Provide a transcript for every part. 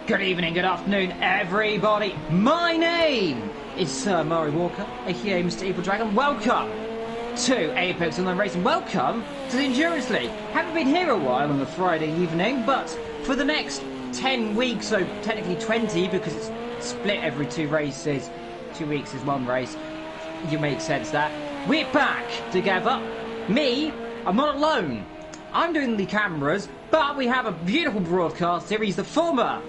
Good evening, good afternoon, everybody. My name is Sir Murray Walker, aka Mr. Evil Dragon. Welcome to Apex Online Racing. Welcome to the Endurance League. Haven't been here a while on a Friday evening, but for the next 10 weeks, so technically 20, because it's split every 2 races. 2 weeks is 1 race. You make sense there. We're back together. Me, I'm not alone. I'm doing the cameras, but we have a beautiful broadcast series. The former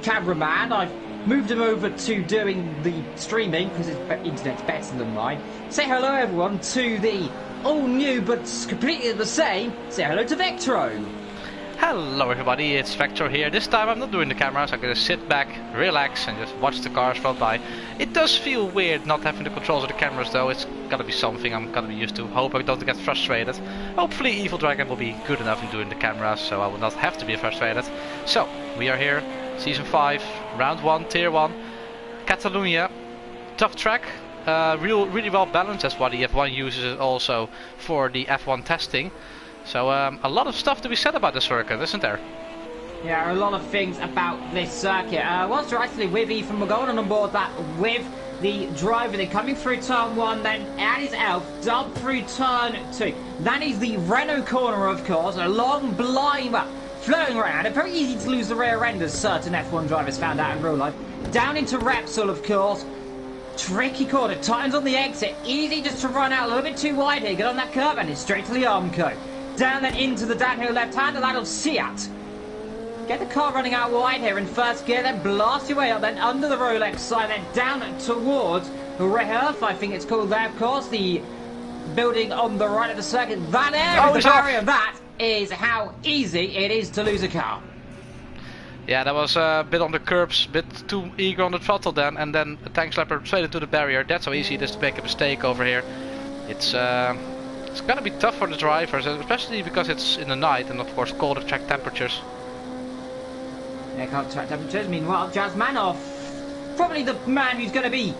cameraman, I've moved him over to doing the streaming because his internet's better than mine. Say hello, everyone, to the all new but completely the same. Say hello to Vectro. Hello everybody, it's Vector here. This time I'm not doing the cameras, I'm gonna sit back, relax and just watch the cars roll by. It does feel weird not having the controls of the cameras though. It's gotta be something I'm gonna be used to. Hope I don't get frustrated. Hopefully Evil Dragon will be good enough in doing the cameras so I will not have to be frustrated. So, we are here, Season 5, Round 1, Tier 1, Catalunya. Tough track, really well balanced, that's why the F1 uses it also for the F1 testing. So a lot of stuff to be said about the circuit, isn't there? Yeah, a lot of things about this circuit. Whilst we're actually with Ethan, we're going on board that with the driver. They're coming through turn 1, then at his elf, up through turn 2. That is the Renault corner, of course, a long blind, flowing around. It's very easy to lose the rear end, as certain F1 drivers found out in real life. Down into Repsol, of course. Tricky corner, tightens on the exit. Easy just to run out a little bit too wide here. Get on that curve and it's straight to the Armco. Down then into the downhill left-hander, that'll Seat. Get the car running out wide here in first gear, then blast your way up, then under the Rolex side, then down towards Reherf, I think it's called there, of course, the building on the right of the circuit. That area is the barrier. That is how easy it is to lose a car. Yeah, that was a bit on the curbs, a bit too eager on the throttle then, and then a tank slapper straight into the barrier. That's how easy it is to make a mistake over here. It's gonna be tough for the drivers, especially because it's in the night and of course colder track temperatures. Yeah, cold track temperatures. Meanwhile, Jazmanov, probably the man who's going to be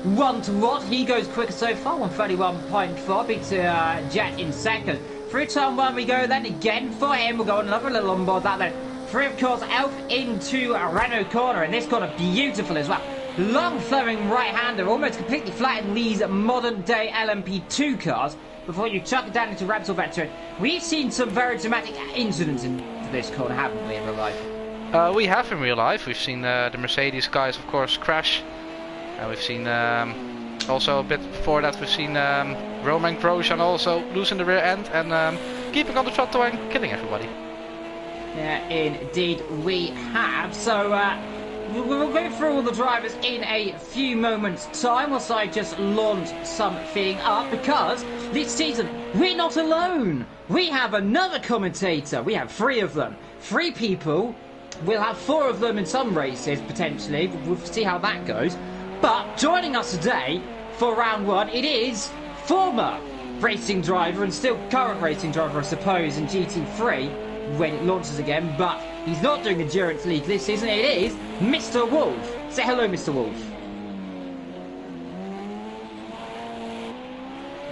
1 to watch. He goes quicker so far, 131.4, beats Jet in second. Through turn 1 we go then again for him. We'll go another little on board that then. Through, of course, Elf into a Renault corner, and this corner beautiful as well. Long flowing right-hander, almost completely flattened these modern-day LMP2 cars. Before you chuck it down into Repsol Veteran, we've seen some very dramatic incidents in this corner, haven't we, in real life? We have in real life. We've seen the Mercedes guys, of course, crash. We've seen also a bit before that, we've seen Roman Grosjean also losing the rear end and keeping on the throttle and killing everybody. Yeah, indeed we have. So we'll go through all the drivers in a few moments' time whilst I just launch something up, because this season we're not alone. We have another commentator. We have 3 of them. 3 people. We'll have 4 of them in some races, potentially. We'll see how that goes. But joining us today for round 1, it is former racing driver and still current racing driver, I suppose, in GT3 when it launches again. But he's not doing Endurance League this season. It is Mr. Wolf. Say hello, Mr. Wolf.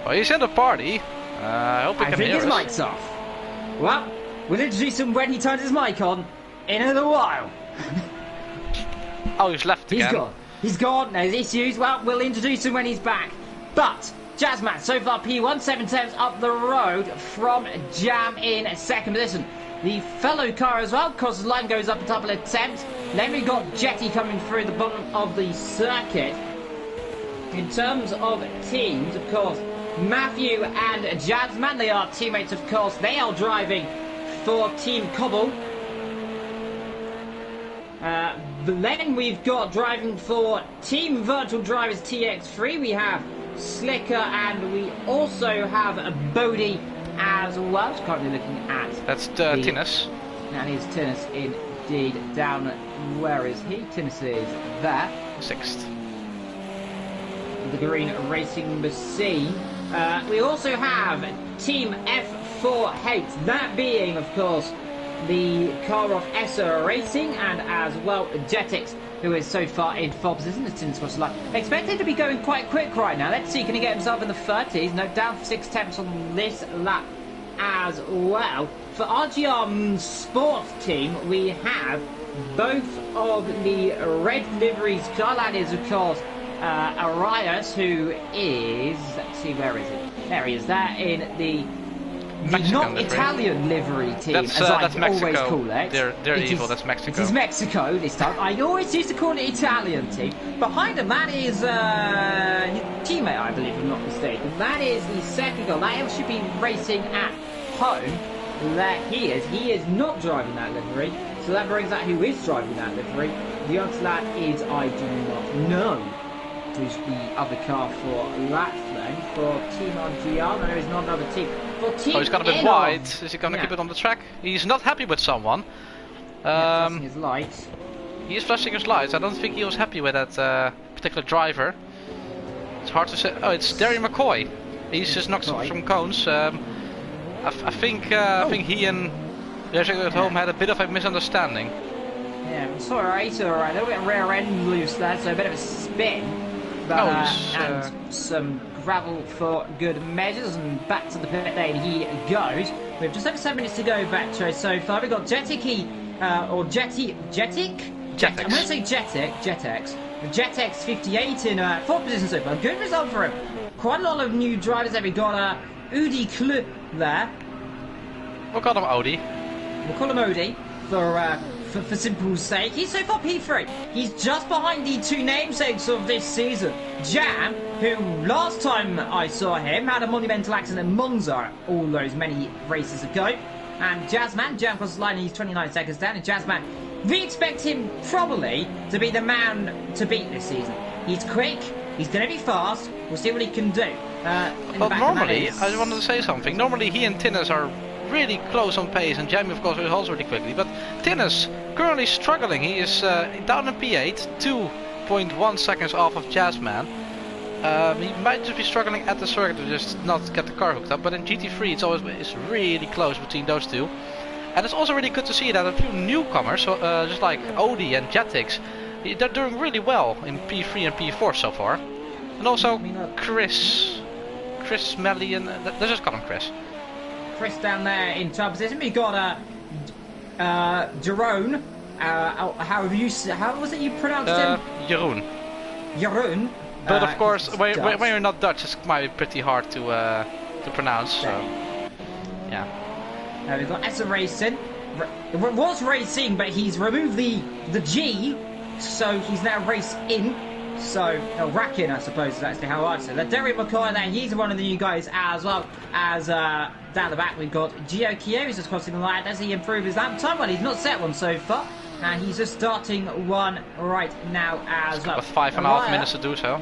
Well, he's in the party. I hope he can hear us. I think his mic's off. Well, we'll introduce him when he turns his mic on in a little while. Oh, he's left again. He's gone. He's gone. There's issues. Well, we'll introduce him when he's back. But Jazzman, so far P1, 7 tenths up the road from Jam in second position. The fellow car as well, because the line goes up a couple of attempts. Then we've got Jetty coming through the bottom of the circuit. In terms of teams, of course, Matthew and Jazzman, they are teammates, of course. They are driving for Team Cobble. Then we've got driving for Team Virtual Drivers TX3. We have Slicker and we also have Bodie as well. Just currently looking at... That's Tinnis. That is Tinnis indeed. Down, where is he? Tinnis is there. 6th. The green racing machine. We also have Team F4H. That being, of course, the car of Esser Racing, and as well Jetix, who is so far in 4th position. It's in Scottish line. Expected to be going quite quick right now. Let's see, can he get himself in the 30s? No, down 6 tenths on this lap as well. for RGR Sports team, we have both of the red liveries. That is, of course, Arias, who is... Let's see, where is it? There he is. That in the not livery. Italian livery team, that's always Mexico. call it. They're evil, that's Mexico. It is Mexico this time. I always used to call it Italian team. Behind him, that is his teammate, I believe, if I'm not mistaken. That is the second goal. That should be racing at home. That he is. He is not driving that livery. So that brings out who is driving that livery. The answer to that is I do not know who's the other car for that then. For Team RGR, there is not another team. For Team he's got a bit wide. Is he going to keep it on the track? He's not happy with someone. Flashing his lights. He is flashing his lights. I don't think he was happy with that particular driver. It's hard to say. Oh, it's Derry McCoy. He's just knocked some cones. I think he and Jess at home had a bit of a misunderstanding. Yeah, it's alright. A little bit of rear end loose there, so a bit of a spin. But, and some gravel for good measures, and back to the pit lane he goes. We have just over 7 minutes to go back to so far. We've got Jetic, or Jetic? Jetix. I'm going to say Jetex. The Jetex 58 in 4th position so far. Good result for him. Quite a lot of new drivers there. We've got Udi Klu there. We'll call him Odie. We'll call him Odie for simple sake. He's so far P3. He's just behind the two namesakes of this season. Jam, who last time I saw him had a monumental accident in Monza all those many races ago. And Jazzman, Jam crosses the line, he's 29 seconds down. And Jazzman, we expect him probably to be the man to beat this season. He's quick, he's going to be fast, we'll see what he can do. Well, normally, I wanted to say something. Normally he and Tinnis are really close on pace, and Jamie of course holds really quickly, but Tinnis currently struggling. He is down in P8, 2.1 seconds off of Jazzman. He might just be struggling at the circuit to just not get the car hooked up, but in GT3 it's really close between those two. And it's also really good to see that a few newcomers, just like Odie and Jetix, they're doing really well in P3 and P4 so far. And also Chris Melian, let's just call him Chris. Chris down there in top position. We got Jerome. How was it you pronounced him? Jeroen. Jeroen. But of course, when you're not Dutch, it might be pretty hard to pronounce. So, yeah. Now we've got Essa Racing. It was racing, but he's removed the G, so he's now race in. So, Racking, I suppose, is actually how I'd say that. Derry McCoy there, he's one of the new guys as well. As down the back, we've got Gio Kyo, who's just crossing the line. Does he improve his lap time? Well, he's not set one so far. And he's just starting one right now as well. With 5.5 minutes to do so.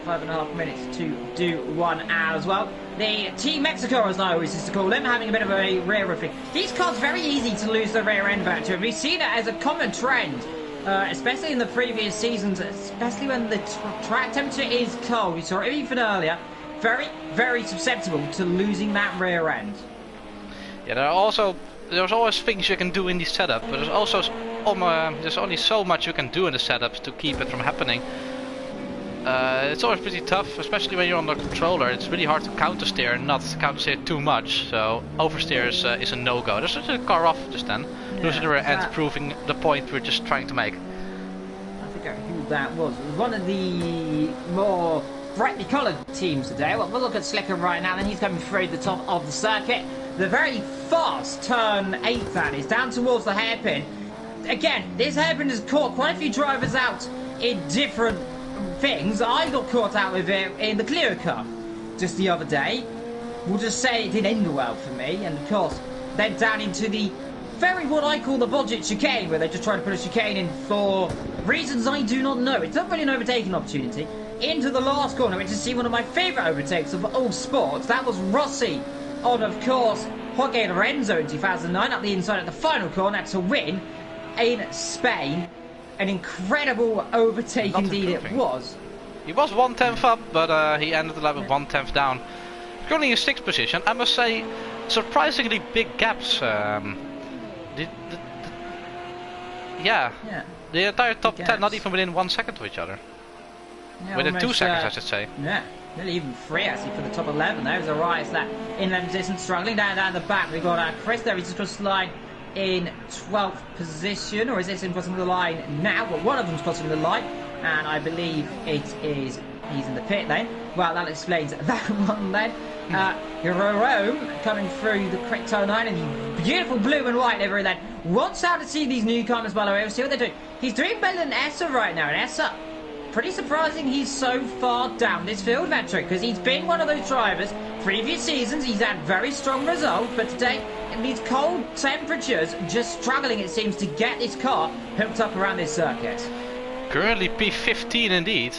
5.5 minutes to do one as well. The Team Mexico, as I always used to call them, having a bit of a rear end. These cars very easy to lose the rear end back to. We've seen it as a common trend. Especially in the previous seasons, especially when the track temperature is cold. We saw it even earlier. Very, very susceptible to losing that rear end. Yeah, there's always things you can do in the setup, but there's also there's only so much you can do in the setup to keep it from happening. It's always pretty tough, especially when you're on the controller. It's really hard to counter-steer and not counter-steer too much, so oversteer is a no-go. There's just a car off just then. Losing the rear end, proving the point we're just trying to make. I forget who that was. It was one of the more brightly coloured teams today. Well, we'll look at Slicker right now, then he's coming through the top of the circuit. The very fast turn 8 that is, down towards the hairpin. Again, this hairpin has caught quite a few drivers out in different things. I got caught out with it in the Clio car just the other day. We'll just say it didn't end well for me, and of course then down into the very what I call the budget chicane, where they're just trying to put a chicane in for reasons I do not know. It's not really an overtaking opportunity. Into the last corner, which is see one of my favourite overtakes of all sports. That was Rossi on, of course, Jorge Lorenzo in 2009 up the inside at the final corner to win in Spain. An incredible overtake indeed it was. He was 1/10 up, but he ended the lap with 1/10 down. Currently in 6th position. I must say, surprisingly big gaps. The entire top 10 not even within 1 second of each other. Yeah, within almost, 2 seconds, I should say. Yeah, Nearly even 3 actually for the top 11 there. It was alright. It's that inland position, struggling down the back. We've got Chris there. He's just crossed the line in 12th position, or is this him crossing the line now? Well, one of them's crossing the line, and I believe it is he's in the pit lane. Well, that explains that one then. Jerome coming through the quick turn 9 in the beautiful blue and white livery then. Wants out to see these newcomers, by the way. We'll see what they do. He's doing better than Essa right now, and Essa, pretty surprising he's so far down this field, Vetro, because he's been one of those drivers. Previous seasons, he's had very strong results, but today, in these cold temperatures, just struggling, it seems, to get this car hooked up around this circuit. Currently P15 indeed.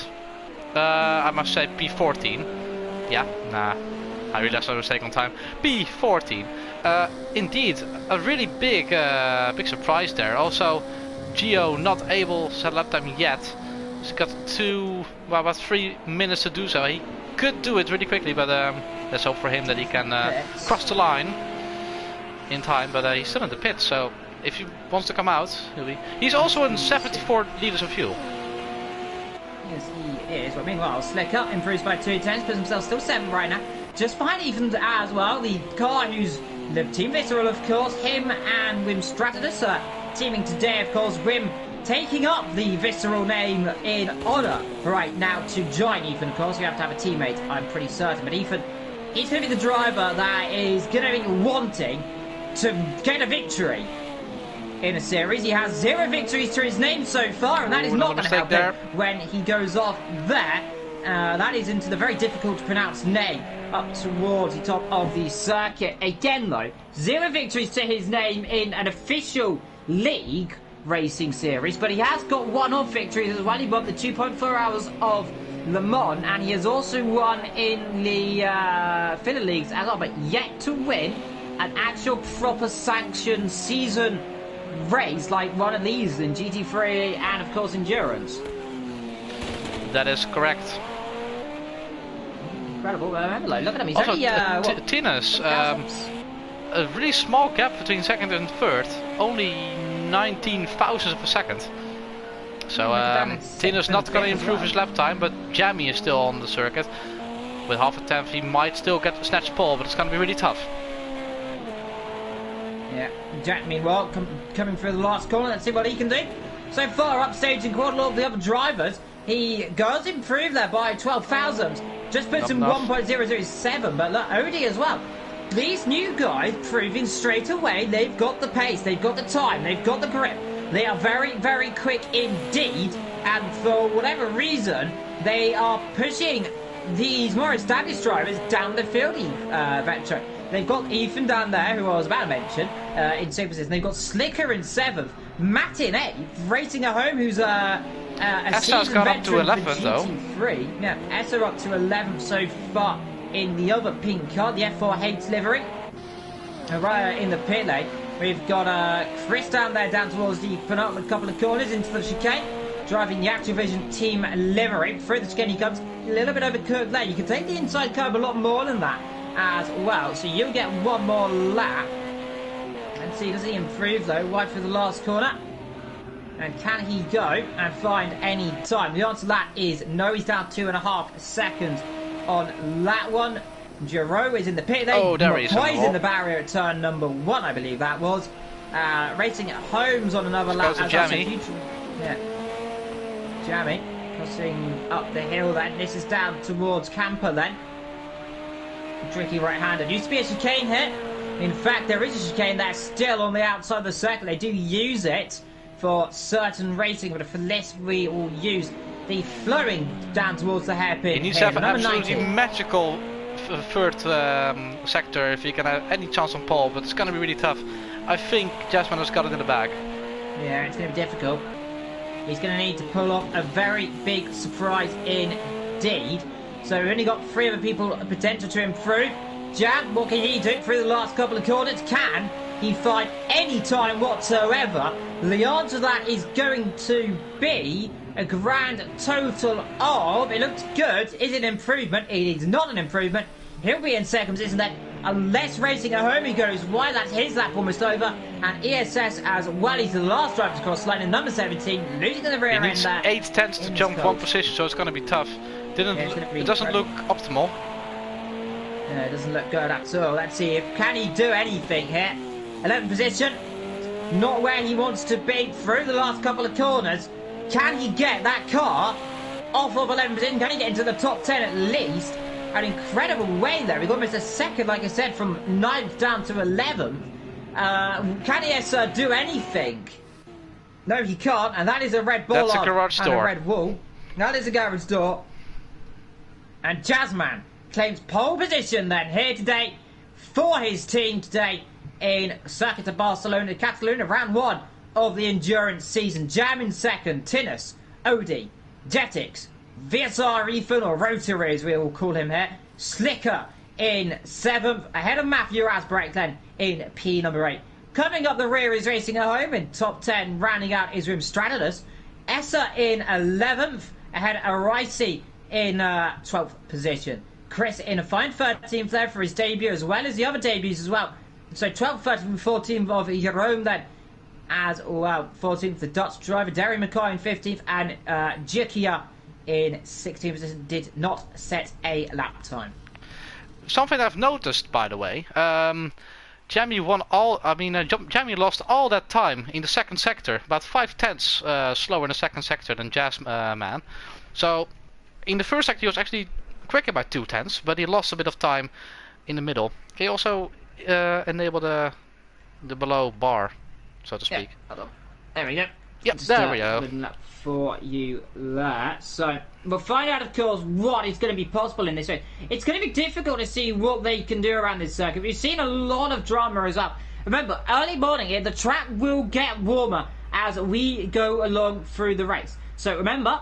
I must say P14. Yeah, nah. I realized I was mistake on time. P14. Indeed, a really big surprise there. Also, Gio not able to set lap time yet. He's got about 3 minutes to do so. He could do it really quickly, but let's hope for him that he can cross the line in time. But he's still in the pit, so if he wants to come out, he's also in 74 litres of fuel. Yes, he is. Well, meanwhile, Slick Up improves by 2 tenths, puts himself still 7th right now. Just behind Ethan as well. The car who's the Team Visceral, of course. Him and Wim Stratus teaming today, of course. Wim taking up the Visceral name in honour right now to join Ethan. Of course, you have to have a teammate, I'm pretty certain. But Ethan, he's going to be the driver that is going to be wanting to get a victory in a series. He has 0 victories to his name so far, and that is not going to help him when he goes off there. That is into the very difficult to pronounce name up towards the top of the circuit. Again, though, 0 victories to his name in an official league racing series, but he has got 1-off victories as well. He won the 2.4 hours of Le Mans, and he has also won in the filler leagues as well, but yet to win an actual proper sanctioned season race like one of these in GT3 and of course endurance. That is correct. Incredible. Look at him. He's also, only, Tina's a really small gap between second and third, only 19 thousandths of a second. So Tina's not going to improve his lap time, but Jamie is still on the circuit. With half a tenth, he might still get the snatch pole, but it's going to be really tough. Yeah, Jack, meanwhile, coming through the last corner. Let's see what he can do. So far, upstaging quite a lot of the other drivers. He does improve there by 12 thousandths. Just puts him 1.007, but look, Odie as well. These new guys proving straight away they've got the pace, they've got the time, they've got the grip. They are very, very quick indeed, and for whatever reason, they are pushing these more established drivers down the field, Vetro. They've got Ethan down there, who I was about to mention, in 2nd position. They've got Slicker in 7th, Matt in 8th, Racing at Home, who's a Essa's gone up to 11th though. Yeah, Essa up to 11th so far in the other pink car, the F4H livery. Right in the pit lane, we've got Chris down there, down towards the penultimate couple of corners into the chicane, driving the Activision team livery. Through the chicane he comes, a little bit overcurved there. You can take the inside curve a lot more than that as well, so you'll get one more lap. And see, does he improve though, wide through the last corner? And can he go and find any time? The answer to that is no. He's down 2.5 seconds on that one. Giro is in the pit lane. Oh, there he is. McCoy's in the barrier at turn number 1, I believe that was. Racing at Home's on another lap. Goes to Jamie. Yeah. Jamie crossing up the hill then. This is down towards Camper then. Tricky right-hander. Used to be a chicane here. In fact, there is a chicane there still on the outside of the circle. They do use it for certain racing, but for this we will use the flowing down towards the hairpin. He needs to have an absolutely magical third sector if he can have any chance on pole, but it's going to be really tough. I think Jasmine has got it in the bag. Yeah, it's going to be difficult. He's going to need to pull off a very big surprise indeed. So we've only got 3 other people potential to improve. Jam, what can he do through the last couple of corners? Can he find any time whatsoever? The answer to that is going to be a grand total of, it looks good, is it an improvement? It is not an improvement. He'll be in 2nd position then, unless Racing at Home he goes wide. That's his lap almost over. And ESS as well, he's the last driver to cross the line in number 17, losing to the rear end there. He needs 8 tenths to jump 1 position, so it's going to be tough. It doesn't look optimal. Yeah, it doesn't look good at all. Let's see if can he do anything here. 11th position, not where he wants to be through the last couple of corners. Can he get that car off of 11th position? Can he get into the top 10 at least? An incredible way there. We've almost a second, like I said, from 9th down to 11th. Can he do anything? No, he can't, and that is a red ball. That's a garage door. And a red wall. That is a garage door. And Jazzman claims pole position then here today for his team today in Circuit of Barcelona Catalunya, round 1 of the endurance season. Jam in second, Tinus, Odie, Jetix, VSR Ethan, or Rotary as we all call him here, Slicker in 7th, ahead of Matthew Asbrecht then in P number 8. Coming up the rear is Racing at Home in top 10, rounding out is Rim Stradidus. Essa in 11th, ahead of Ricey in 12th position. Chris in a fine 13th there for his debut, as well as the other debuts as well. So 12th, 13th, 14th of Jerome then, as well. 14th, the Dutch driver, Derry Mackay in 15th, and Giacia in 16th position, did not set a lap time. Something I've noticed, by the way, Jamie won all. Jamie lost all that time in the second sector, about 5/10 slower in the second sector than Jazzman. So in the first sector he was actually quicker by 2/10, but he lost a bit of time in the middle. Can you also enable the below bar, so to speak? Yeah, there we go. Yep, there we go. Lap for you there. So we'll find out, of course, what is going to be possible in this race. It's going to be difficult to see what they can do around this circuit. We've seen a lot of drama as well. Remember, early morning here, the track will get warmer as we go along through the race. So remember,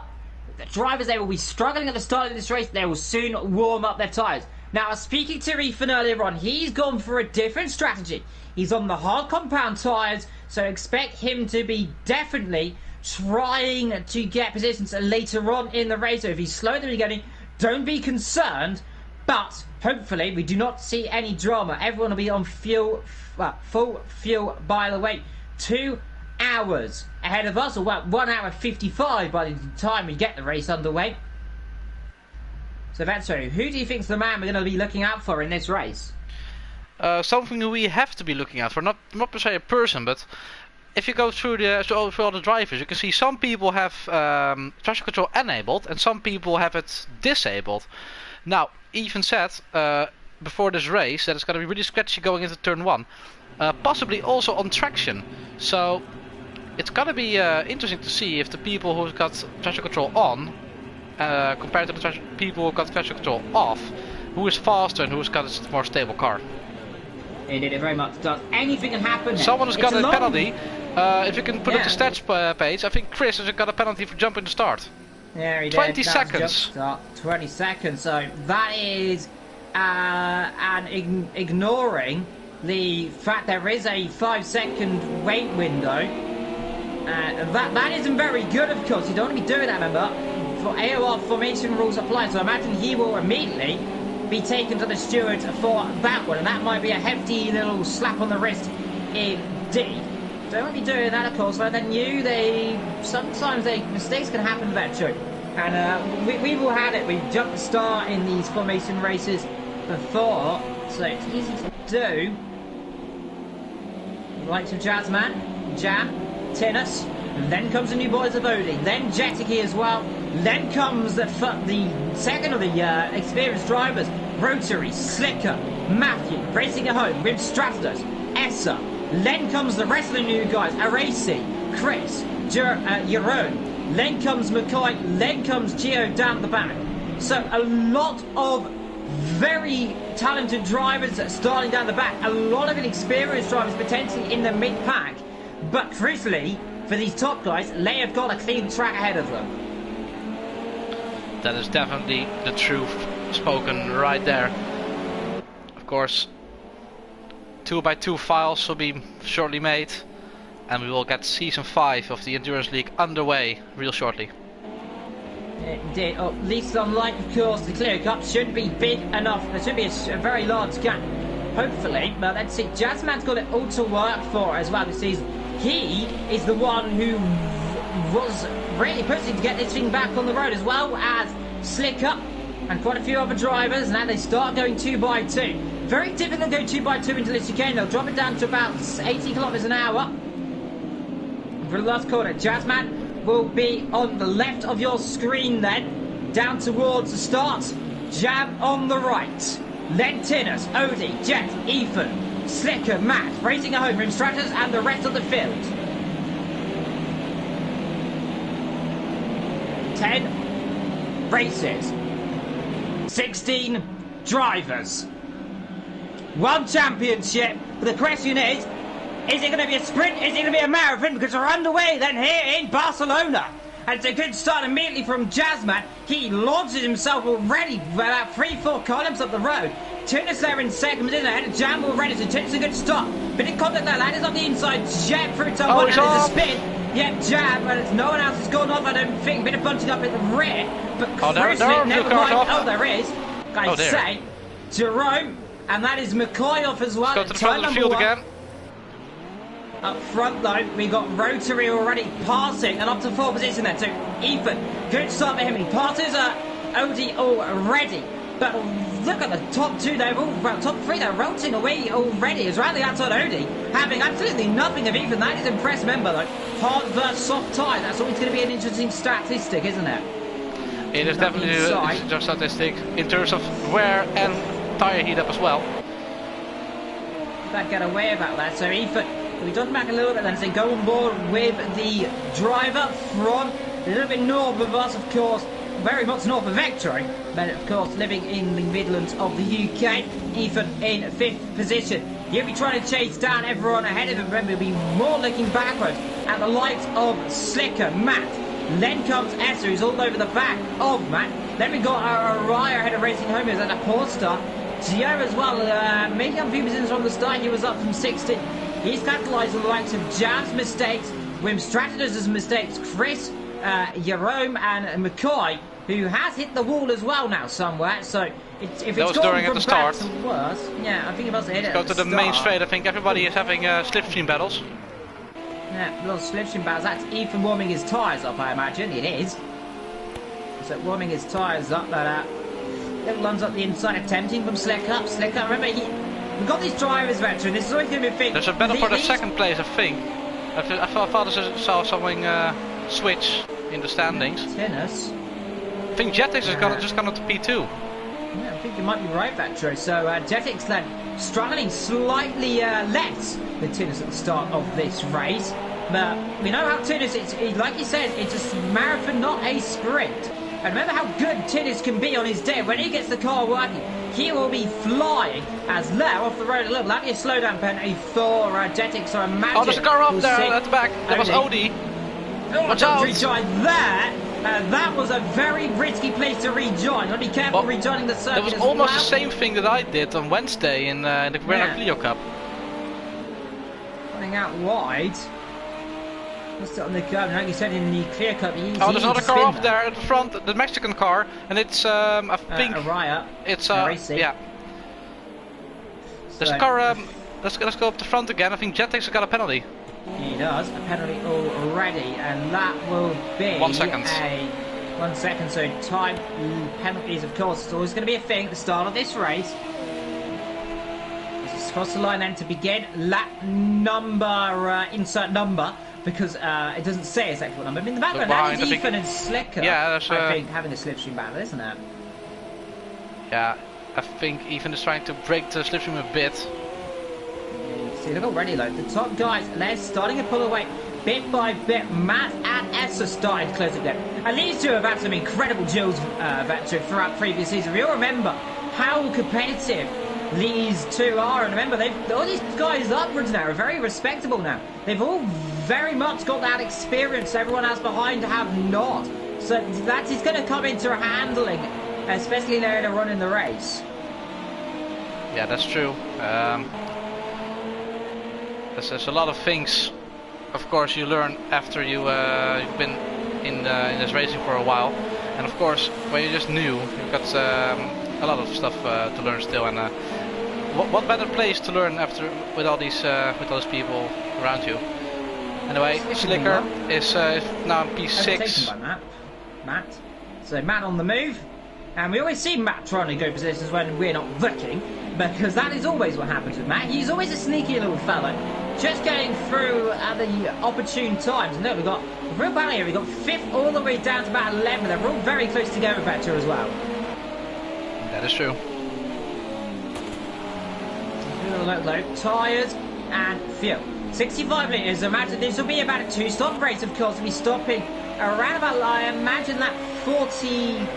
the drivers, they will be struggling at the start of this race. They will soon warm up their tyres. Now, speaking to Ethan earlier on, he's gone for a different strategy. He's on the hard compound tyres, so expect him to be definitely trying to get positions later on in the race. So if he's slow at the beginning, don't be concerned, but hopefully we do not see any drama. Everyone will be on full fuel by the way. 2 hours ahead of us, or well, 1 hour 55 by the time we get the race underway. So Vetso, who do you think's the man we're going to be looking out for in this race? Something we have to be looking out for, not per se a person, but if you go through all the drivers, you can see some people have traction control enabled and some people have it disabled. Now, Ethan said before this race that it's going to be really sketchy going into turn 1, possibly also on traction. So it's going to be interesting to see if the people who've got traction control on compared to the people who've got traction control off, who is faster and who's got a more stable car. Indeed, it very much does. Anything can happen. Someone has got a penalty. If you can put up the stats page, I think Chris has got a penalty for jumping the start. Yeah, he 20 did. seconds. 20 seconds. So that is ignoring the fact there is a 5-second wait window. That isn't very good, of course. You don't want to be doing that, remember. For AOR formation rules apply, so I imagine he will immediately be taken to the steward for that one, and that might be a hefty little slap on the wrist indeed. Don't want to be doing that, of course. Like they sometimes mistakes can happen to that true. And we've all had it. We've jumped the start in these formation races before, so it's easy to do. The likes of Jazzman, Jam, Tinus, and then comes the new boys of Odie, then Jetiki as well. Then comes the second of the experienced drivers, Rotary, Slicker, Matthew, Racing at Home, Rim Stratos, Essa. Then comes the rest of the new guys, Aracy, Chris, Jeroen. Then comes McCoy, then comes Gio down the back. So a lot of very talented drivers starting down the back. A lot of inexperienced drivers potentially in the mid-pack. But crucially, for these top guys, they have got a clean track ahead of them. That is definitely the truth spoken right there. Of course, 2x2 files will be shortly made, and we will get season 5 of the Endurance League underway real shortly. Indeed, at least unlike, of course, the Clear Cup shouldn't be big enough. There should be a very large gap, hopefully. But let's see, Jazzman's got it all to work for as well this season. He is the one who was really pushing to get this thing back on the road, as well as Slicker, and quite a few other drivers. Now they start going 2 by 2. Very difficult to go 2 by 2 into this chicane. They'll drop it down to about 80 kilometers an hour. For the last corner, Jazzman will be on the left of your screen then, down towards the start. Jab on the right. Then Tinus, Odie, Jet, Ethan, Slicker, Matt, racing at home for instructors and the rest of the field. 10 races. 16 drivers. 1 championship. But the question is it going to be a sprint? Is it going to be a marathon? Because we're underway then here in Barcelona. And it's a good start immediately from Jazzman. He launches himself already about 3-4 columns up the road. Tunis there in second position ahead of Jam already, so Tunis a good start. Bit of contact there, Ladders on the inside. Jet through to one, and there's a spin. Yep, Jam, and no one else has gone off, I don't think. Bit of bunching up at the rear. But there are never mind. Oh, there is. I there. say, Jerome, and that is McCoy off as well. Let's go to the front of the field again. Up front though, we got Rotary already passing and up to 4 position there. So Ethan, good start for him. He passes Odie already. But look at the top 2 there, top 3 they're rolling away already. It's right the outside Odie, having absolutely nothing of Ethan. That is impressive. Remember though, hard versus soft tyre. That's always going to be an interesting statistic, isn't it? It is definitely a interesting statistic in terms of wear and tyre heat up as well. That get away about that. So Ethan, we talked back a little bit then, so go on board with the driver from a little bit north of us, of course, very much north of Victory, but of course living in the Midlands of the UK. Ethan in 5th position. He'll be trying to chase down everyone ahead of him. Remember, he'll be more looking backwards at the likes of Slicker, Matt. Then comes Esther, who's all over the back of Matt. Then we got Araya ahead of Racing Home, who's at a poor start. Gio as well, making up a few positions from the start. He was up from 60. He's capitalised on the likes of Jazz mistakes, Wim Strategies' mistakes, Chris, Jerome and McCoy, who has hit the wall as well now somewhere. So if it's gone from bad to worse, yeah, I think it must hit it. Go to the main straight. I think everybody is having slipstream battles. Yeah, little slipstream battles. That's Ethan warming his tyres up, I imagine. It is. So warming his tyres up, but little runs up the inside, attempting from Slicker. Slicker, remember we've got these drivers, veteran. This is always going to be a thing. There's a battle for the second place, I think. I thought I saw something switch in the standings. Tennis. I think Jetix is just gone up to P2. Yeah, I think you might be right, Vetro. So Jetix then struggling slightly less than Tunis at the start of this race. But we know how Tunis, like he said, it's a marathon, not a sprint. And remember how good Tinnis can be on his day. When he gets the car working, he will be flying as Leo off the road. Look, that'll be a slowdown penalty for Jetix, so imagine. Oh, there's a car up there at the back. That was Odie. Watch out! Rejoin there. That was a very risky place to rejoin. I'll be careful rejoining the circuit. That was almost the same thing that I did on Wednesday in the Grenada Clio Cup. Running out wide. Just on the curve, like you said in the clear cut. There's another car off there at the front, the Mexican car, and it's I think Araya. It's yeah. There's a car. Let's go up the front again. I think Jetix has got a penalty. He does a penalty already, and that will be 1 second. 1 second. So time penalties, of course, it's always going to be a thing at the start of this race. This is across the line then to begin. Lap number, insert number. Because it doesn't say exactly what number. I mean, the background, that is Ethan and Slicker. Yeah, that's I think having a slipstream battle, isn't it? Yeah, I think Ethan is trying to break the slipstream a bit. See, look already, though. The top guys, they're starting to pull away bit by bit. Matt and Esther starting to close it there. And these two have had some incredible duels throughout previous seasons. We all remember how competitive these two are, and remember, all these guys upwards now are very respectable now. They've all very much got that experience everyone else behind have not. So that is going to come into handling, especially later on in the race. Yeah, that's true. There's a lot of things, of course, you learn after you've been in this racing for a while, and of course, when you're just new, you've got a lot of stuff to learn still. And what better place to learn after with all these people around you? Anyway, Slicker is now in P6. By Matt. So Matt on the move. And we always see Matt trying to go positions when we're not looking, because that is always what happens with Matt. He's always a sneaky little fella, just getting through at the opportune times. And look, we've got a real battle here. We've got 5th all the way down to about 11. They're all very close together, Vector, as well. That is true. Low tyres and fuel. 65 litres. Imagine this will be about a 2-stop race, of course. We'll be stopping around about, I imagine that 40,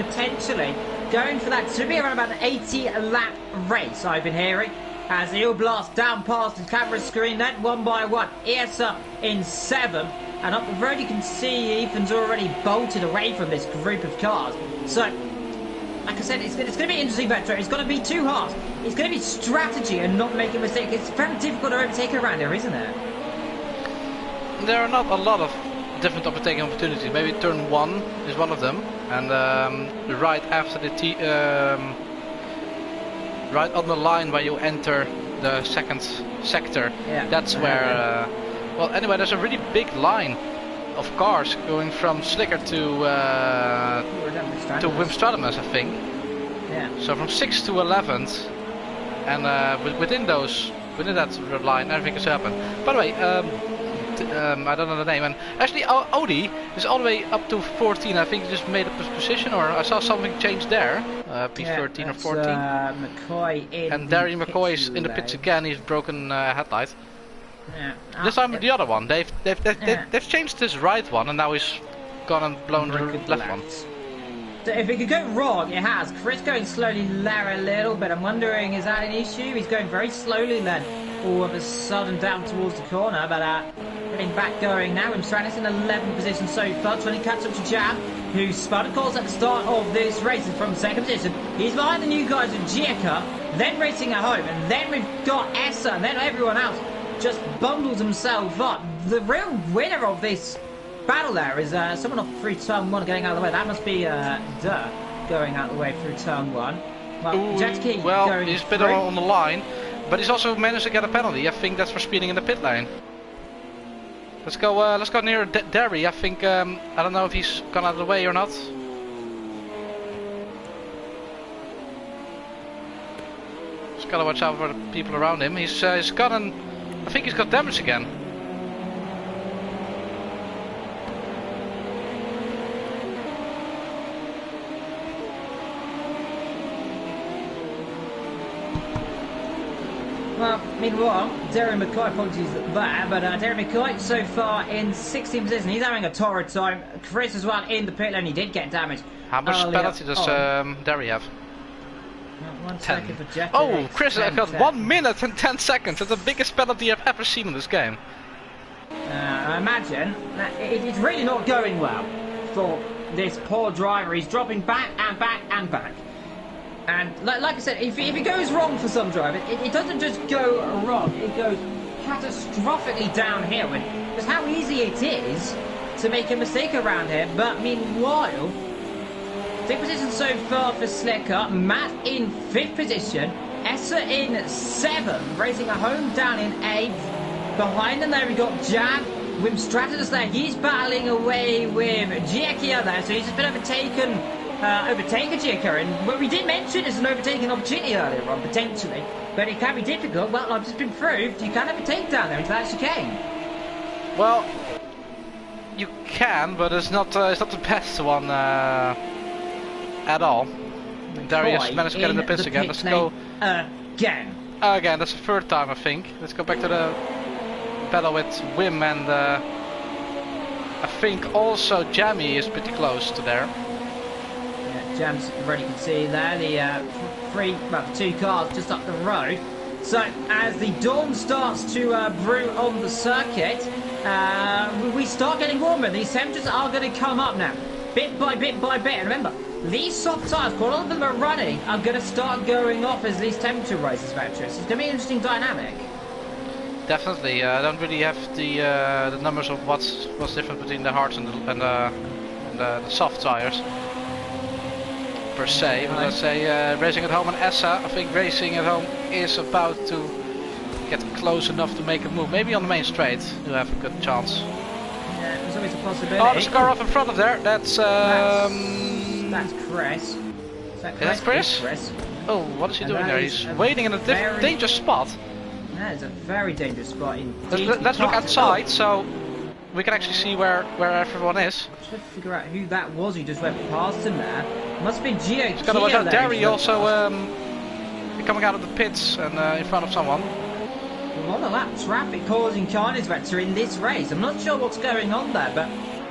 potentially. Going for that, should be around about an 80-lap race, I've been hearing. As the all blast down past the camera screen, then one by one. ESA in 7. And up the road you can see Ethan's already bolted away from this group of cars. So, like I said, it's going to be interesting, Vector. It's going to be too hard. It's going to be strategy and not making a mistake. It's very difficult to overtake around here, isn't it? There are not a lot of different overtaking opportunities. Maybe turn 1 is one of them, and right after the right on the line where you enter the 2nd sector. Yeah, that's where. Well, anyway, there's a really big line of cars going from Slicker to Wimstradamus, I think. Yeah. So from 6th to 11th, and within that line, everything has happened. By the way, I don't know the name, and actually Audi is all the way up to 14. I think he just made up his position, or I saw something change there. P13 or 14. McCoy in and Darry McCoy is in the pits again. He's broken headlight. Yeah. This time the other one. They've changed this right one, and now he's gone and blown the left one. So if it could go wrong, it has. Chris going slowly there a little bit. I'm wondering, is that an issue? He's going very slowly then, all of a sudden down towards the corner, but getting back going now. Stratus in 11th position so far, trying to catch up to Jam, who spun, of course, at the start of this race from 2nd position. He's behind the new guys with Gieka, then racing at home, and then we've got Essa, and then everyone else just bundles himself up. The real winner of this battle there is someone off through turn 1 getting out of the way. That must be Duh going out of the way through turn 1. Well, he's a bit on the line, but he's also managed to get a penalty. I think that's for speeding in the pit lane. Let's go near Derry. I think I don't know if he's gone out of the way or not. Just gotta watch out for the people around him. He's got I think he's got damage again. Well, meanwhile, Darren McCoy, apologies there, but Darren McCoy so far in 16th position. He's having a torrid time. Chris as well in the pit lane. He did get damaged. How much penalty does Derry have? 1 second for Jeff. Oh, Chris got 1 minute and 10 seconds. That's the biggest penalty I've ever seen in this game. I imagine that it's really not going well for this poor driver. He's dropping back and back and back. And like I said, if it goes wrong for some drivers, it doesn't just go wrong, it goes catastrophically downhill. And just how easy it is to make a mistake around here. But meanwhile, 6th position so far for Slicker, Matt in 5th position, Essa in 7th, racing a home down in 8th. Behind them there we got Jan, Wim Stratus there, he's battling away with Giacchia there, so he's just been overtaken Giacchia, and what we did mention is an overtaking opportunity earlier on, potentially, but it can be difficult. Well, I've just been proved you can overtake down there into that chicane. Well, you can, but it's not the best one at all. Darius managed to get in the pits again. Let's go again. Again, that's the 3rd time I think. Let's go back to the battle with Wim, and I think also Jamie is pretty close to there. Yeah, Jam's already can see there the 2 cars just up the road. So as the dawn starts to brew on the circuit, we start getting warmer. These temperatures are going to come up now, bit by bit by bit. And remember, these soft tyres, quite a lot of them are running, are going to start going off as these temperature rises, Vector. It's going to be an interesting dynamic. Definitely. I don't really have the numbers of what's different between the hards and the soft tyres per se. But let's say racing at home and Essa, I think racing at home is about to get close enough to make a move. Maybe on the main straight you have a good chance. Yeah, there's always a possibility. Oh, there's a car off in front of there. That's Chris. That's Chris? Oh, what is he doing there? He's waiting in a dangerous spot. That is a very dangerous spot indeed. Let's look outside so we can actually see where everyone is. I'm trying to figure out who that was who just went past him there. Must have been Gio. He's gotta watch out. Derry also coming out of the pits and in front of someone. A lot of that traffic causing carnage vector in this race. I'm not sure what's going on there, but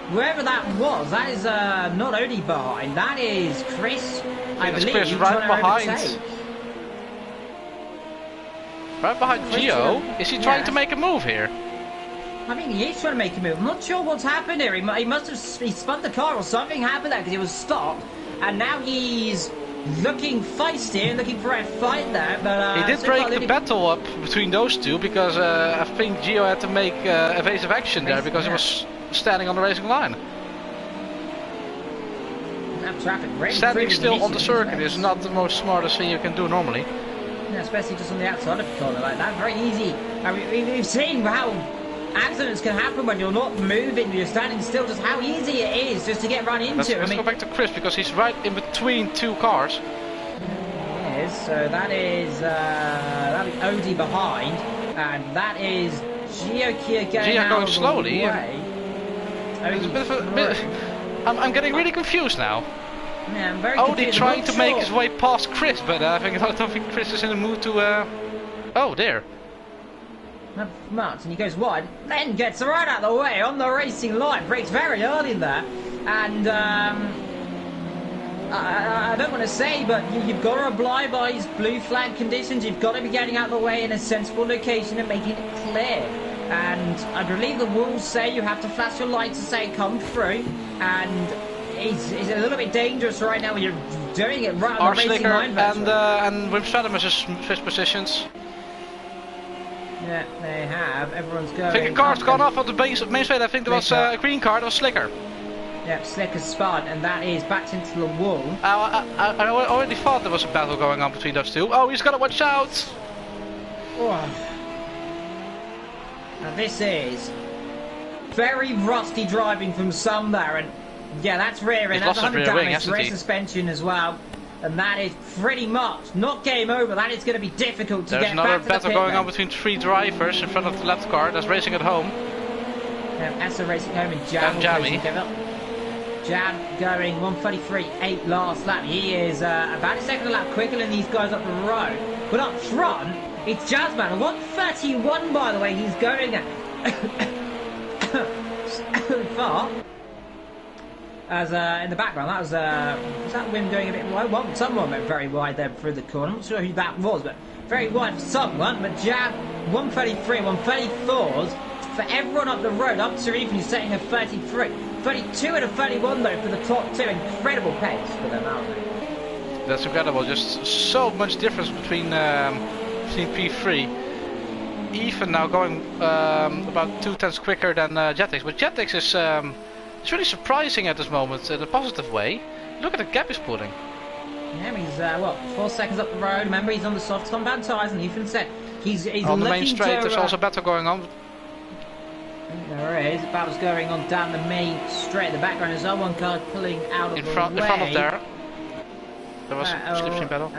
whoever that was, that is not only behind, that is Chris, I believe, Chris right behind. Right behind Gio. Is he trying to make a move here? I mean, he is trying to make a move. I'm not sure what's happened here. He must have spun the car or something happened there because he was stopped, and now he's looking feisty and looking for a fight there. But he did break the battle up between those two because I think Gio had to make evasive action there because he was standing on the racing line. Standing still on the circuit is not the most smartest thing you can do normally. Yeah, especially just on the outside of the corner like that. Very easy. I mean, we've seen how accidents can happen when you're not moving, you're standing still, just how easy it is just to get run into. Let's go back to Chris because he's right in between two cars. Yes, so that is Odie behind, and that is Gio Kia going slowly. I'm getting really confused now. Yeah, I'm very Odie trying to make his way past Chris, but I don't think Chris is in the mood to. Oh, there. Marks and he goes wide, then gets right out of the way on the racing line, breaks very early in there, and I don't want to say, but you've got to abide by his blue flag conditions. You've got to be getting out of the way in a sensible location and making it clear. And I believe the rules say you have to flash your lights to say come through, and it's a little bit dangerous right now when you're doing it right on the racing line. And Wim Stratum has switched positions. Yeah, they have. Everyone's going. I think a car's gone off on the main straight. I think there was a green car. That was Slicker. Yep, Slicker's spun, and that is backed into the wall. I already thought there was a battle going on between those two. Oh, he's got to watch out! Oh. Now this is very rusty driving from some there, and yeah, that's rear end. That's 100 damage, rear suspension as well. And that is pretty much not game over. That is going to be difficult to get back to the pit. There's another battle going on between three drivers in front of the left car. That's racing at home. Essa racing home and Jam. Jam going 1:33.8 last lap. He is about a second a lap quicker than these guys up the road. But up front, it's Jazzman. 1:31, by the way, he's going at so far. As in the background, that was that Wim going a bit wide? Well, someone went very wide there through the corner. I'm not sure who that was, but very wide for someone. But Jab 1:33, 1:34s for everyone up the road, up to even setting a 33. 32 and a 31 though for the top two. Incredible pace for them, aren't they? That's incredible. Just so much difference between P3. Even now going about 2/10 quicker than Jetix, but Jetix is. It's really surprising at this moment in a positive way. Look at the gap he's putting. Yeah, he's 4 seconds up the road. Remember, he's on the soft compound tyres, and Ethan said he's on the main straight. There's also a battle going on. There is a battle's going on down the main straight. In the background is one car pulling out of in front of there. There was a slipstream battle.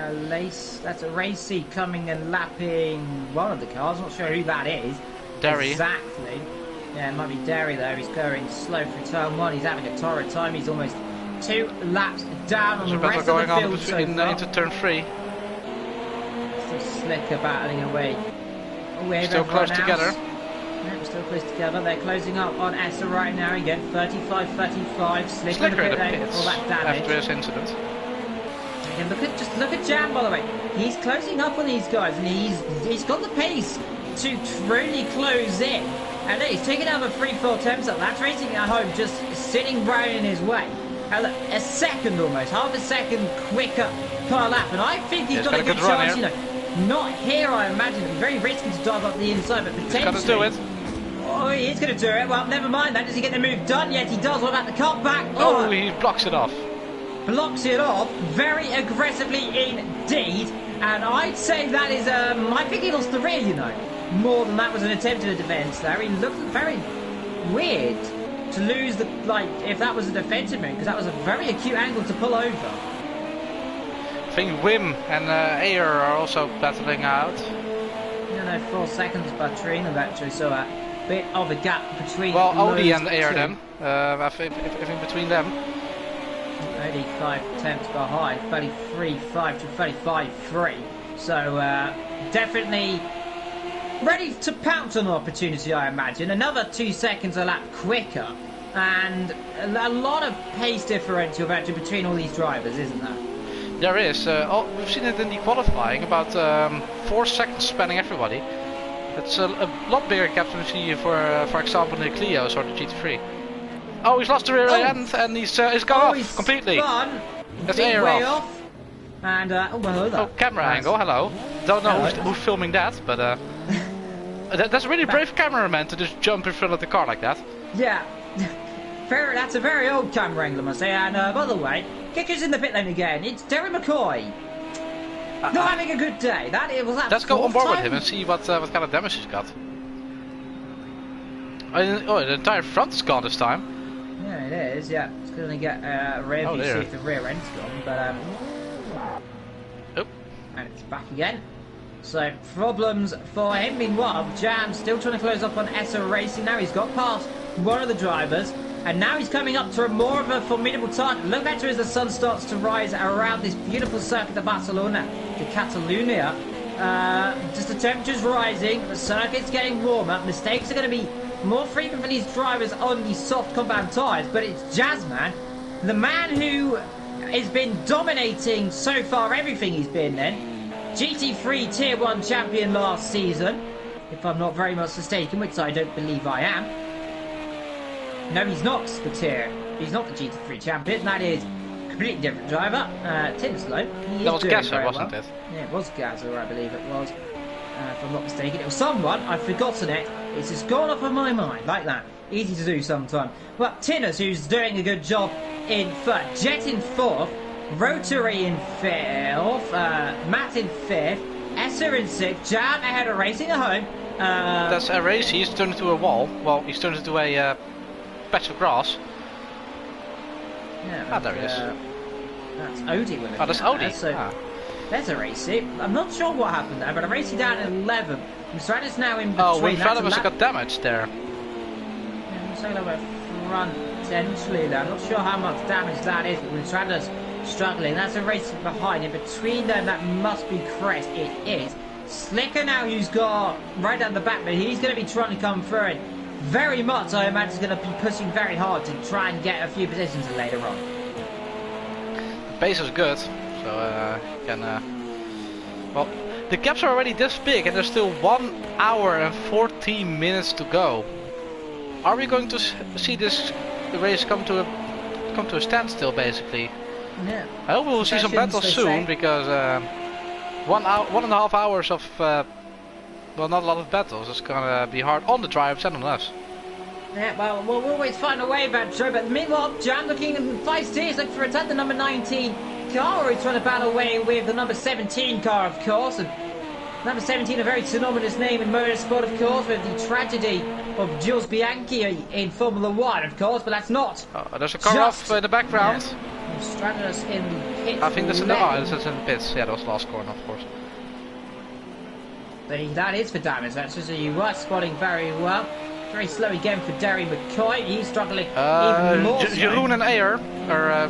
That's a Racy coming and lapping one of the cars. Not sure who that is. Derry. Exactly. Yeah, it might be Derry though. He's going slow through turn one. He's having a torrid time. He's almost 2 laps down on the rest of the field so far. Into turn 3. Still Slicker battling away. Still close together. Yeah, still close together. They're closing up on Essa right now again. 35-35. Slicker in the pit all that damage. After this incident. And look at Jam, by the way. He's closing up on these guys, and he's got the pace to truly close in. And he's taking another 3-4 attempts up. That's racing at home, just sitting right in his way. A second almost, half a second quicker per lap. And I think he's got a good chance, you know. Not here, I imagine. It'd be very risky to dive up the inside, but potentially. He's got to do it. Oh, he is going to do it. Well, never mind that. Does he get the move done yet? He does. What about the cutback? Oh, he blocks it off. Blocks it off very aggressively indeed. And I'd say that is, I think he lost the rear, you know. More than that was an attempted defence there. He looked very weird to lose the, if that was a defensive move, because that was a very acute angle to pull over. think Wim and AOR are also battling out. No, 4 seconds between them actually, so a bit of a gap between. Well, Odie and two. AOR then. I think between them. Only 5 attempts behind, 33.5 to 35.3. So definitely ready to pounce on an opportunity, I imagine. Another 2 seconds a lap quicker, and a lot of pace differential actually between all these drivers, isn't there? There is. We've seen it in the qualifying, about 4 seconds spanning everybody. It's a lot bigger gap than we see for example, in the Clios or the GT3. Oh, he's lost the rear end and he's gone off completely. Gone. That's Big way off. off. And well, camera angle. Hello. Don't know who's filming that, but that's a really brave cameraman to just jump in front of the car like that. Yeah. That's a very old camera angle, I must say. And by the way, Kicker's in the pit lane again. It's Derry McCoy. Not having a good day. Let's go on board with him and see what kind of damage he's got. The entire front is gone this time. Yeah, it is. Yeah, it's going to get a rear view, see if the rear end's gone. But and it's back again. So problems for him. Meanwhile, Jam still trying to close up on AOR Racing. Now he's got past one of the drivers, and now he's coming up to more of a formidable target. Look better as the sun starts to rise around this beautiful circuit of Barcelona Catalunya. Just the temperature's rising, the circuit's getting warmer, mistakes are going to be more frequent for these drivers on these soft compound tyres, but it's Jazzman, the man who has been dominating so far everything he's been in. GT3 Tier 1 champion last season, if I'm not very much mistaken, which I don't believe I am. No, he's not the GT3 champion, that is a completely different driver, Tinslow. That was Gasser, wasn't it? Yeah, it was Gasser, I believe it was. If I'm not mistaken, it was someone, I've forgotten it. It's just gone off of my mind, like that. Easy to do sometime. Well, Tinners, who's doing a good job in third, Jet in fourth, Rotary in fifth, Matt in fifth, Esser in sixth, Jam ahead of Racing at home. That's a race, he's turned into a wall. Well, he's turned into a patch of grass. Yeah, there he is. That's Odie with it. Oh, that's Odie. There's a racy. I'm not sure what happened there, but a racy down at 11. Stratus now in between. Oh, one fellow must have got damaged there. Yeah, I'm saying about front potentially there. I'm not sure how much damage that is, but when Stratus struggling, that's a race behind. In between them, that must be Crest. It is. Slicker now, who's got right down the back, but he's going to be trying to come through it. Very much, I imagine, is going to be pushing very hard to try and get a few positions later on. The pace is good. So well, the gaps are already this big and there's still 1 hour and 14 minutes to go. Are we going to see the race come to a standstill basically? Yeah. I hope we'll see some battles soon because 1.5 hours of well, not a lot of battles. It's gonna be hard on the drivers and on us. Yeah, well, we'll always find a way about Joe, but meanwhile, Jam looking in 5 steers, looking for attack the number 19 car, or he's trying to battle away with the number 17 car, of course, and number 17, a very synonymous name in motorsport, of course, with the tragedy of Jules Bianchi in Formula 1, of course, but that's not. Oh, there's a car off in the background. Yeah. Stratus in the pits. I think this is in the pits. Yeah, that was the last corner, of course. But that is for damage, that's just you were spotting very well. Very slow again for Derry McCoy. He's struggling even more. Jeroen and AOR are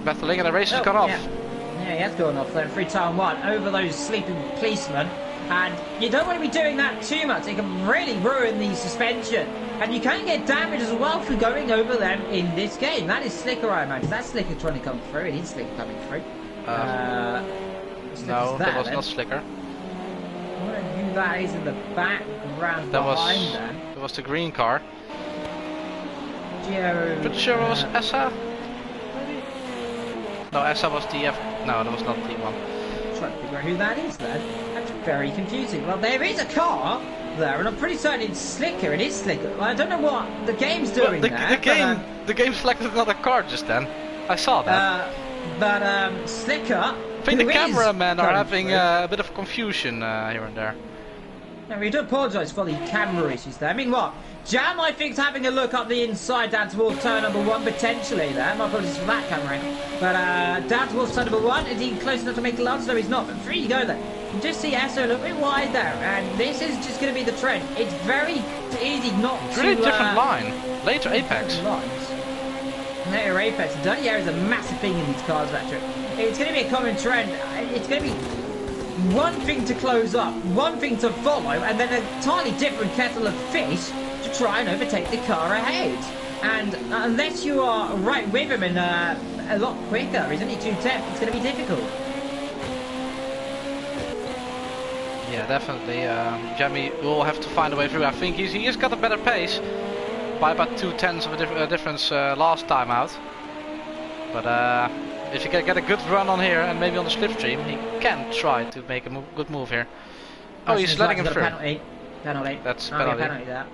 battling, and the race has gone off. Yeah, he has gone off there. 3-1 over those sleeping policemen. And you don't want to be doing that too much. It can really ruin the suspension. And you can get damage as well for going over them in this game. That is Slicker, I imagine. That's Slicker trying to come through. It is Slicker coming through. No, that was not Slicker. I wonder who that is in the background behind them. It was the green car. Gio, pretty sure it was Essa. Maybe? No, Essa was DF. No, that was not T1. Trying to figure out who that is then. That's very confusing. Well, there is a car there, and I'm pretty certain it's Slicker. It is Slicker. Well, I don't know what the game's doing there. The game selected another car just then. I saw that. Slicker. I think the cameramen are having a bit of confusion here and there. Now, we do apologise for the camera issues there. I mean, what? Jam, I think, is having a look up the inside down towards turn number 1, potentially there. My apologies for that camera angle. But down towards turn number 1, is he close enough to make gloves? No, he's not. But 3 you go there. You just see Esso a little bit wide there. And this is just going to be the trend. It's very easy not to... Really different line. Later Apex. Later Apex. Dirty air is a massive thing in these cars, actually. It's going to be a common trend. It's going to be one thing to close up, one thing to follow, and then a entirely different kettle of fish to try and overtake the car ahead. And unless you are right with him and a lot quicker, he's only 210, it's going to be difficult. Yeah, definitely. Jamie will have to find a way through. I think he has got a better pace by about 2/10 of a difference last time out. But if you can get a good run on here and maybe on the slipstream, he can try to make a good move here. Oh, he's letting him through. Penalty. That's penalty. Penalty there.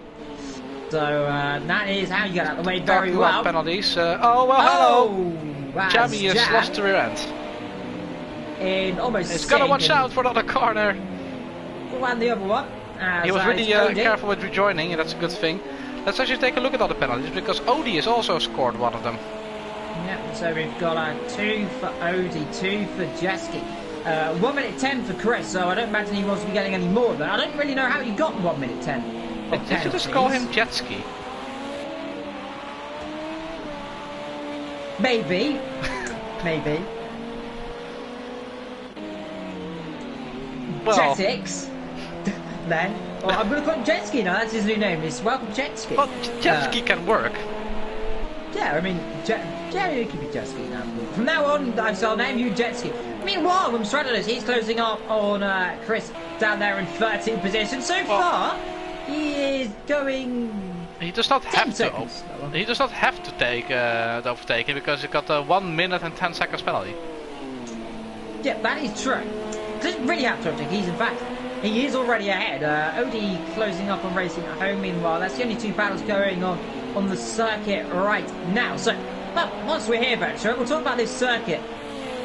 So that is how you get out of the way very well. Penalties. Oh well, hello. Jamie has lost the rear end. In almost. He's got to watch out for the other corner. And the other one. He was really careful with rejoining, and that's a good thing. Let's actually take a look at all the penalties, because Odie has also scored one of them. Yeah, so we've got 2 for Odie, 2 for Jeski. 1 minute 10 for Chris, so I don't imagine he wants to be getting any more, but I don't really know how he got 1 minute 10. Did you just call him Jetski? Maybe. Maybe. Well, Jetix. Then. Well, I'm going to call him Jetski now, that's his new name. It's Welcome Jetski. Well, Jetski can work. Yeah, I mean, yeah, you can be Jetski now. From now on, I'll name you Jetski. Meanwhile, from Stratos, he's closing up on Chris down there in 13th position. So far, he is going. He does not have to. He does not have to take the overtaking because he got a 1 minute and 10 seconds penalty. Yeah, that is true. Doesn't really have to overtake. He's in fact, he is already ahead. Odie closing up on racing at home. Meanwhile, that's the only 2 battles going on the circuit right now. So, well, once we're here, Vetcher, we'll talk about this circuit.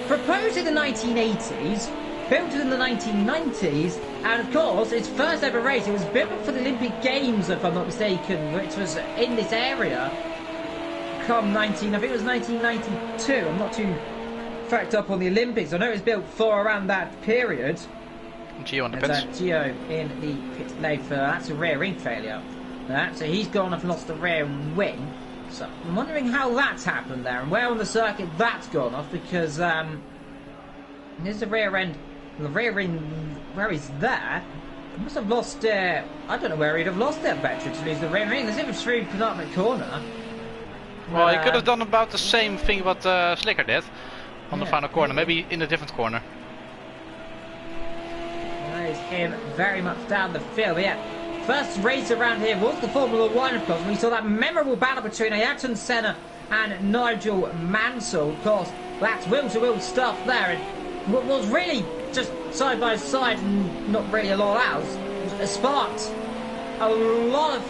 Proposed in the 1980s, built in the 1990s, and of course, its first ever race. It was built for the Olympic Games, if I'm not mistaken, which was in this area. I think it was 1992. I'm not too fact up on the Olympics. I know it was built for around that period. Gio on the pits. Gio in the pit lane for that's a rear wing failure. So he's gone off and lost the rear wing. So I'm wondering how that's happened there and where on the circuit that's gone off, because there's the rear end. The rear ring where he's there. He must have lost I don't know where he'd have lost that battery to lose the rear ring. There's even through penultimate corner. Well, he could have done about the same thing what Slicker did on the final corner, maybe in a different corner. That is him very much down the field. But yeah. First race around here was the Formula 1, of course. We saw that memorable battle between Ayrton Senna and Nigel Mansell. Of course, that's wheel-to-wheel stuff there. And what was really just side by side and not really a lot else, it sparked a lot of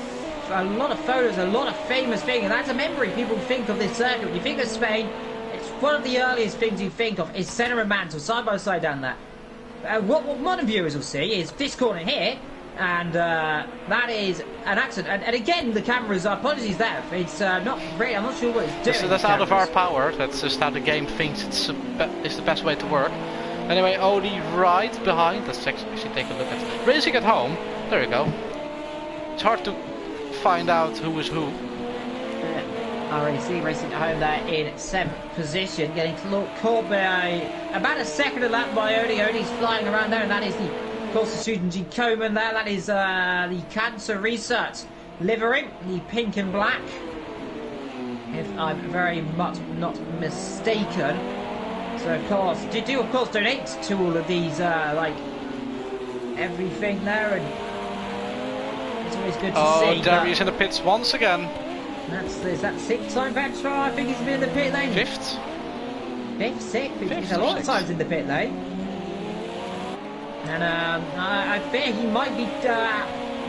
photos, a lot of famous things. And that's a memory people think of this circuit. When you think of Spain, it's one of the earliest things you think of is Senna and Mansell side by side down there. What modern viewers will see is this corner here. And that is an accident. And again, the cameras, apologies there. It's not really, I'm not sure what it's doing. So that's out of our power. That's just how the game thinks it's the best way to work. Anyway, Odie right behind. Let's actually take a look at racing at home. There you go. It's hard to find out who is who. RAC racing at home there in 7th position, getting caught by about a second a lap by Odie. Odie's flying around there, and that is of course, the student G. Coleman there, that is the Cancer Research livery, the pink and black, if I'm very much not mistaken. So, of course, do of course donate to all of these, like, everything there, and it's always good to see. Oh, Derry's in the pits once again. Is that 6th time Vetro? I think he's been in the pit lane. 5th? 5th, 6th, he's a lot of times in the pit lane. And I think he might be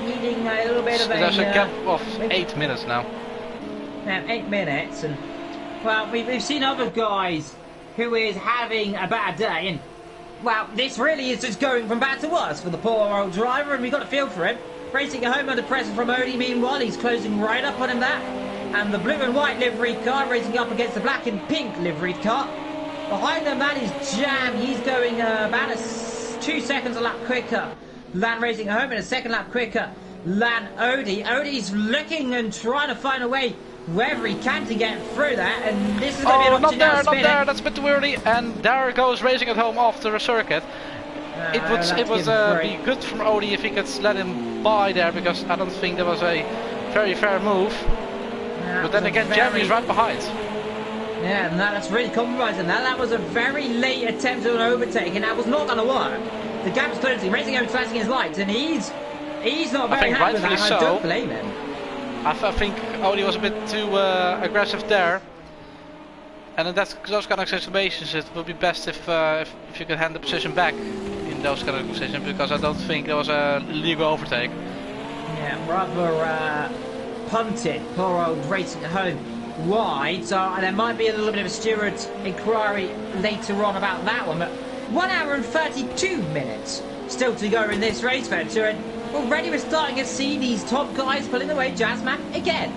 needing a little bit of a... There's a gap of 8 minutes now. 8 minutes, and well, we've seen other guys who is having a bad day, and Well, this really is just going from bad to worse for the poor old driver, and we got a feel for him. Racing at home under pressure from Odie, meanwhile, he's closing right up on him there. And the blue and white liveried car racing up against the black and pink liveried car. Behind them, that is Jam. He's going about 2 seconds a lap quicker. Lan racing at home in a second lap quicker. Lan Odie. Odie's looking and trying to find a way wherever he can to get through that, and this is going to be an opportunity. Not there, that's a bit too early, and there goes Racing at Home off the circuit. It would be good from Odie if he could let him by there, because I don't think there was a very fair move. But then again, Jeremy's right behind. Yeah, and that's really compromising. That was a very late attempt at an overtake, and that was not going to work. The gap's closing, Racing Home flashing his lights, and he's not very happy with that, and I don't blame him. I think Odie was a bit too aggressive there, and in those kind of situations it would be best if you could hand the position back in those kind of positions, because I don't think there was a legal overtake. Yeah, rather punted, poor old Racing at Home wide, so there might be a little bit of a steward's inquiry later on about that one, but 1 hour and 32 minutes still to go in this race, Venture, and already we're starting to see these top guys pulling away. Jazzman again.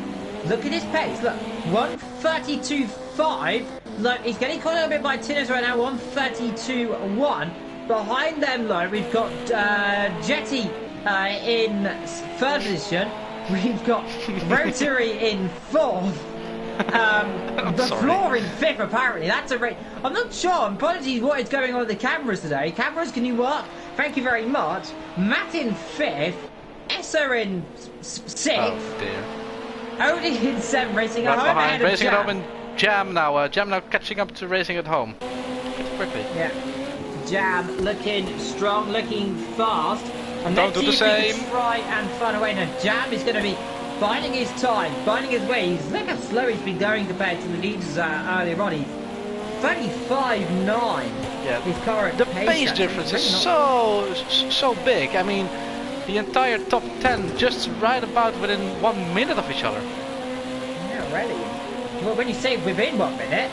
Look at his pace. Look, 1:32.5. Look, he's getting caught a little bit by Tinners right now. 1:32.1. Behind them, though, we've got Jetty in third position. We've got Rotary in fourth. The floor in fifth, apparently. That's a rate. I'm not sure. Apologies what is going on with the cameras today. Cameras, can you work? Thank you very much. Matt in fifth. Essa in sixth. Oh dear. Odie in seventh. Racing at home ahead of Racing Jam. at Home and Jam now. Jam now catching up to Racing at Home. Pretty quickly. Yeah. Jam looking strong, looking fast. And don't do the same. Try and find a way. Now Jam is going to be biding his time, biding his way. Look how slow he's been going compared to the leaders earlier on. He's 35.9. Yeah. His current the pace difference is so big. I mean, the entire top 10 just right about within 1 minute of each other. Yeah, really. Well, when you say within 1 minute,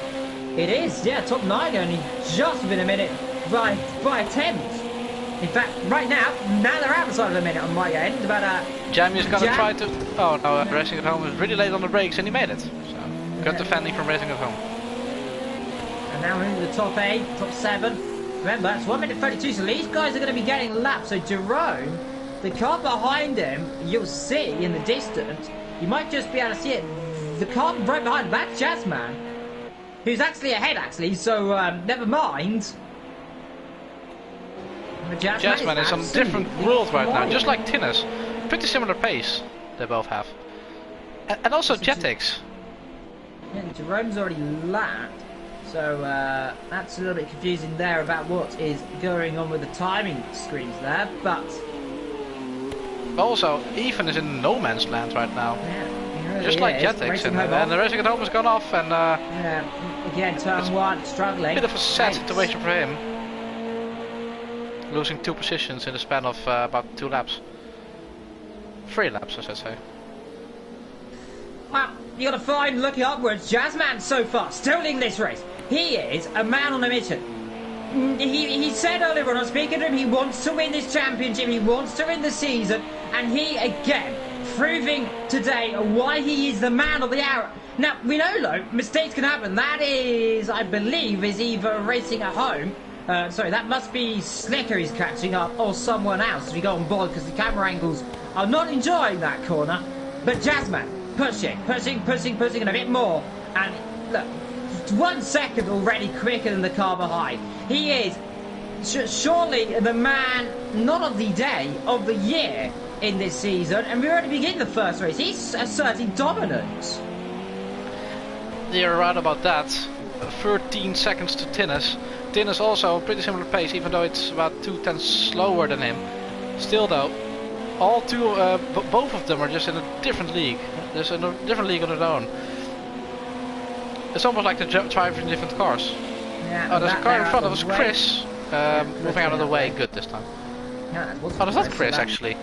it is. Yeah, top 9 only just within a minute by a tenth. In fact, right now they're outside of the minute on my end. But Jam is gonna try to. Oh no, Racing at Home was really late on the brakes and he made it. So good defending from Racing at Home. And now we're into the top 8, top 7. Remember, it's 1 minute 32, so these guys are going to be getting lapped. So Jerome, the car behind him, you'll see in the distance. You might just be able to see it. The car right behind, that's Jazzman, who's actually ahead, actually. So never mind. Jazzman is on different world right now, just like Tinnis. Pretty similar pace they both have. And also Jetix. Yeah, Jerome's already lapped, so that's a little bit confusing there about what is going on with the timing screens there, but... Also, Ethan is in no man's land right now. Yeah, he really just like is. Jetix, and the Racing at Home has gone off, and... yeah, again, turn 1, struggling. A bit of a sad situation for him. Losing 2 positions in the span of about 2 laps. 3 laps, I should say. Well, you gotta find looking upwards. Jazzman so far still leading this race. He is a man on a mission. He said earlier when I was speaking to him, he wants to win this championship, he wants to win the season, and he again proving today why he is the man of the hour. Now we know though mistakes can happen. That is, I believe, is either Racing at Home. Sorry, that must be Slicker he's catching up, or someone else if you go on board, because the camera angles are not enjoying that corner. But Jazzman, pushing, and a bit more. And look, 1 second already quicker than the car behind. He is surely the man, not of the day, of the year in this season. And we're already beginning the first race. He's asserting dominance. You're right about that. 13 seconds to Tinnis. Tinnis also a pretty similar pace, even though it's about 2/10 slower than him. Still though, all two, both of them are just in a different league. There's a different league on their own. It's almost like they're driving different cars. Yeah, oh, there's a car in front. That was Chris. Moving out of the way. Good this time. Yeah, oh, that's not Chris actually.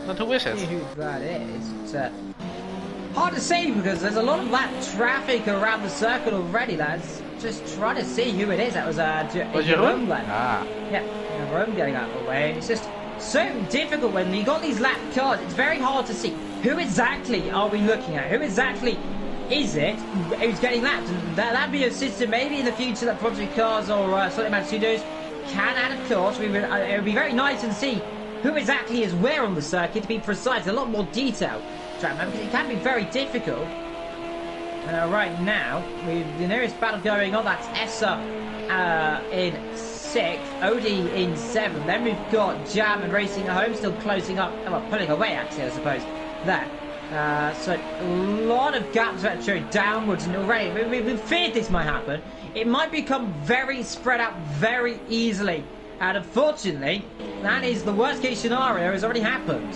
Then who is it? Who that is? It's hard to say because there's a lot of that traffic around the circuit already, lads. just trying to see who it is. That was Jeroen? Yeah, Jeroen getting out of the way. And it's just so difficult when you got these lap cars. It's very hard to see who exactly are we looking at. Who exactly is it who's getting lapped? And that'd be a system maybe in the future that Project Cars or Sonic Man Studios can add, of course. It would be very nice to see who exactly is where on the circuit, to be precise, a lot more detail, because it can be very difficult. Right now, the nearest battle going on, that's Essa in 6th, Odie in 7th. Then we've got Jam and Racing at Home still closing up, well, pulling away actually, I suppose, there. So a lot of gaps actually downwards, and already we feared this might happen. It might become very spread out very easily, and unfortunately, that is the worst case scenario has already happened.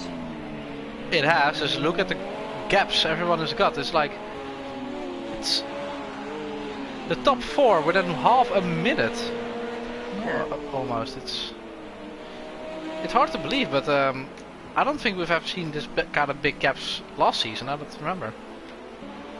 It has. Just look at the gaps everyone has got. It's like the top 4 within half a minute. Yeah. Almost. It's hard to believe, but I don't think we've ever seen this kind of big gaps last season. I don't remember.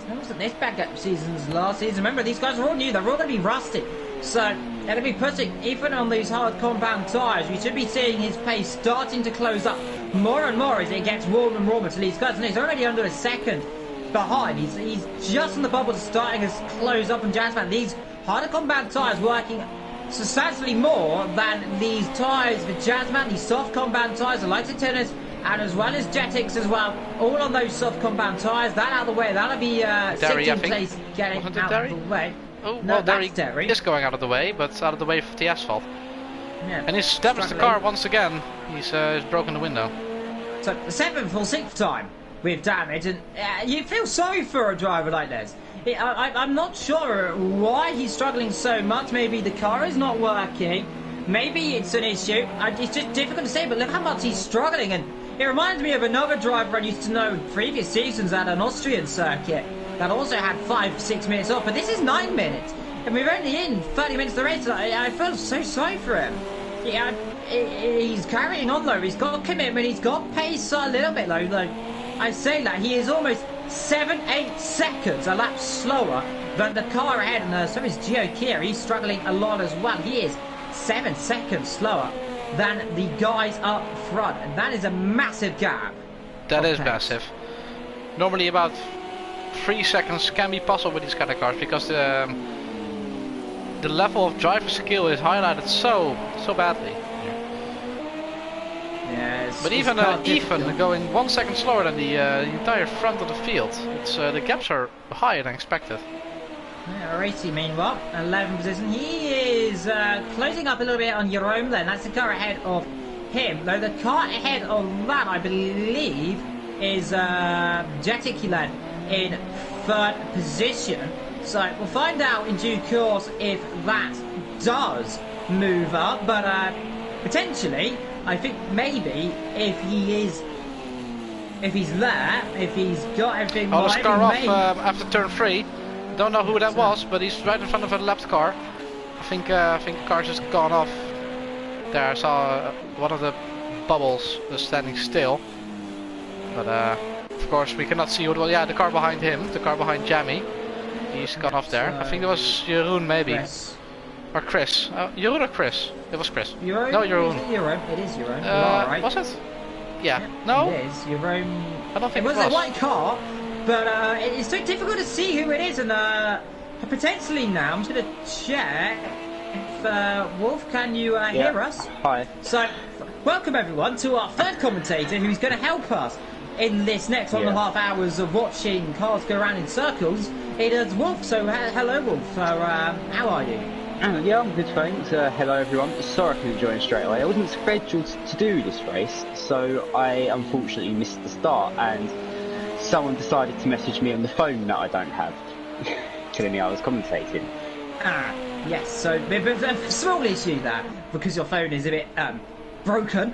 It wasn't this bad gap seasons last season. Remember, these guys are all new. They're all going to be rusty. So they're going to be putting, even on these hard compound tyres, we should be seeing his pace starting to close up more and more as it gets warmer and warmer to these guys. And he's already under a second behind. He's just on the bubble starting to close up on Jazzman. These harder compound tyres working substantially more than these tyres for Jazzman. These soft compound tyres, the lighter tenors, and as well as Jetix as well, all on those soft compound tyres. That out of the way, that'll be Derry, sitting place getting out Derry? of the way. Oh, No, well, that's Derry is going out of the way, but out of the way for the asphalt. Yeah. And he's damaged the car once again. He's broken the window. So the 7th or 6th time with damage, and you feel sorry for a driver like this. I'm not sure why he's struggling so much. Maybe the car is not working. Maybe it's an issue. It's just difficult to say, but look how much he's struggling. And it reminds me of another driver I used to know in previous seasons at an Austrian circuit that also had 5-6 minutes off. But this is 9 minutes. And we're only in 30 minutes of the race. I feel so sorry for him. Yeah, he's carrying on though. He's got commitment. He's got pace a little bit low. Though I say that he is almost 7-8 seconds a lap slower than the car ahead, and so is Gio Kia. He's struggling a lot as well. He is 7 seconds slower than the guys up front, and that is a massive gap. That is massive. Normally about 3 seconds can be possible with these kind of cars, because the level of driver skill is highlighted so badly. Yeah, but even going 1 second slower than the entire front of the field, the gaps are higher than expected. Yeah, Racy meanwhile, 11th position. He is closing up a little bit on Jerome then. That's the car ahead of him. Though the car ahead of that, I believe, is Jeticulan in 3rd position. So we'll find out in due course if that does move up. But potentially, I think maybe if he's there, if he's got everything right, right, car off after turn 3. Don't know who that was, but he's right in front of a lapped car. I think the car just gone off. There, I saw one of the bubbles was standing still. But of course we cannot see who it was. Yeah, the car behind him, the car behind Jammy. He's gone off there. I think it was Jeroen maybe. Chris. Or Chris. Jeroen or Chris? It was Chris. Jeroen? No, Jeroen. It is Jeroen. Right. Was it? Yeah. No? It is Jeroen. I don't think it was a white car, but it's so difficult to see who it is, and potentially now I'm going to check if Wolf, can you hear us? Hi. So, welcome everyone to our third commentator who's going to help us in this next 1.5 hours of watching cars go around in circles. It is Wolf, so hello Wolf, how are you? Yeah, I'm good, thanks. Hello everyone. Sorry I couldn't join straight away. I wasn't scheduled to do this race, so I unfortunately missed the start, and someone decided to message me on the phone that I don't have, telling me I was commentating. Ah, yes, so a small issue there, because your phone is a bit broken.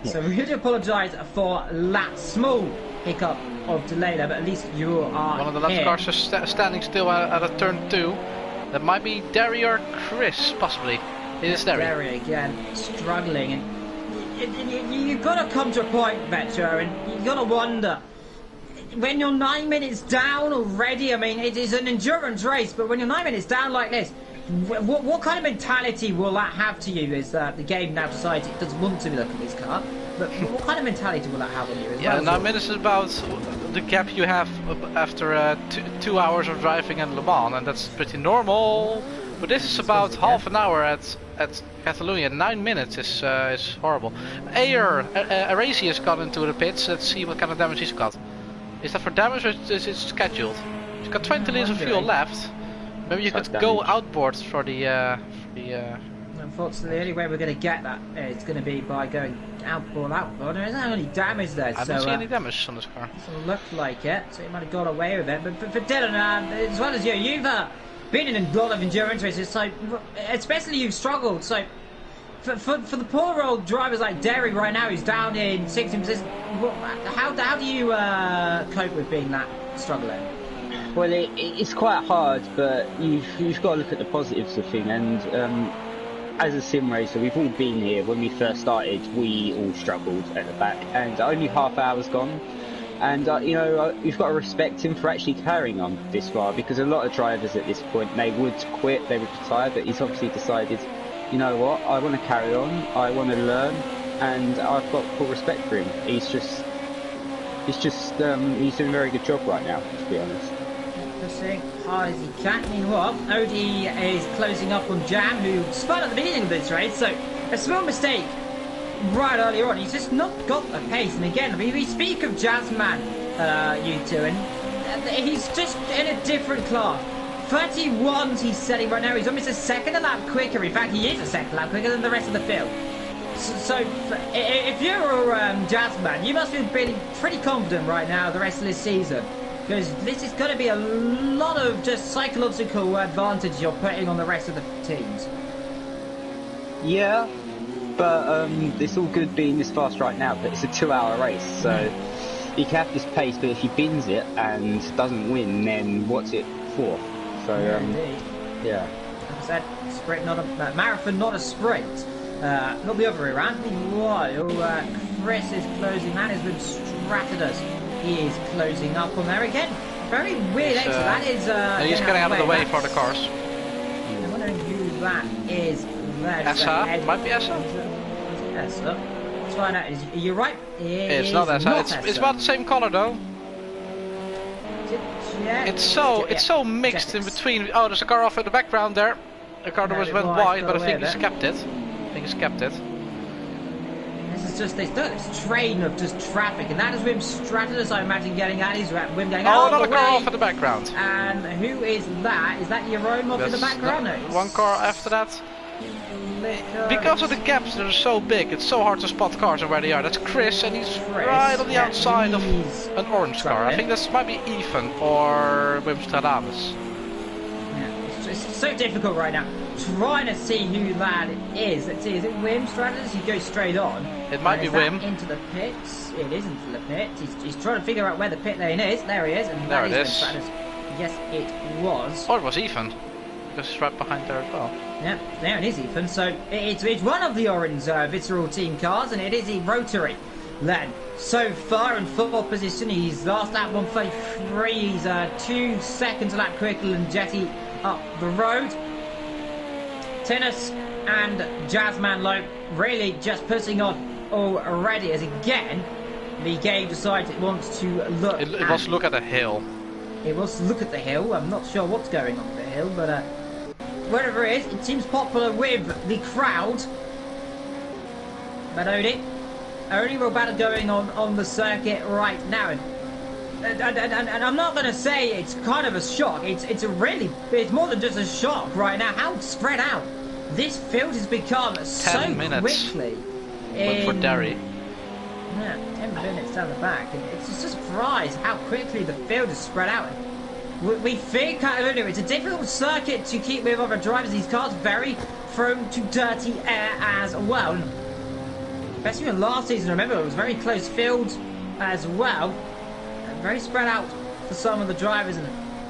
So we really apologise for that small hiccup of delay there, but at least you are one of the left cars is standing still at a turn 2. That might be Derry or Chris, possibly. It is Derry. Derry again, struggling. And you've got to come to a point, Vetro, and you've got to wonder, when you're 9 minutes down already, I mean, it is an endurance race, but when you're 9 minutes down like this, what kind of mentality will that have to you as the game now decides it doesn't want to look at this car? But what kind of mentality will that have on you as well? 9 minutes is about the gap you have after 2 hours of driving in Le Mans, and that's pretty normal. But this is about half an hour at Catalunya. 9 minutes is horrible. AOR, Arazi has got into the pits. Let's see what kind of damage he's got. Is that for damage or is it scheduled? He's got 20 liters of fuel left. Maybe you could go outboard for the. Unfortunately, the only way we're going to get that is going to be by going outboard. There isn't any damage there. I don't see any damage on this car. Doesn't look like it, so he might have got away with it. But for Dylan, as well as you've been in a lot of endurance races, so especially you've struggled. So for the poor old drivers like Derry right now, who's down in 16th position, how do you cope with being that struggling? Well, it's quite hard, but you've got to look at the positives of thing. And as a sim racer, we've all been here. When we first started, we all struggled at the back, and only half hour's gone. And you've got to respect him for actually carrying on this far, because a lot of drivers at this point, they would quit, they would retire, but he's obviously decided, you know what, I want to carry on, I want to learn, and I've got full respect for him. He's doing a very good job right now, to be honest. Pushing hard as he can. Meanwhile, Odie is closing up on Jam, who spun at the beginning of this race, so a small mistake right earlier on. He's just not got the pace. And again, I mean, we speak of Jazzman, you two, and he's just in a different class. 31s he's setting right now. He's almost a second a lap quicker. In fact, he is a second lap quicker than the rest of the field. So if you're Jazzman, you must be feeling pretty confident right now the rest of this season. Because this is going to be a lot of just psychological advantage you're putting on the rest of the teams. Yeah, but it's all good being this fast right now, but it's a 2 hour race, so you can have this pace, but if he bins it and doesn't win, then what's it for? So, yeah. Like I said, sprint, not a marathon, not a sprint. Not the other way around. Meanwhile, Chris is closing. That has been Stratidus. He is closing up on there again. Very weird exit. That is. He's getting out of the way for the cars. I'm wondering who that is. Essa? Might be Essa? Essa. Let's find out. You're right. It's not Essa. It's about the same color though. It's so mixed in between. Oh, there's a car off in the background there. A car that went wide, but I think he's kept it. This is just this train of just traffic, and that is Wim Stratidus, I imagine, getting at his Wim going out. Oh, another car off in the background. And who is that? Is that Jerome off in the background? One car after that. Because of the gaps that are so big, it's so hard to spot cars and where they are. That's Chris, and he's right on the outside of an orange car. I think this might be Ethan or Wim Stratidus. Yeah, it's so difficult right now. Trying to see who that is. Let's see, is it Wim Stratidus? You go straight on. It might be Wim. Into the pits. It is into the pits. He's trying to figure out where the pit lane is. There he is. And there it is. Yes, it was. Oh, it was Ethan. Because it's right behind there as well. Yeah, there it is, Ethan. So it's one of the orange Visceral team cars, and it is a rotary then. So far in fourth position, he's last lap 133. He's 2 seconds a lap quicker than Jetty up the road. Tennis and Jazzman Low really just putting on already, as again the game decides it wants to look. It wants to look at the hill. It wants to look at the hill. I'm not sure what's going on with the hill, but wherever it is, it seems popular with the crowd. But only real battle going on the circuit right now. And I'm not going to say it's kind of a shock. It's more than just a shock right now. How spread out this field has become so quickly. For Derry. Yeah, 10 minutes down the back. And it's just a surprise how quickly the field is spread out. We think it's a difficult circuit to keep with other drivers. These cars very prone to dirty air as well. Especially in last season, remember, it was very close field as well. Very spread out for some of the drivers, and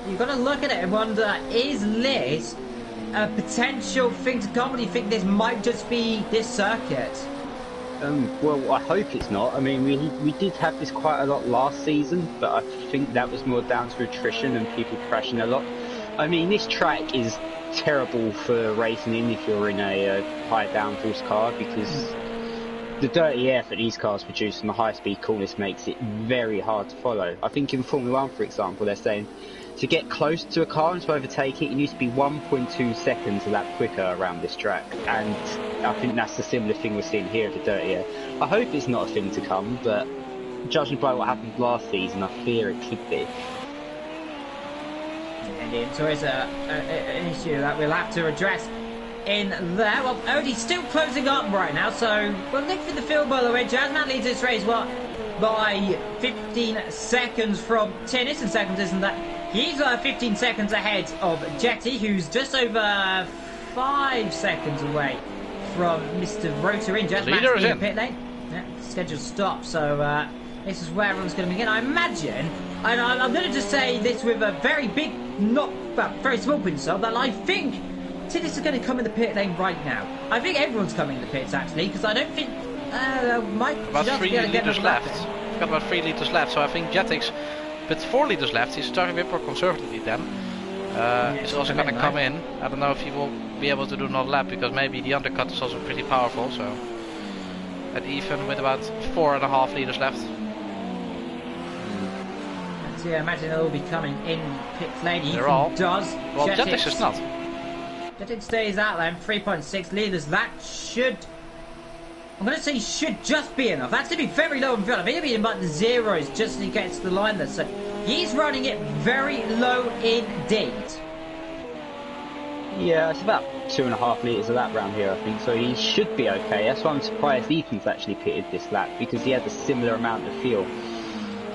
you've got to look at it and wonder, is this a potential thing to come? Do you think this might just be this circuit? Well, I hope it's not. I mean, we did have this quite a lot last season, but I think that was more down to attrition and people crashing a lot. I mean, this track is terrible for racing in if you're in a high downforce car, because the dirty air that these cars produce and the high-speed coolness makes it very hard to follow. I think in Formula 1, for example, they're saying to get close to a car and to overtake it, you need to be 1.2 seconds a lap quicker around this track. And I think that's the similar thing we're seeing here with the dirty air. I hope it's not a thing to come, but judging by what happened last season, I fear it could be. Indeed, so it's an issue that we'll have to address in there. Well, Odie's still closing up right now, so we'll look for the field, by the way. Jazzman leads this race, what, by 15 seconds from Tennis, and seconds isn't that. He's 15 seconds ahead of Jetty, who's just over 5 seconds away from Mr. Rotarin. Jazzman's in the pit lane. Yeah, scheduled stop, so this is where everyone's going to begin. I imagine, and I'm going to just say this with a very big, very small pinch of salt, that I think Tennis is going to come in the pit lane right now. I think everyone's coming in the pits, actually, because I don't think Mike... About 3 litres left. We've got about 3 litres left, so I think Jetix, with 4 litres left, he's starting a bit more conservatively then. He's also going to come in. I don't know if he will be able to do another lap, because maybe the undercut is also pretty powerful, so... At even with about 4.5 litres left. Yeah, imagine they'll all be coming in pit lane. They're all. Does. Well, Jetix is not. Jetix stays out there, 3.6 litres. That should... I'm going to say should just be enough. That's going to be very low in front. I think it'll be about the zeros just as he gets to the line there. So he's running it very low indeed. Yeah, it's about 2.5 litres of lap round here, I think, so he should be okay. That's why I'm surprised Ethan's actually pitted this lap, because he has a similar amount of fuel.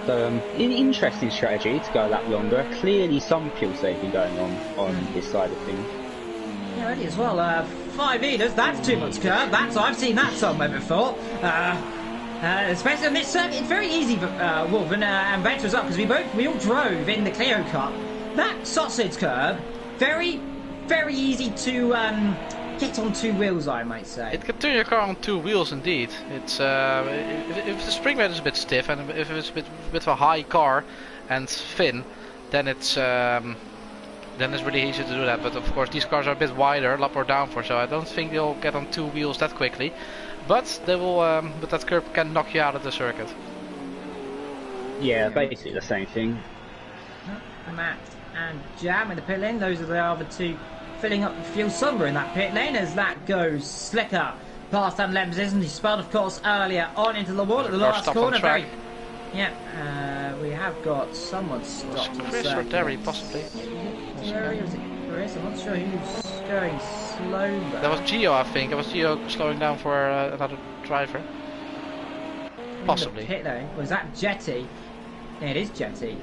So, an interesting strategy to go a lap longer. Clearly some fuel saving going on this side of things. Yeah, ready as well. 5 litres, that's too much curve. I've seen that somewhere before. Especially on this circuit, it's very easy for Wolf and Venture as well, because we all drove in the Clio Cup. That sausage curve, very easy to get on 2 wheels, I might say. It can turn your car on 2 wheels indeed. It's if the spring rate is a bit stiff and if it's a bit of a high car and thin, then it's really easy to do that. But of course these cars are a bit wider, a lot more downforce, so I don't think they'll get on 2 wheels that quickly. But they will. But that curve can knock you out of the circuit. Yeah, basically the same thing. Matt and Jam in the pit lane. Those are the other 2 filling up the fuel somewhere in that pit lane as that goes slicker past that lane position. He spun, of course, earlier on into the wall at the last corner. We have got someone stopped. Chris or Derry, possibly. Derry, was it Chris? I'm not sure who's going slow. That was Gio, I think. It was Gio slowing down for another driver. Possibly. Pit lane. Was that Jetty? Yeah, it is Jetty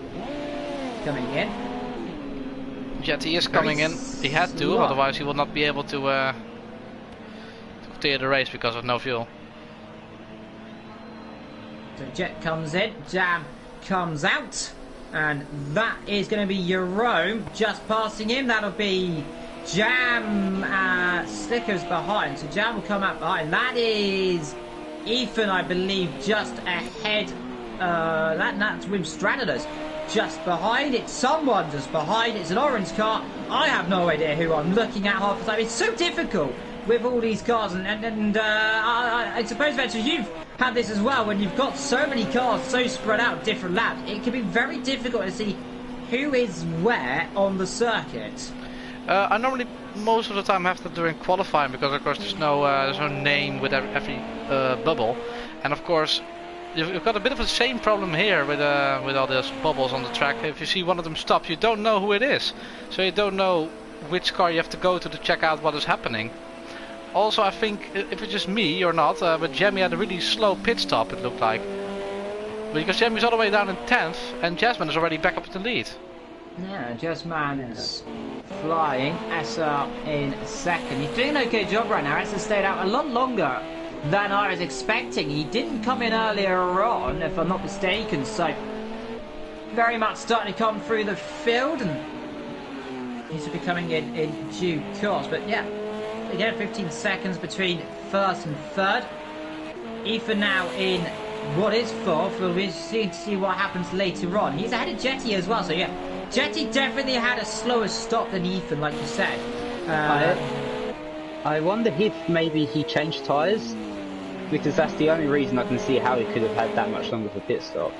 coming in. Jetty is coming in. He had to, otherwise he will not be able to continue the race because of no fuel. So Jet comes in, Jam comes out, and that is going to be Jerome just passing him. That'll be Jam, Slicker's behind, so Jam will come out behind. That is Ethan, I believe, just ahead. That's Wim Stradidus. Just behind, it's someone just behind, it's an orange car. I have no idea who I'm looking at half the time. It's so difficult with all these cars, and I suppose, Venture, you've had this as well, when you've got so many cars so spread out different laps, it can be very difficult to see who is where on the circuit. I normally most of the time have to during qualifying, because of course there's no name with every bubble, and of course you've got a bit of the same problem here with all those bubbles on the track. If you see one of them stop, you don't know who it is, so you don't know which car you have to go to check out what is happening. Also, I think, if it's just me or not, but Jamie had a really slow pit stop, it looked like, because Jamie's all the way down in 10th and Jasmine is already back up in the lead. Yeah, Jasmine's flying, SR in 2nd. He's doing an okay job right now. SR stayed out a lot longer than I was expecting. He didn't come in earlier on, if I'm not mistaken, so very much starting to come through the field, and he's be coming in due course. But yeah, again, 15 seconds between 1st and 3rd. Ethan now in what is fourth. We'll be interested to see what happens later on. He's ahead of Jetty as well, so yeah. Jetty definitely had a slower stop than Ethan, like you said. I wonder if maybe he changed tyres, because that's the only reason I can see how he could have had that much longer for pit stop.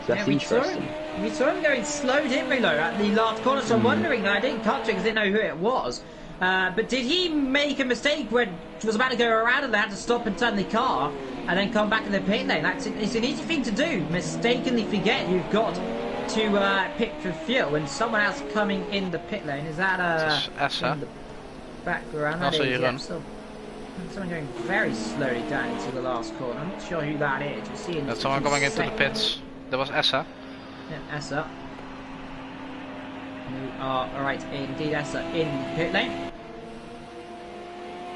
So that's interesting. We saw him going slow, didn't we, though, at the last corner, so I'm wondering, I didn't catch it because I didn't know who it was. But did he make a mistake when he was about to go around and they had to stop and turn the car and then come back in the pit lane? It's an easy thing to do. Mistakenly forget you've got to pit for fuel when someone else coming in the pit lane. Is that Essa? in the background? That Also, is, you yeah, run. someone going very slowly down into the last corner. I'm not sure who that is. We'll see in That's someone going into the pits. That was Essa. Yeah, Essa. Alright, indeed Essa in pit lane.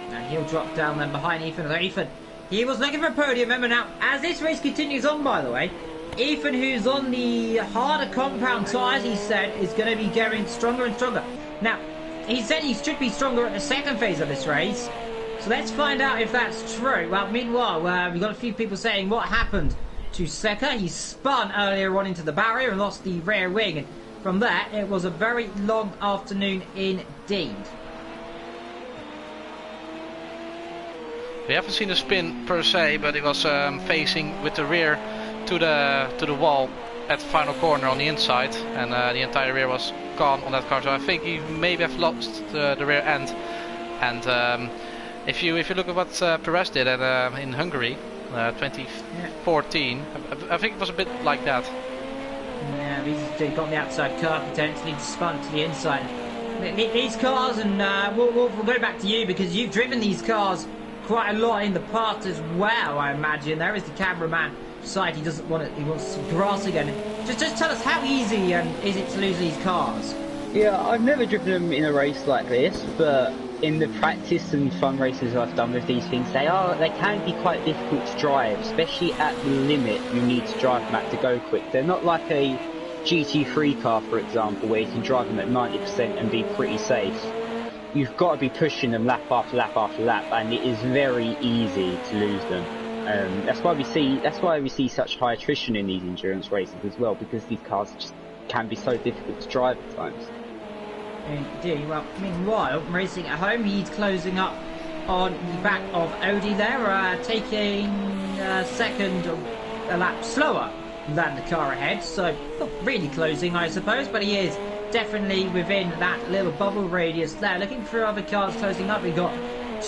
And he'll drop down then behind Ethan. Ethan, he was looking for a podium. Remember now, as this race continues on, by the way, Ethan, who's on the harder compound tyres, he said, is going to be getting stronger and stronger. Now, he said he should be stronger at the second phase of this race. So let's find out if that's true. Well, meanwhile, we've got a few people saying what happened to Seka. He spun earlier on into the barrier and lost the rear wing. And from there, it was a very long afternoon indeed. We haven't seen a spin per se, but he was facing with the rear to the wall at the final corner on the inside, and the entire rear was gone on that car. So I think he maybe have lost the rear end. And if you look at what Perez did in Hungary, 2014, I think it was a bit like that. Yeah, he's got the outside car potentially spun to the inside. These cars, and we'll go back to you because you've driven these cars quite a lot in the past as well, I imagine. There is the cameraman side. He doesn't want it. He wants some grass again. Just tell us, how easy is it to lose these cars? Yeah, I've never driven them in a race like this, but in the practice and fun races I've done with these things, they can be quite difficult to drive, especially at the limit you need to drive them at to go quick. They're not like a GT3 car, for example, where you can drive them at 90% and be pretty safe. You've got to be pushing them lap after lap after lap, and it is very easy to lose them. That's why we see such high attrition in these endurance races as well, because these cars just can be so difficult to drive at times. Indeed. Well, meanwhile, racing at home, he's closing up on the back of Odie there, taking second a lap slower than the car ahead, so not really closing, I suppose, but he is definitely within that little bubble radius there. Looking for other cars closing up, we got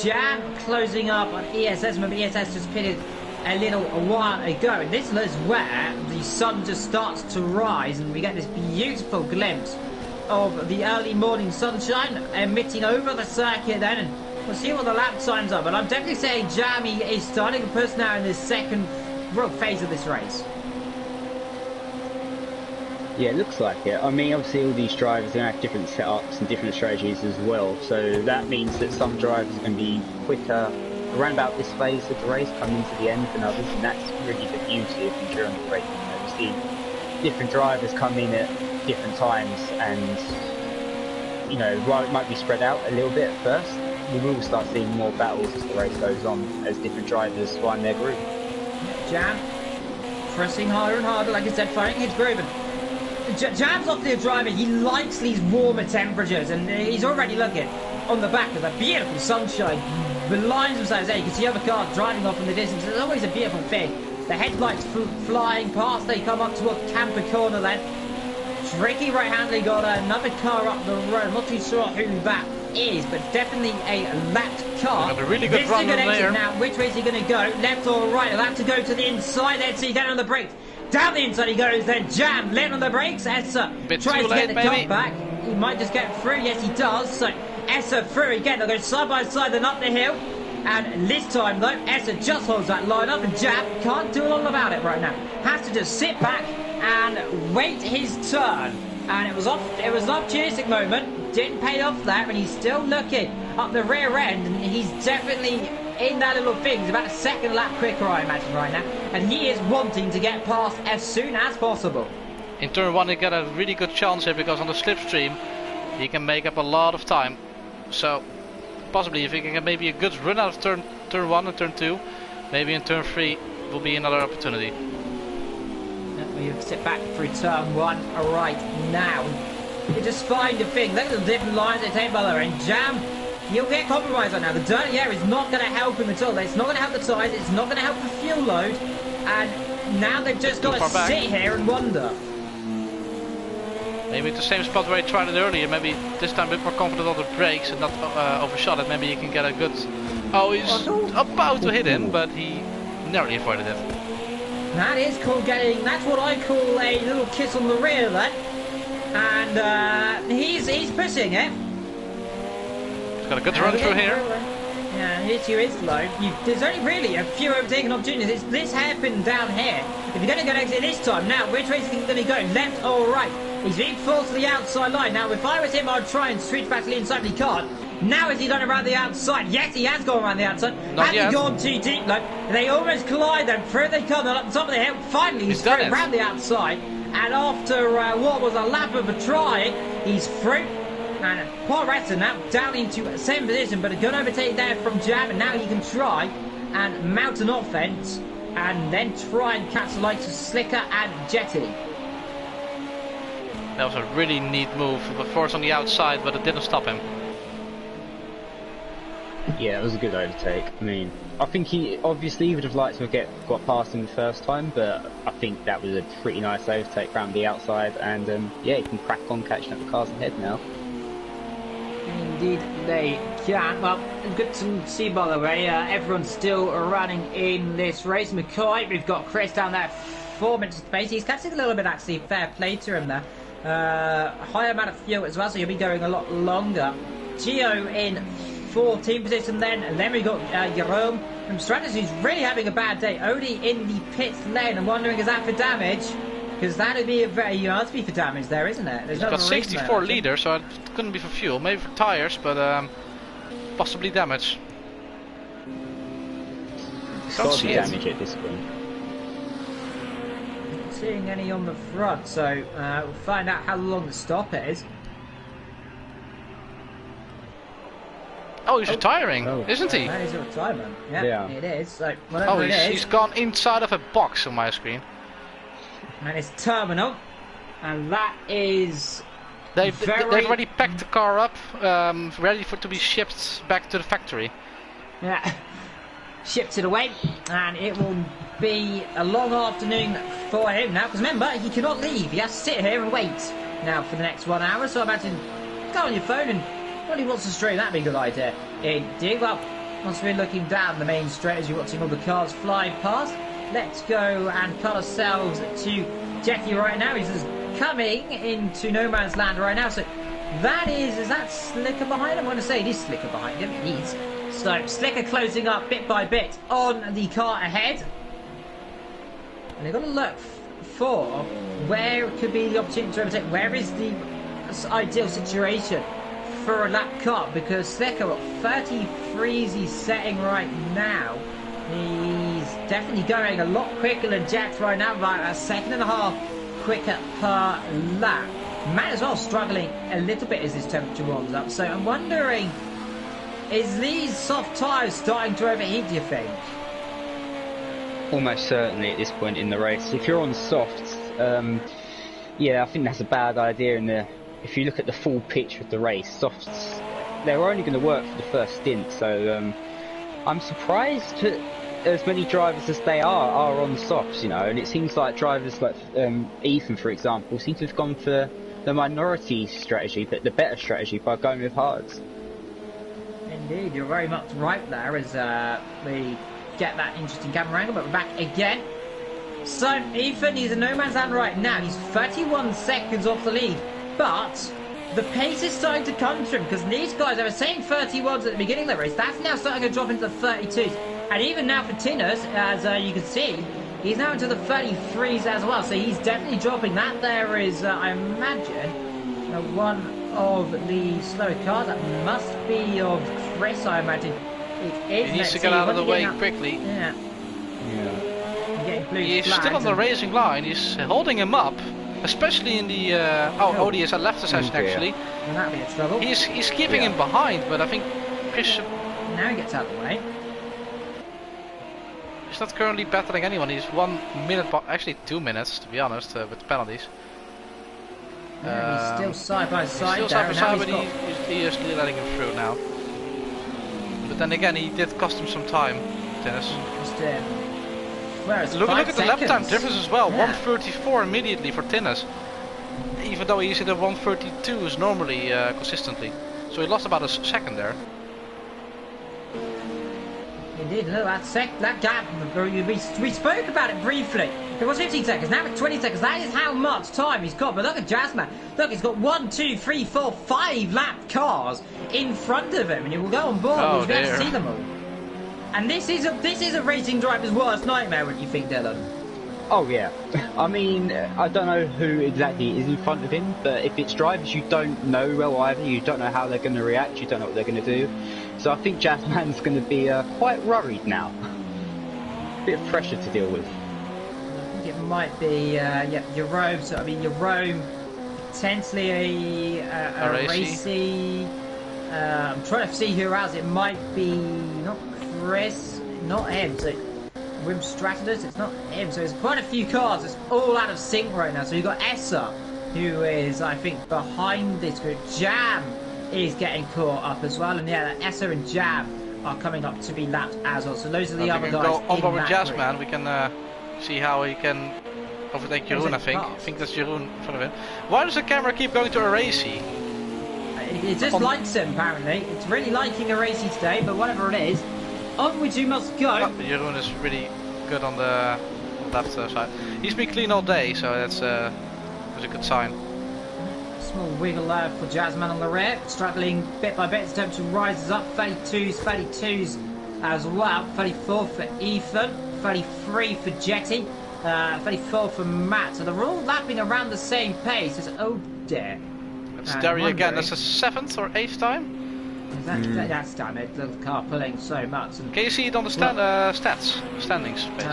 Jam closing up on ESS. Remember, ESS just pitted a little while ago, and this is where the sun just starts to rise, and we get this beautiful glimpse of the early morning sunshine emitting over the circuit then, and we'll see what the lap times are, but I'm definitely saying Jamie is starting to push now in this second phase of this race. Yeah, it looks like it. I mean, obviously all these drivers are going to have different setups and different strategies as well, so that means that some drivers are going to be quicker around about this phase of the race, coming to the end than others, and that's really the beauty of endurance racing. You know, you see different drivers come in at different times, and, you know, while it might be spread out a little bit at first, we will start seeing more battles as the race goes on, as different drivers find their groove. Jam pressing harder and harder, like I said, finding his groove. Jam's obviously a driver, he likes these warmer temperatures, and he's already looking on the back of that beautiful sunshine. The lines themselves there, you can see other cars driving off in the distance. It's always a beautiful thing. The headlights flying past, they come up towards Camper Corner then. Tricky right-handed, got another car up the road. I'm not too sure who that is, but definitely a lapped car. Got a really good run there. Now, which way is he going to go? Left or right? He'll have to go to the inside. Let's see, down on the brakes. Down the inside he goes, then Jam, left on the brakes. Essa tries to get the car back. He might just get through. Yes, he does. So Essa through again. They'll go side by side, then up the hill. And this time, though, Essa just holds that line up, and Jam can't do a lot about it right now. Has to just sit back and wait his turn. And it was an opportunistic moment. Didn't pay off there, and he's still looking up the rear end, and he's definitely in that little thing. He's about a second lap quicker, I imagine, right now. And he is wanting to get past as soon as possible. In turn 1 he got a really good chance here, because on the slipstream he can make up a lot of time. So possibly if he can get maybe a good run out of turn 1 and turn 2, Maybe in turn 3 will be another opportunity. You sit back through turn 1 right now. You just find the thing. Look at the different lines they take by the way. And Jam, you'll get compromised right now. The dirty air is not going to help him at all. It's not going to help the tyres. It's not going to help the fuel load. And now they've just got to sit here and wonder. Maybe the same spot where he tried it earlier. Maybe this time a bit more confident on the brakes and not overshot it. Maybe he can get a good... Oh, he's about to hit him, but he narrowly avoided it. That is called getting... That's what I call a little kiss on the rear then. And he's pushing it. He's got a good run through here. Yeah, issue is low. There's only really a few overtaking opportunities. It's this hairpin down here. If you're going to go exit this time, now which way is he going to go? Left or right? He's being forced to the outside line. Now, if I was him, I'd try and switch back to the inside, but he can't. Now, has he gone around the outside? Yes, he has gone around the outside. Has he gone too deep? No. They almost collide, then through they come. They're up the top of the hill. Finally, he's through around the outside. And after what was a lap of a try, he's through. And Paul Resta now down into the same position, but a good overtake there from Jam. And now he can try and mount an offense and then try and catch the likes of Slicker and Jetty. That was a really neat move. The force on the outside, but it didn't stop him. Yeah, it was a good overtake. I mean, I think he obviously would have liked to have got past him the first time, but I think that was a pretty nice overtake around the outside, and yeah, he can crack on catching up the cars ahead now. Indeed they can. Well, good to see by the way, everyone's still running in this race. McCoy, we've got Chris down there, 4 minutes of pace. He's catching a little bit actually, fair play to him there. Higher amount of fuel as well, so you'll be going a lot longer. Gio in 14th position then, and then we got Jerome from Strategy, who's really having a bad day, only in the pit lane. I'm wondering, is that for damage? Because that would be a very, you have to be for damage there, isn't it? There's got 64 liters, so it couldn't be for fuel, maybe for tires, but possibly damage. Don't see damage at this point. Not seeing any on the front, so we'll find out how long the stop is. Oh, he's retiring, isn't he? That is a retirement. Yeah, it is. So, oh, he's gone inside of a box on my screen. And it's terminal, and that is. They've already packed the car up, ready to be shipped back to the factory. Yeah, shipped it away, and it will be a long afternoon for him now. Because remember, he cannot leave. He has to sit here and wait now for the next 1 hour. So I imagine go on your phone and. Well, he wants to stream, that'd be a good idea. Indeed. Well, once we're looking down the main straight as you're watching all the cars fly past, let's go and cut ourselves to Jackie right now. He's just coming into no man's land right now. So that is that Slicker behind him? I'm going to say it is Slicker behind him. It is. So Slicker closing up bit by bit on the car ahead. And they've got to look for where could be the opportunity to overtake. Where is the ideal situation for a lap cut, because Slicker got 33s he's setting right now. He's definitely going a lot quicker than Jax right now, about a second and a half quicker per lap. Matt as well struggling a little bit as his temperature warms up, so I'm wondering, is these soft tyres starting to overheat, do you think? Almost certainly at this point in the race. If you're on softs, yeah, I think that's a bad idea. If you look at the full picture of the race, softs, they're only going to work for the first stint, so I'm surprised that as many drivers as they are on softs, you know, and it seems like drivers like Ethan, for example, seem to have gone for the minority strategy, but the better strategy by going with hards. Indeed, you're very much right there as we get that interesting camera angle, but we're back again. So, Ethan, he's in no man's land right now. He's 31 seconds off the lead. But the pace is starting to come to him, because these guys, they were saying 31s at the beginning of the race. That's now starting to drop into the 32s. And even now for Tinners, as you can see, he's now into the 33s as well. So he's definitely dropping. That there is, I imagine, one of the slower cars. That must be of Chris, I imagine. It is. He needs to get out of the way quickly. Yeah. He's still on the racing line. He's holding him up. Especially in the ODS had left the session actually. Well, that'd be a trouble. He's keeping him behind, but I think Chris. Now he gets out of the way. He's not currently battling anyone. He's 1 minute, actually 2 minutes to be honest, with penalties. Yeah, he's still side by side. Still side by side, but he is letting him through now. But then again, he did cost him some time, Dennis. Look at the lap time difference as well. Yeah. 1:34 immediately for Tinnis. Even though he's at a 1:32 normally consistently. So he lost about a second there. Indeed, look, that gap, we spoke about it briefly. It was 15 seconds, now it's 20 seconds. That is how much time he's got. But look at Jasmine. Look, he's got 1, 2, 3, 4, 5 lap cars in front of him. And you will go on board and you'll be able to see them all. And this is a racing driver's worst nightmare, wouldn't you think, Dylan? Oh yeah. I mean, I don't know who exactly is in front of him, but if it's drivers you don't know well either, you don't know how they're going to react, you don't know what they're going to do. So I think Jazzman's going to be quite worried now. A bit of pressure to deal with. I think it might be, Jerome. So I mean, Jerome, potentially a racy. I'm trying to see who else. It might be not Chris, not him. So Wim Stratus, it's not him. So there's quite a few cars. It's all out of sync right now. So you've got Essa, who is, I think, behind this group. Jam is getting caught up as well, and yeah, Essa and Jam are coming up to be lapped as well. So those are the other guys. Go on board with Jazz, man. We can see how he can overtake Jeroen. I think that's Jeroen in front of him. Why does the camera keep going to Aracy? It just likes him apparently. It's really liking Aracy today, but whatever it is, onwards you must go. Oh, Jeroen is really good on the left side. He's been clean all day, so that's a good sign. Small wiggle there for Jazzman on the rear, struggling bit by bit, attempt to rise up. 32s as well. 34 for Ethan, 33 for Jetty, 34 for Matt. So they're all lapping around the same pace. It's oh dear. It's Derry again. That's a 7th or 8th time. That's damn it. The car pulling so much. And can you see it on the standings page?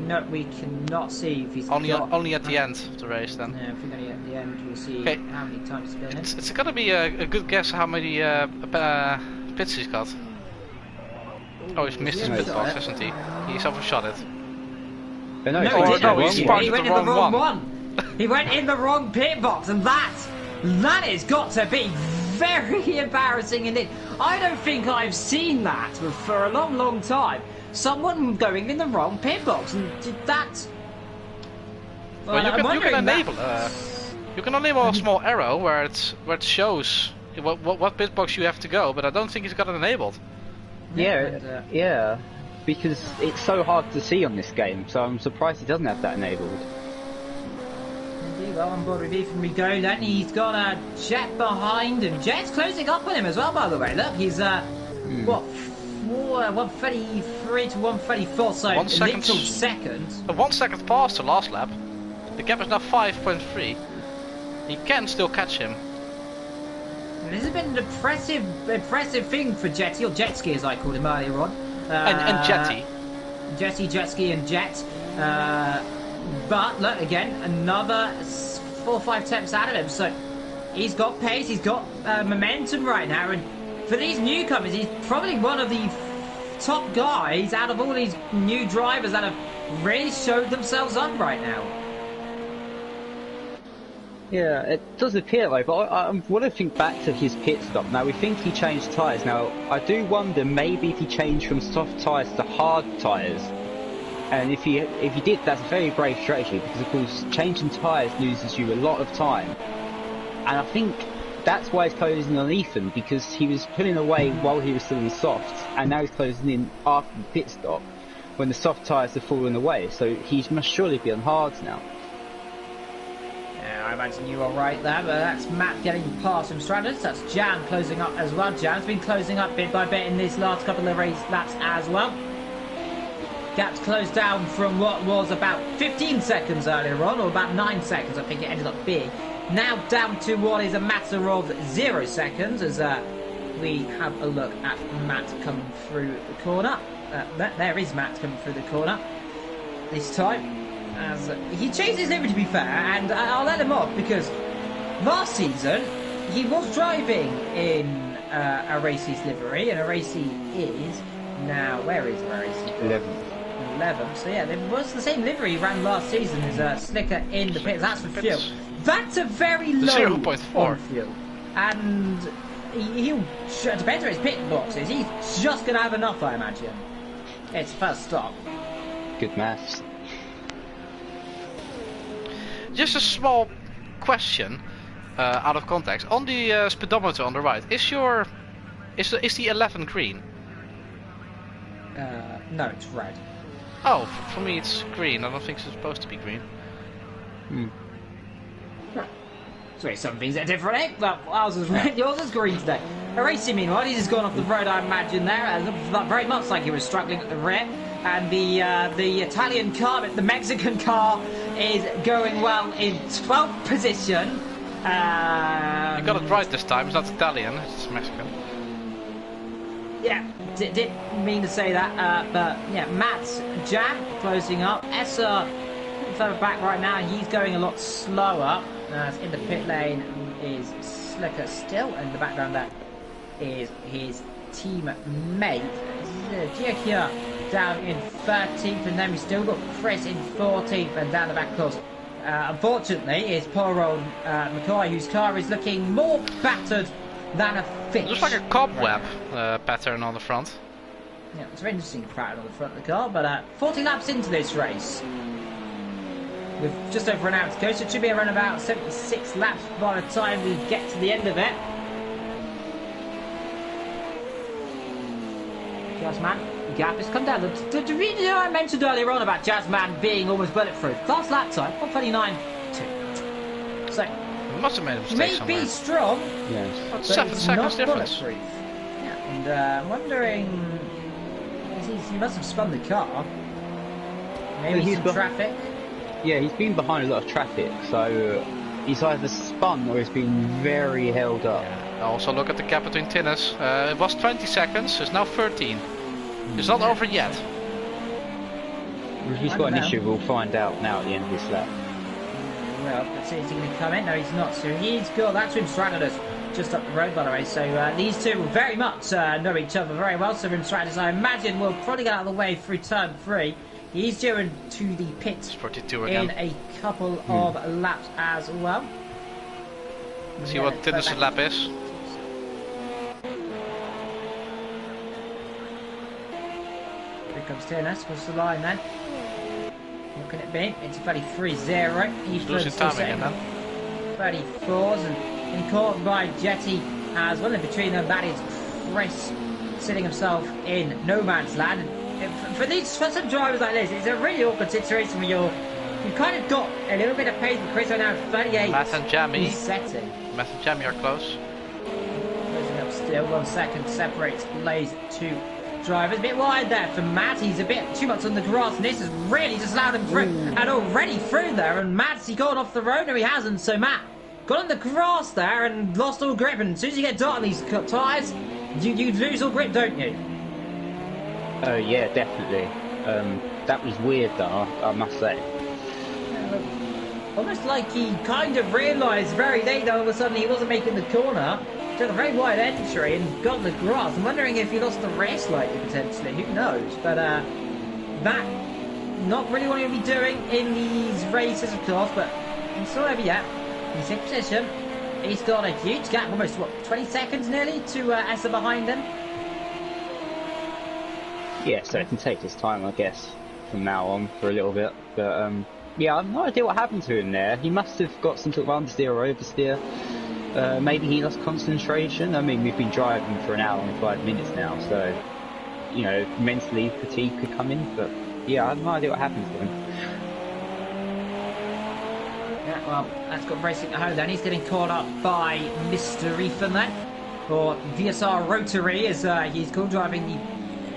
No, we cannot see if he's only at the end of the race then. Yeah, if we're going to at the end, we'll see how many times he's been in. It's got to be a good guess how many pits he's got. Oh, he's missed his pit box, hasn't he? He's overshot it. No, he didn't. He went in the wrong one. He went in the wrong pit box, and that has got to be very embarrassing indeed. I don't think I've seen that for a long, long time. Someone going in the wrong pit box, and did that. Well, you can enable. You can enable a small arrow where it shows what pit box you have to go, but I don't think he's got it enabled. Yeah, because it's so hard to see on this game, so I'm surprised he doesn't have that enabled. Indeed, well on board with Ethan we go then. He's got a Jet behind him. Jet's closing up on him as well, by the way. Look, he's what? 133 to 134, so 1 second. seconds. 1 second past the last lap. The gap is now 5.3. He can still catch him. This has been an impressive thing for Jetty, or Jetski as I called him earlier on. And Jetty. Jetski and Jet. But look, again, another 4 or 5 attempts out of him. So he's got pace, he's got momentum right now, and for these newcomers, he's probably one of the top guys out of all these new drivers that have really showed themselves up right now. Yeah, it does appear though, but I want to think back to his pit stop. Now, we think he changed tyres. Now, I do wonder maybe if he changed from soft tyres to hard tyres. And if he did, that's a very brave strategy, because of course changing tyres loses you a lot of time. And I think that's why he's closing on Ethan, because he was pulling away while he was still in softs, and now he's closing in after the pit stop when the soft tyres have fallen away. So he must surely be on hards now. Yeah, I imagine you are right there, but that's Matt getting past him. Stratus. That's Jan closing up as well. Jan's been closing up bit by bit in these last couple of race laps as well. Gap's closed down from what was about 15 seconds earlier on, or about 9 seconds I think it ended up being. Now down to what is a matter of 0 seconds as we have a look at Matt coming through the corner. There is Matt coming through the corner this time. As he changed his livery, to be fair, and I'll let him off because last season he was driving in Aracy's livery, and Aracy is now, where is Aracy? 11th. 11th. So yeah, it was the same livery he ran last season as Slicker in the pits. That's for fuel. That's a very low 0.4 fuel. And he'll, depends where his pit box is, he's just going to have enough, I imagine. It's first stop. Good maths. Just a small question, out of context. On the speedometer on the right, is the 11 green? No, it's red. Oh, for me it's green. I don't think it's supposed to be green. So some things are different, eh? Well, ours is red, yours is green today. Racing, meanwhile, he's just gone off the road, I imagine, there. It looked very much like he was struggling at the rear. And the Italian car, the Mexican car, is going well in 12th position. You got it right this time. It's not Italian, it's Mexican. Yeah, didn't mean to say that, but yeah, Matt's Jam closing up. Esser further back right now, he's going a lot slower. In the pit lane is Slicker still, in the background there is his teammate Gia down in 13th, and then we still got Chris in 14th, and down the back, of course, unfortunately, is poor old McCoy, whose car is looking more battered than a fish. Looks like a cobweb pattern on the front. Yeah, it's a very interesting pattern on the front of the car, but 40 laps into this race, with just over an hour to go, so it should be around about 76 laps by the time we get to the end of it. Jazzman, gap has come down. The video I mentioned earlier on about Jazzman being almost bulletproof. Last lap time, 1:29.2. So, He must have made a mistake may somewhere. be strong, Yes. but 7 it's seconds not difference. bulletproof. Yeah, and I'm wondering, he must have spun the car. Maybe Well, he's some traffic. Yeah, he's been behind a lot of traffic, so he's either spun or he's been very held up. Also look at the gap between Tinnis. It was 20 seconds, it's now 13. It's not over yet. If he's got an issue, we'll find out now at the end of this lap. Well, let's see, is he going to come in? No, he's not. So he's got, that's Rim Stratus just up the road, by the way. So these two will very much know each other very well. So Rim Stratus, I imagine, will probably get out of the way through turn 3. He's due into the pits 42 again. in a couple of laps as well. See what Tinnis' lap is. Here comes Tinnis. What's the line then? What can it be? It's 33.0. He's Losing time again then. 34s and caught by Jetty as well. In between them, that is Chris sitting himself in no man's land. For some drivers like this, it's a really awkward situation where you've kind of got a little bit of pace, but Chris are now 38. Matt and Jamie. Setting. Matt and Jamie are close. Closing up still. 1 second separates Blaze 2 drivers. A bit wide there for Matt. He's a bit too much on the grass, and this has really just allowed him through. And already through there, and Matt's he gone off the road? No, he hasn't. So Matt got on the grass there and lost all grip. And as soon as you get dark on these tyres, you lose all grip, don't you? Oh yeah, definitely. That was weird though, I must say. Almost like he kind of realised very late that all of a sudden he wasn't making the corner. Took a very wide entry and got in the grass. I'm wondering if he lost the race slightly potentially. Who knows? But that not really what he'll be doing in these races, of course. But he's still over yet. He's in position. He's got a huge gap, almost what 20 seconds nearly to Essa behind him. Yeah, so it can take his time, I guess, from now on for a little bit. But yeah, I have no idea what happened to him there. He must have got some sort of understeer or oversteer. Maybe he lost concentration. I mean, we've been driving for an hour and 5 minutes now, so, you know, mentally fatigue could come in. But yeah, I have no idea what happened to him. Yeah, well, that's got racing at home then. He's getting caught up by Mr. Ethan then, or VSR Rotary, as he's called, driving the,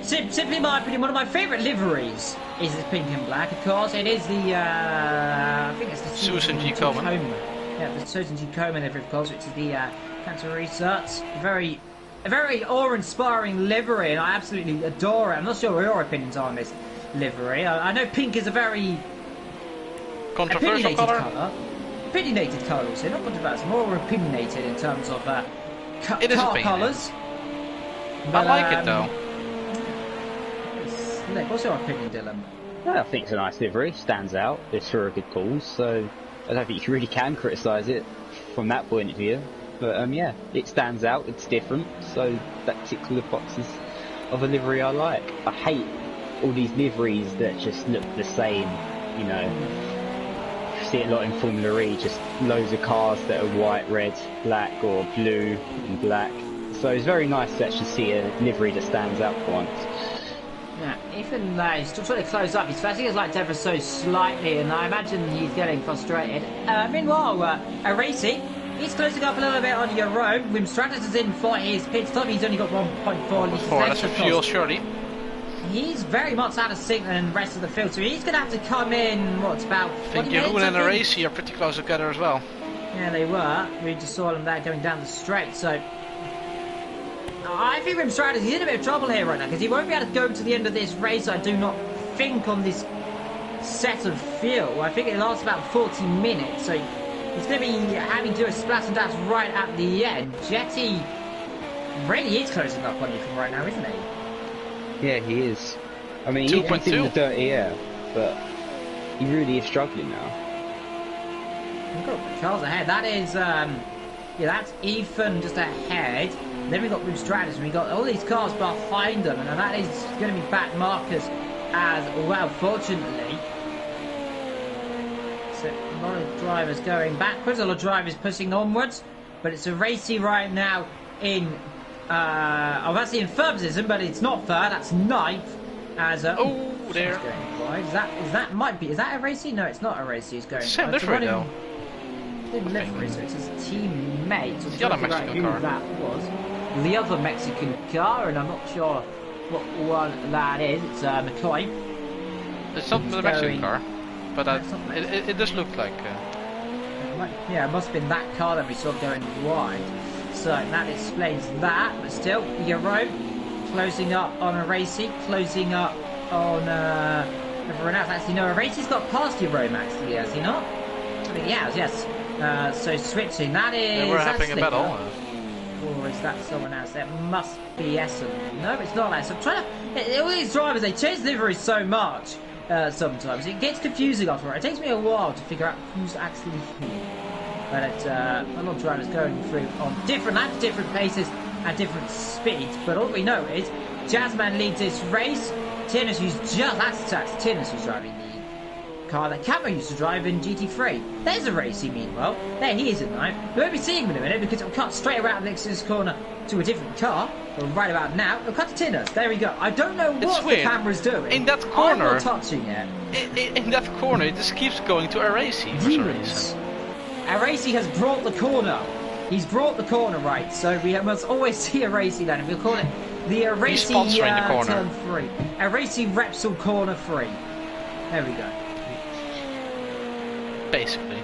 simply in my opinion, one of my favourite liveries is this pink and black. Of course, it is the, I think it's the Susan G. Komen. Yeah, the Susan G. Komen livery, of course, which is the Cancer Research. A very awe-inspiring livery, and I absolutely adore it. I'm not sure what your opinions are on this livery. I know pink is a very Controversial colour. Opinionated colour, so not controversial, more opinionated in terms of car colours. I like it though. What's your opinion, Dylan? I think it's a nice livery, stands out, it's for a good cause, so I don't think you really can criticise it from that point of view. But yeah, it stands out, it's different, so that ticks all the boxes of a livery I like. I hate all these liveries that just look the same, you know. You see it a lot in Formula E, just loads of cars that are white, red, black, or blue and black. So it's very nice to actually see a livery that stands out for once. Yeah, even though he's still trying to close up, he's flashing his lights ever so slightly, and I imagine he's getting frustrated. Meanwhile, Aracy, he's closing up a little bit on your own. Wim Stratus is in for his pit stop. He's only got 1.4 litres. That's a fuel, surely. He's very much out of sync than the rest of the field, so he's going to have to come in, what's about 40 I think minutes, Jeroen and Aracy are pretty close together as well. Yeah, they were. We just saw them there going down the straight, so... I think Wim Stratus is in a bit of trouble here right now, because he won't be able to go to the end of this race, I do not think, on this set of fuel. I think it lasts about 40 minutes, so he's going to be having to do a splash and dash right at the end. Jetty really is closing up on you from right now, isn't he? Yeah, he is. I mean, he's in the dirty air, but he really is struggling now. We've got Charles ahead. That is, yeah, that's Ethan just ahead. Then we've got Wim Stratus, and we've got all these cars behind them, and that is going to be back markers as well, fortunately. So a lot of drivers going backwards, a lot of drivers pushing onwards, but it's a Racy right now in, I'm actually in third position, but it's not third, that's ninth. As there. Going wide. Is that a Racy? No, it's not a Racy. He's going. Same livery though. Same livery, so it's his teammate. So the other Mexican car. That was the other Mexican car, and I'm not sure what one that is. It's McCoy. It's not the Mexican car, but it does look like. Yeah, it must have been that car that we saw going wide. So that explains that. But still, Euro closing up on a Racy, closing up on everyone else. Actually, no, Racy's got past Euro actually, has he not? I think he has, yes. So switching, that is... They were having a battle. Or is that someone else? That must be Essen. No, it's not Essen. I'm trying to... All these drivers, they change liveries so much sometimes. It gets confusing after it. It takes me a while to figure out who's actually who. But a lot of drivers going through on different laps, different paces, and different speeds. But all we know is Jazzman leads this race. Tinnis, who's just... That's Tinnis who's driving the car that Camo used to drive in GT3. There's a Racy, meanwhile. There he is at night. We won't be seeing him in a minute because it'll cut straight around next to this corner to a different car. But right about now, it'll cut to Tinnis. There we go. I don't know what the camera's doing. In that corner... I'm not touching it. In that corner, it just keeps going to Aracy for some reason. Aracy has brought the corner. He's brought the corner right, so we must always see Aracy then. If we'll call it the Aracy turn 3. Aracy Repsol corner 3. There we go. Basically.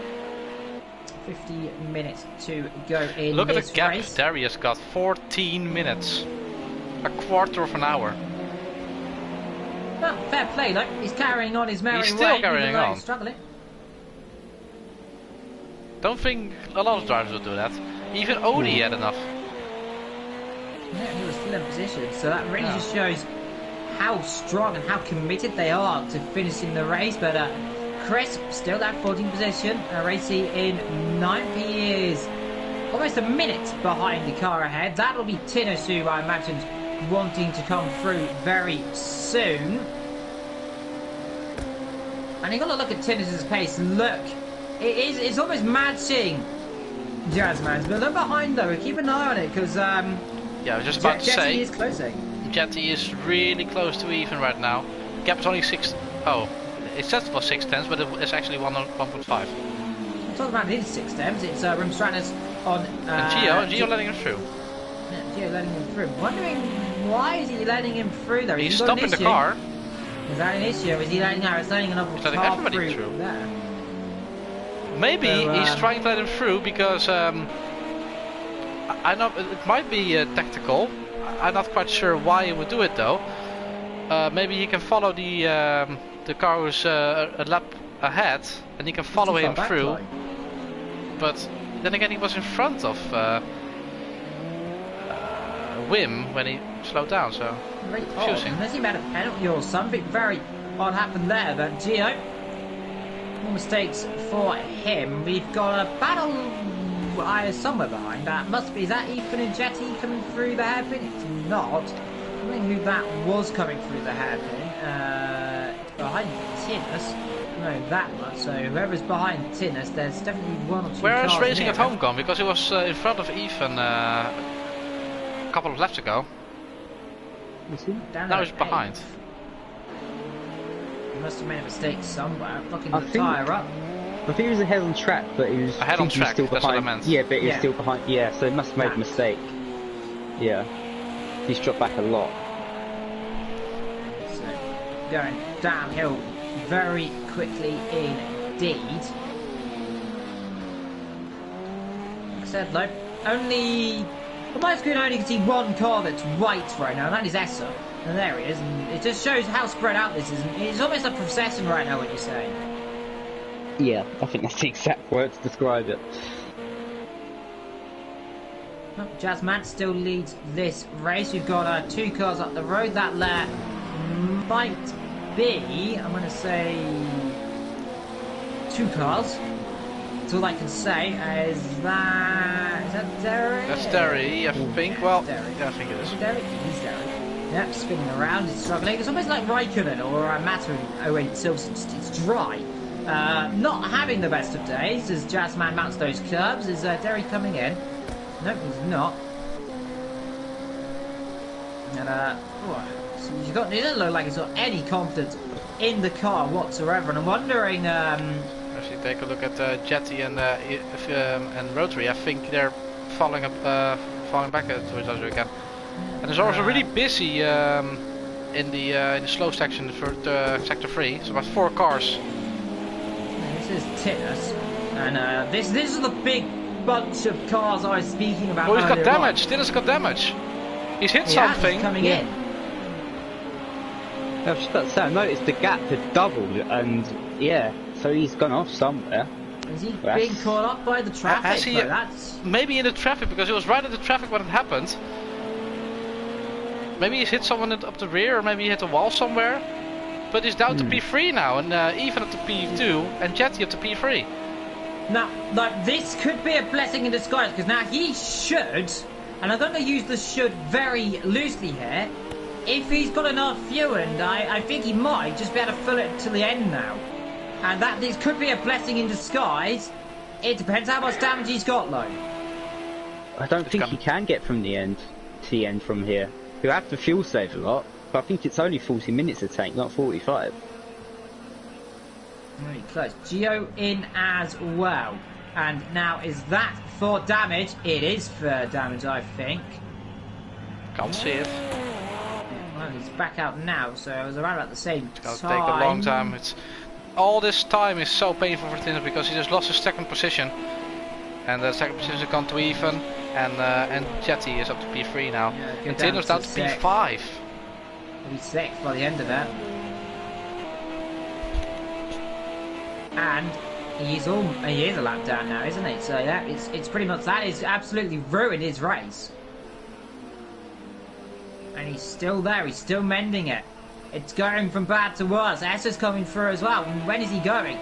50 minutes to go in Look at this the gap. race. Darius got 14 minutes. A quarter of an hour. Well, fair play, though. He's carrying on his merry way. He's still carrying on. Struggling. Don't think a lot of drivers will do that. Even Odie had enough. Yeah, he was still in position, so that really just shows how strong and how committed they are to finishing the race. But Chris still at 14th position, Racy in 9th. He is almost a minute behind the car ahead. That'll be Tinnis, who I imagined wanting to come through very soon. And you've got to look at Tinnis's pace. Look, it's almost matching Jazzman's, but look behind though. Keep an eye on it because yeah, I was just about to say. Is closing. Jetty is really close to even right now. Gap is only 6. Oh, it says it was 6/10, but it's actually 1.5. I'm talking about his 6/10. It's Wim Stratus on. And Gio letting him through. Yeah, Gio letting him through. Wondering why is he letting him through though? He's stopping the car. Is that an issue? Is he letting another car through there? Maybe he's trying to let him through because I know it might be tactical. I'm not quite sure why he would do it though. Maybe he can follow the car who's a lap ahead, and he can follow him through. But then again, he was in front of Wim when he slowed down, so very confusing. Unless he made a penalty or something very what happened there, but Gio, more mistakes for him. We've got a battle somewhere behind. That must be, is that Ethan and Jetty coming through the hairpin? It's not. I don't know who that was coming through the hairpin. Behind Tinus. No, that much. So whoever's behind Tinus, there's definitely one or two Where is cars Racing near at Home gone? Because he was in front of Ethan a couple of laps ago. Down Now at he's behind. 8th. He must have made a mistake somewhere. Fucking I the think- tyre up. I think he was ahead on track, but he was Ahead on he was track, still that's what I behind. meant. Yeah, but he was Yeah. still behind. Yeah, so he must have made a mistake. Yeah, he's dropped back a lot. So, going downhill very quickly indeed. Like I said, though, only... Well, my screen only can see one car that's white right now, and that is Essa. And there he is, and it just shows how spread out this is. And it's almost like procession right now, what you're saying. Yeah, I think that's the exact word to describe it. Well, Jazzman still leads this race. We've got 2 cars up the road. That lap might be, I'm going to say, 2 cars. That's all I can say. Is that Derry? That's Derry, I think. Well, Derry. yeah, I think it is. Is it Derry? He's Derry. Yep, spinning around. It's struggling. It's almost like Raikkonen or Mata in 08 Silverstone. It's dry. Not having the best of days as Jazzman mounts those curbs. Is Derry coming in? Nope, he's not. And so he doesn't look like he's got any confidence in the car whatsoever. And I'm wondering, If you take a look at Jetty and Rotary, I think they're falling back to each other again. And it's also really busy in the slow section for sector 3. It's about 4 cars. this is Tinus, and this is the big bunch of cars I was speaking about. Oh, he's got earlier on. damage. Tinus got damage. He's hit He has, something. he's coming in. I was just about to say, I noticed the gap had doubled, and yeah, so he's gone off somewhere. Is he That's- being caught up by the traffic? Has he- though? That's Maybe in the traffic, because he was right at the traffic when it happened. Maybe he's hit someone up the rear, or maybe he hit a wall somewhere. But he's down to P3 now, and even up to P2, and Jetty up to P3. now, like, this could be a blessing in disguise because now he should, and I'm going to use the should very loosely here. If he's got enough fuel, and I think he might just be able to fill it to the end now, and that this could be a blessing in disguise. It depends how much damage he's got, though. I don't think he can get from the end to the end from here. He'll have to fuel save a lot, but I think it's only 40 minutes a tank, not 45. Very close. Gio in as well. And now, is that for damage? It is for damage, I think. Can't see it. Well, he's back out now, so it was around about the same It's gonna time. take a long time. All this time is so painful for Tinus because he just lost his second position. And the second position has gone to Ethan, and Jetty is up to P3 now. Yeah, go and down Tinus down to to six. P5. He'll be 6th by the end of that. And he is a lap down now, isn't he? So yeah, it's pretty much that is absolutely ruined his race. And he's still there, he's still mending it. It's going from bad to worse. Esser's coming through as well. When is he going?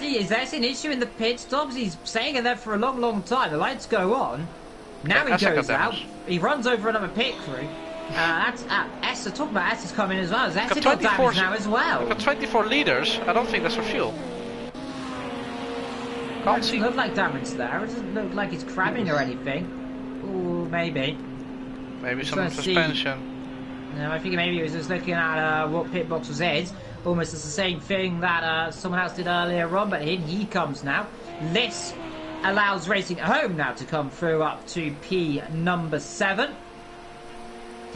Is there an issue in the pit stops? He's staying in there for a long, long time. The lights go on. Now he Esser got goes out. damage. He runs over another pit crew. That's Esser. Talk about Esser's coming as well. Esser got 24 damage now as well. We've got 24 leaders. I don't think that's for fuel. It Can't doesn't see. look like damage there. It doesn't look like it's crabbing or anything. Ooh, maybe. Maybe some Let's see. suspension. No, I think maybe he was just looking at what pit box was his. Almost it's the same thing that someone else did earlier on, but in he comes now. This allows Racing at Home now to come through up to P number 7.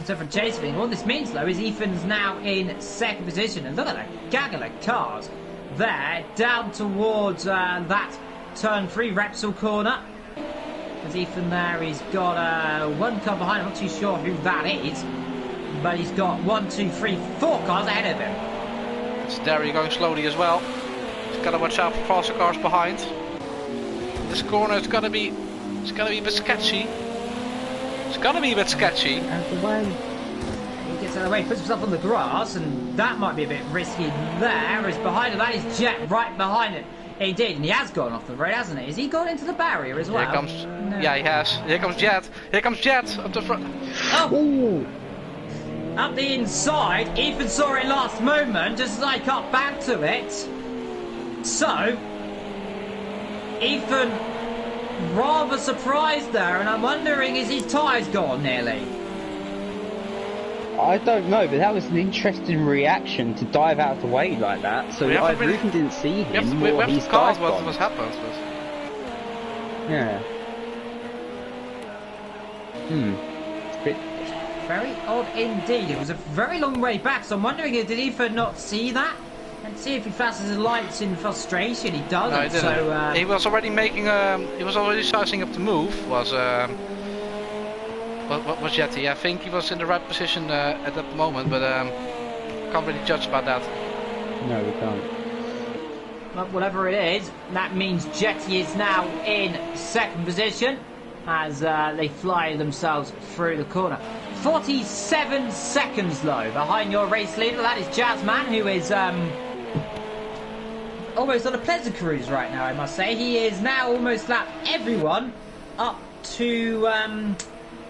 So for chasing, all this means though is Ethan's now in second position, and look at that gaggle of cars there down towards that turn 3 Repsol corner. As Ethan there, he's got one car behind. I'm not too sure who that is, but he's got 1, 2, 3, 4 cars ahead of him. It's Derry going slowly as well. He's got to watch out for faster cars behind. This corner is gonna be a bit sketchy. It's gonna be a bit sketchy. And the way he gets gets out of the way, puts himself on the grass, and that might be a bit risky there, as behind him, that is Jet right behind him. Indeed, and he has gone off the road, hasn't he? Has he gone into the barrier as well? Here comes... No. Yeah, he has. Here comes Jet. Here comes Jet up the front. Oh! Ooh. Up the inside, Ethan saw it last moment, just as I cut back to it. So, Ethan rather surprised there, and I'm wondering, is his tyres gone nearly? I don't know, but that was an interesting reaction to dive out of the way like that. So I really didn't see him. We have his to call tyres what gone. was happened. Yeah. It's a bit... Very odd indeed. It was a very long way back, so I'm wondering, did Ethan not see that? And see if he flashes his lights in frustration. He doesn't. No, he didn't. So He was already making. He was already sizing up the move. Was what was Yeti? I think he was in the right position at that moment, but can't really judge about that. No, we can't. Well, whatever it is, that means Jetty is now in second position as they fly themselves through the corner. 47 seconds though behind your race leader. That is Jazzman, who is almost on a pleasure cruise right now, I must say. He is now almost lapped everyone up to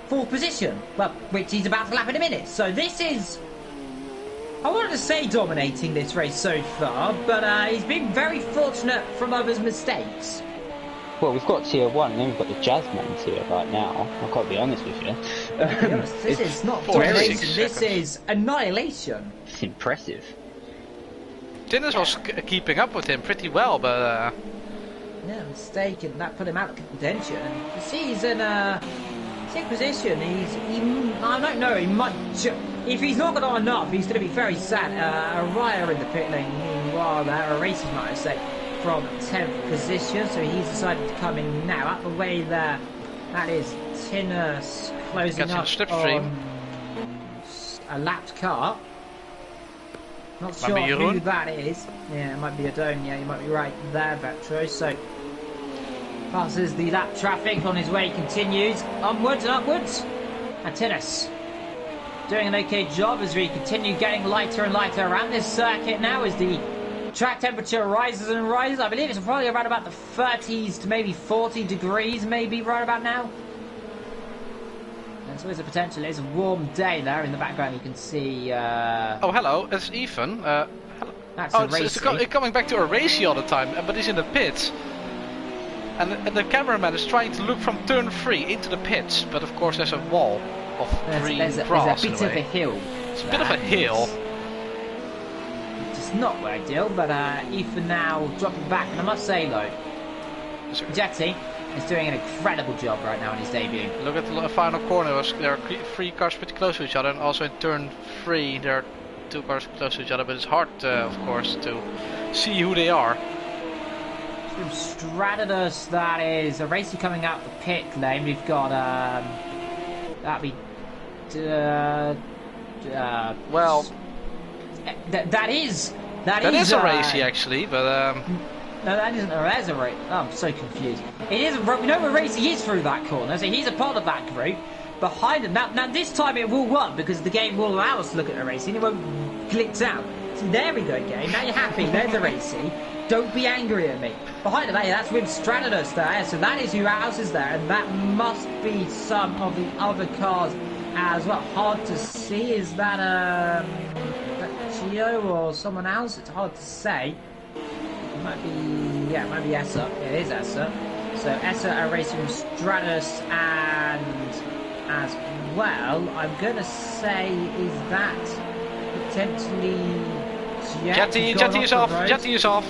fourth position, well, which he's about to lap in a minute. So this is, I wanted to say dominating this race so far, but he's been very fortunate from others' mistakes. Well, we've got tier 1 and then we've got the Jazzman tier right now. I've got to be honest with you. To be honest, this is not 46 domination, this seconds. is annihilation. It's impressive. Dennis was keeping up with him pretty well, but Yeah, mistaken. That put him out of contention. And you see, he's in sixth position. I don't know. He might. If he's not got enough, he's going to be very sad. Araya in the pit lane. Meanwhile, there, a racing might I say, from 10th position. So he's decided to come in now. Up the way there. That is Tinner's closing up on a lapped car. Not sure who that is. Yeah, it might be a dome. Yeah, you might be right there, Vetro. So passes the lap traffic on his way, continues onwards and upwards. And Tinnis doing an okay job as we continue getting lighter and lighter around this circuit now as the track temperature rises and rises. I believe it's probably around about the 30s to maybe 40 degrees, maybe right about now. And so there's a potential. It's a warm day there in the background. You can see. oh, hello, it's Ethan. Hello. That's it's coming back to a racy all the time, but he's in the pits. And the cameraman is trying to look from turn 3 into the pits, but of course there's a wall of green grass. There's a bit of a hill. It's a bit of a hill. It's not ideal, but Ethan now dropping back. And I must say though, Jetty is doing an incredible job right now in his debut. Look at the final corner. There are 3 cars pretty close to each other, and also in turn 3 there are 2 cars close to each other, but it's hard, of course, to see who they are. Stratus, that is a racer coming out the pit lane. We've got that'd be well, that is a racy actually, but no, that isn't a race. Oh, I'm so confused. It is. We know where Racy is through that corner, so he's a part of that group. Behind him now this time it will work because the game will allow us to look at the Racy and it won't glitz out. So there we go, game. Now you're happy. There's a Racy. Don't be angry at me. Behind him, that's with Stratus there, so that is who else is there, and that must be some of the other cars as well. Hard to see. Is that Gio or someone else? It's hard to say. It might be, yeah, it might be Essa. It is Essa. So Essa are racing with Stratus, and as well, I'm gonna say, is that potentially Jetty is off. Jetty is off.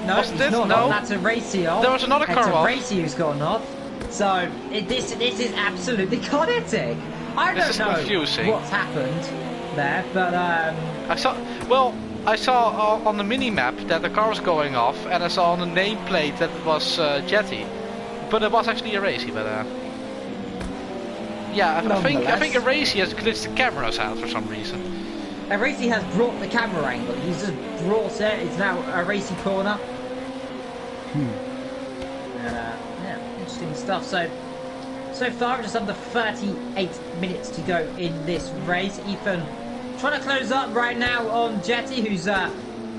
No, he's not. No. That's a Racy off. There was another car off. It's a Racy who's gone off. So this is absolutely chaotic. I don't know confusing. what's happened there, but I saw on the mini map that the car was going off, and I saw on the nameplate that it was Jetty, but it was actually a Racy. But yeah, I think a Racy has glitched the cameras out for some reason. A Racy has brought the camera angle. He's just brought it. It's now a Racy corner. Yeah, interesting stuff. So So far, just under 38 minutes to go in this race. Ethan trying to close up right now on Jetty, whose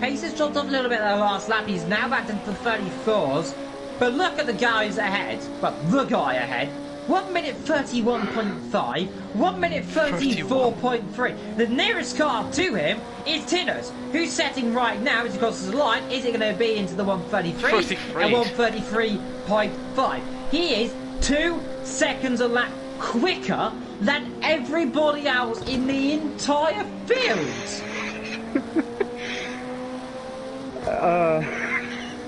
pace has dropped off a little bit at the last lap. He's now back into the 34s. But look at the guys ahead. Well, the guy ahead. 1 minute 31.5, 1 minute 34.3. The nearest car to him is Tinner's, who's setting right now as he crosses the line. Is it going to be into the 133 and 133.5? He is 2 seconds a lap quicker than everybody else in the entire field.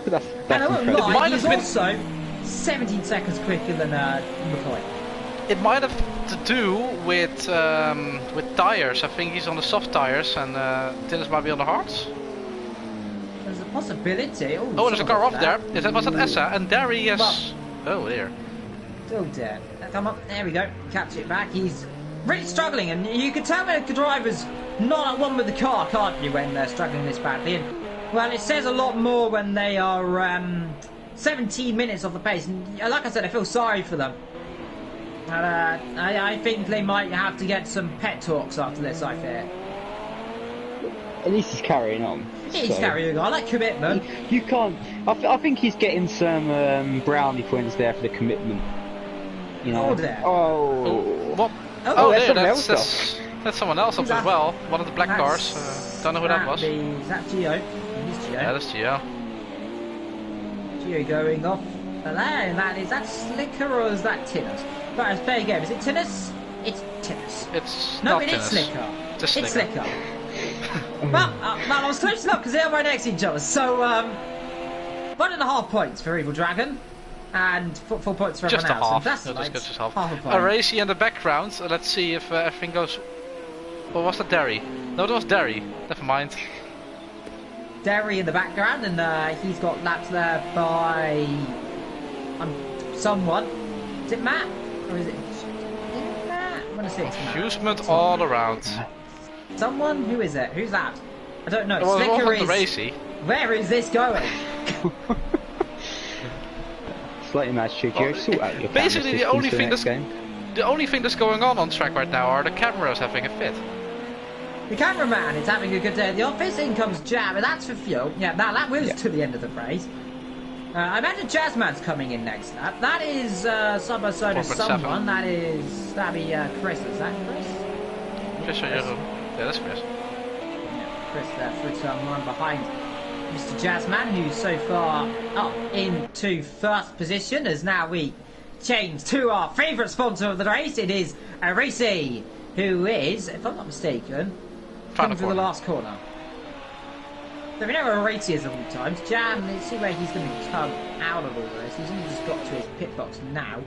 That's and I won't incredible. lie, he's also 17 seconds quicker than McCoy. It might have to do with tires. I think he's on the soft tires and Dennis might be on the hards. There's a possibility. Oh, there's a car off there. Was that Essa? And there he is. Well, oh dear. Oh dear. Come on, there we go. Catch it back. He's really struggling, and you can tell when a driver's not at one with the car, can't you, when they're struggling this badly? And, well, it says a lot more when they are 17 minutes off the pace. And like I said, I feel sorry for them. And, I think they might have to get some pet talks after this, I fear. At least he's carrying on. He's carrying on. I like commitment. You can't. I think he's getting some brownie points there for the commitment. You know. Oh, there. What? Oh, there. That's someone else up as well. One of the black cars. Don't know who that was. Is that Gio? It is Gio. Yeah, that's Gio. Gio going off. And is that Slicker or is that Tinnis? Right, it's fair game. Is it Tinnis? It's Tinnis. It's no, not it is Slicker. It's Slicker. well, I was close enough because they are right next to each other. So, 1.5 points for Evil Dragon. And 4 points for just everyone else. Half. That's nice. Just half. Half a point. A racy in the background. Let's see if everything goes. Or was that Derry? No, that was Derry. Never mind. Derry in the background, and he's got lapped there by someone. Is it Matt? Or is it Matt? I'm gonna say it's Matt. Confusement all around. Someone? Who is it? Who's that? I don't know. Well, Slicker is. The racy. Where is this going? Slightly match trick here. Sort out your basically, the only thing that's going on track right now are the cameras having a fit. The cameraman is having a good day at the office. In comes Jab, and that's for fuel. Yeah, that was to the end of the race. I imagine Jazzman's coming in next lap. That is side by side with someone. That'd be Chris. Is that Chris? Yeah, that's Chris. Yeah, Chris there through turn 1 behind Mr. Jazzman, who's so far up into first position, as now we change to our favourite sponsor of the race. It is a Racy, who is, if I'm not mistaken, coming through the last corner. So we know where Racy is at all times. Jam, let's see where he's going to come out of all this. He's only just got to his pit box now.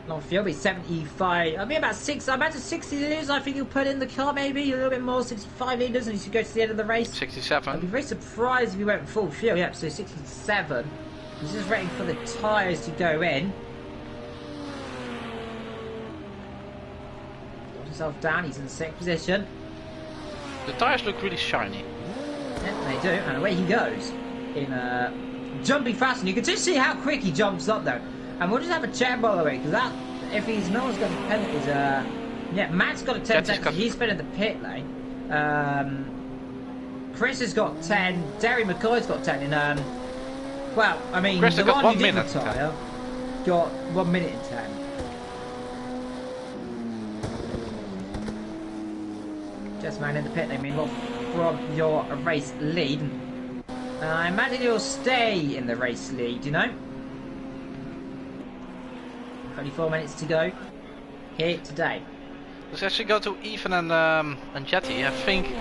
Long field, he's 75. I mean, about 6. I imagine 60 litres. I think he'll put in the car, maybe a little bit more, 65 litres, and he should go to the end of the race. 67. I'd be very surprised if he went full fuel. Yep, so 67. He's just waiting for the tyres to go in. Got himself down. He's in the 6th position. The tyres look really shiny. Yeah, they do, and away he goes in jumping fashion. You can just see how quick he jumps up though. And we'll just have a check, by the way, because that, if he's no one's got a penalties, yeah, Matt's got a 10 seconds. He's been in the pit lane. Chris has got 10. Derry McCoy's got 10. And well, I mean, Chris the got one 1 who minute. didn't retire got 1 minute and 10. Just man in the pit lane, meanwhile, from your race lead. I imagine you'll stay in the race lead, you know? 24 minutes to go here today. Let's actually go to Ethan and Jetty. I think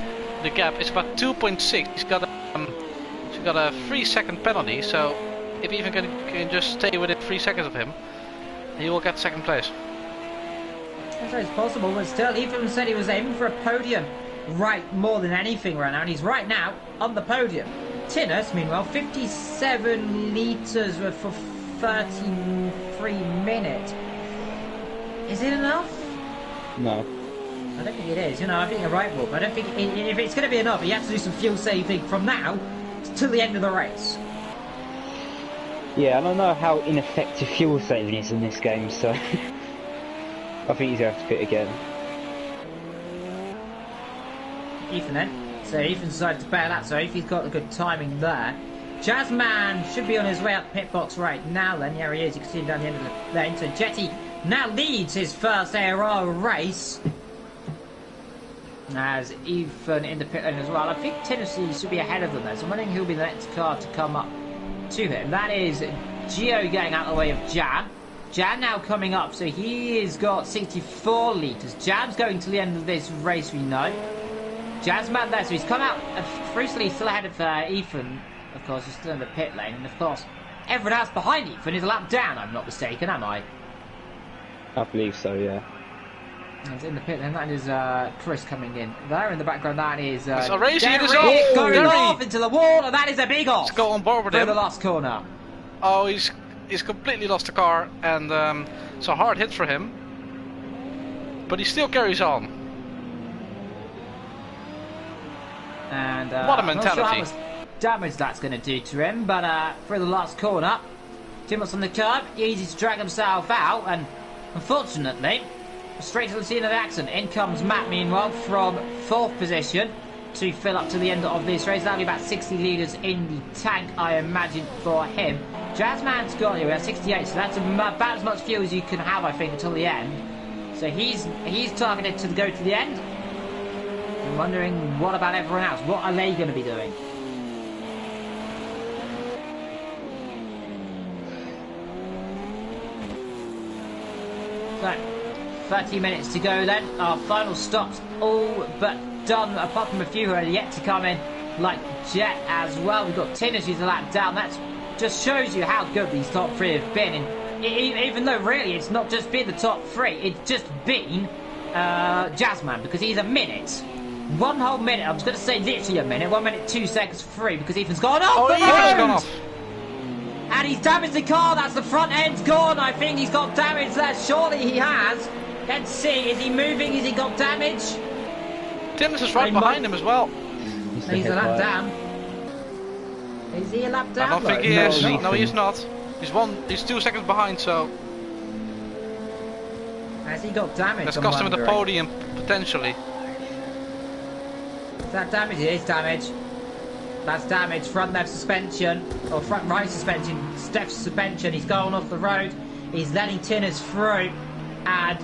the gap is about 2.6. He's got a 3-second penalty, so if Ethan can just stay within 3 seconds of him, he will get 2nd place. So it's possible, but still, Ethan said he was aiming for a podium right more than anything right now, and he's right now on the podium. Tinnis, meanwhile, 57 litres for 33 minutes. Is it enough? No. I don't think it is. You know, I think you're right, Wolf. I don't think if it's going to be enough, he has to do some fuel saving from now till the end of the race. Yeah, I don't know how ineffective fuel saving is in this game, so I think he's going to have to pit again. Ethan then. So Ethan decided to bail out, so if he's got the good timing there. Jazzman should be on his way out the pit box right now then. Yeah, he is. You can see him down the end of the lane. So Jetty now leads his first AOR race. As Ethan in the pit lane as well. I think Tennessee should be ahead of them there. So I'm wondering who'll be the next car to come up to him. That is Gio getting out of the way of Jan. Jan now coming up. So he has got 64 litres. Jan's going to the end of this race, we know. Jazzman there. So he's come out recently still ahead of Ethan. Of course, he's still in the pit lane. And of course, everyone else behind Ethan is a lap down, I'm not mistaken, am I? I believe so, yeah. He's in the pit lane. That is Chris coming in. There in the background, that is so racing Derek is off. going off into the wall, and that is a big off. Let's go on board with him. the last corner. Oh, he's completely lost the car, and it's a hard hit for him. But he still carries on. And what a mentality. not sure how much damage that's going to do to him, but through the last corner, too much on the curb, easy to drag himself out, and unfortunately, straight to the scene of the accident. In comes Matt, meanwhile, from 4th position to fill up to the end of this race. That'll be about 60 litres in the tank, I imagine, for him. Jazzman's got here, 68, so that's about as much fuel as you can have, I think, until the end. So he's targeted to go to the end. I'm wondering, what about everyone else? What are they going to be doing? So, 30 minutes to go then. Our final stops all but done, apart from a few who are yet to come in, like Jet as well. We've got Tinners who's a lap down. That just shows you how good these top three have been. And even though really it's not just been the top three, it's just been Jazzman, because he's a minute. 1 whole minute, I'm just going to say literally a minute, 1 minute, 2 seconds free, because Ethan's gone off the road! Ethan's gone off. And he's damaged the car, that's the front end's gone. I think he's got damage there, surely he has. Let's see, is he moving, has he got damage? Timmons is right behind him as well. He's a lap down. Is he a lap down? I don't think he is. No, he's not. He's 2 seconds behind, so... Has he got damage? That's cost him the podium, potentially. Is that damage? It is damage. That's damage. Front left suspension, or front right suspension, left suspension. He's going off the road. He's letting Tinners through, and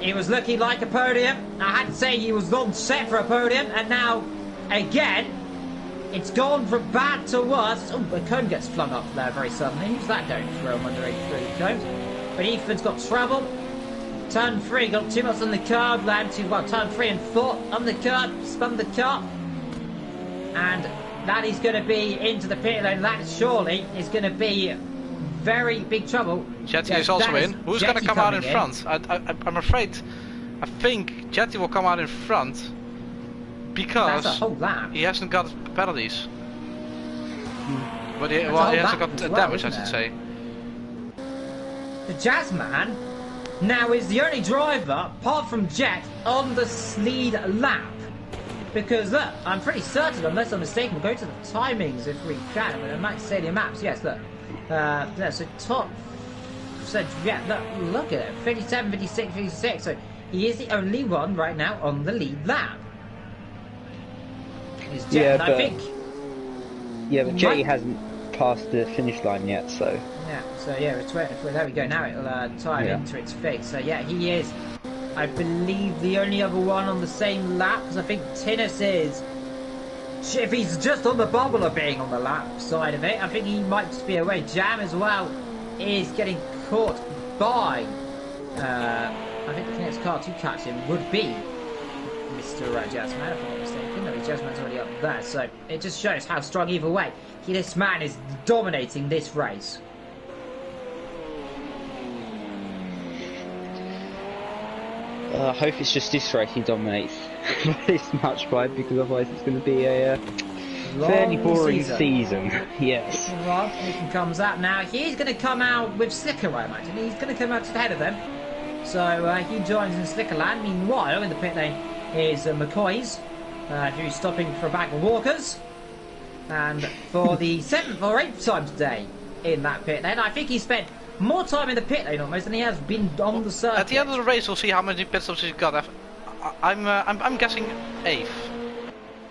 it was looking like a podium. I had to say he was on set for a podium, and now, again, it's gone from bad to worse. Oh, the cone gets flung up there very suddenly. Who's that going through? I'm wondering through the cones. But Ethan's got trouble. Turn 3, got too much on the curb, land to, well, turn 3 and 4 on the curb, spun the car. And that is going to be into the pit lane. That surely is going to be very big trouble. Jetty is also in. Who's going to come out in front? I'm afraid, I think Jetty will come out in front because that's a whole lap. He hasn't got penalties. But he hasn't got damage, I should say. The Jazzman now is the only driver, apart from Jet, on the lead lap. Because look, I'm pretty certain, unless I'm mistaken, we'll go to the timings if we can. I mean, I might say the maps. Yes, look. Yeah, so top. So yeah, look at it. 57, 56, 56. So he is the only one right now on the lead lap. Is Jet, yeah, and I think. Yeah, but Jetty hasn't passed the finish line yet, so. Yeah, so yeah, it's there we go. Now it'll time into its fix. So yeah, he is, I believe, the only other one on the same lap, because I think Tinnis is, if he's just on the bubble of being on the lap side of it, I think he might just be away. Jam as well is getting caught by, I think the next car to catch him would be Mr. Jazzman, if I'm not mistaken. No, Jazzman's already up there, so it just shows how strong either way. This man is dominating this race. I hope it's just this race he dominates this much by, because otherwise it's going to be a fairly boring season. Yes. Well, Ethan comes out now. He's going to come out with Slicker, I imagine. He's going to come out to the head of them. So he joins in Slickerland. Meanwhile, in the pit lane is McCoy's, who's stopping for a bag of walkers. And for the 7th or 8th time today, in that pit lane. I think he spent more time in the pit lane almost than he has been on the circuit. At the end of the race, we'll see how many pit stops he's got. I'm guessing 8th.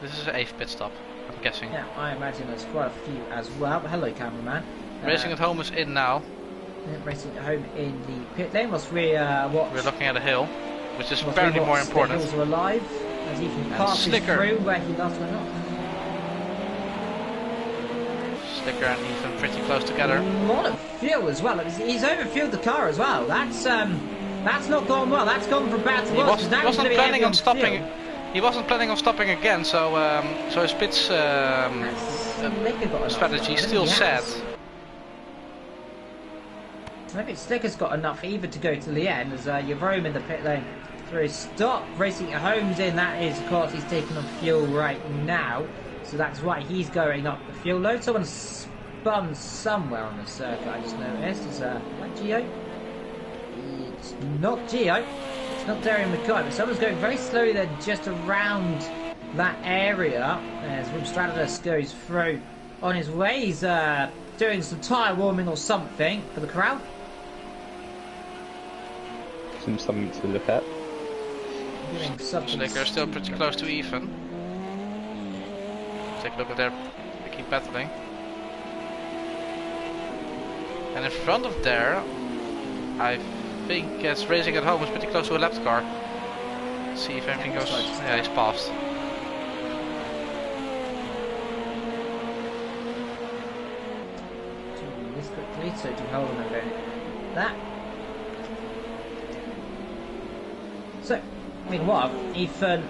This is an 8th pit stop. I'm guessing. Yeah, I imagine there's quite a few as well. Hello, cameraman. Racing at Home is in now. Racing at Home in the pit lane. Whilst we watch. We're looking at a hill, which is apparently more important. The hills are alive as he can pass through where he last went off. Slicker and Ethan pretty close together. A lot of fuel as well. He's overfueled the car as well. That's not gone well. That's gone from bad to worse. He wasn't planning on stopping. He wasn't planning on stopping again. So his pit strategy still set. I think Slicker's got enough either to go to the end as you roam in the pit lane through his stop. Racing at Home's in. That is, of course, he's taking on fuel right now. So that's why he's going up the fuel load. Someone spun somewhere on the circuit, I just noticed. Is that Gio? It's not Gio. It's not Darian McKay, but someone's going very slowly there just around that area as Wim Stratus goes through on his way. He's doing some tyre warming or something for the crowd. Something to look at. Slicker's still pretty close to Ethan. Take a look at their. They keep battling. And in front of there, I think it's Racing at Home is pretty close to a lapped car. Let's see if everything goes. Yeah, he's passed. Doing this quickly, so to hold on over that. So, meanwhile, Ethan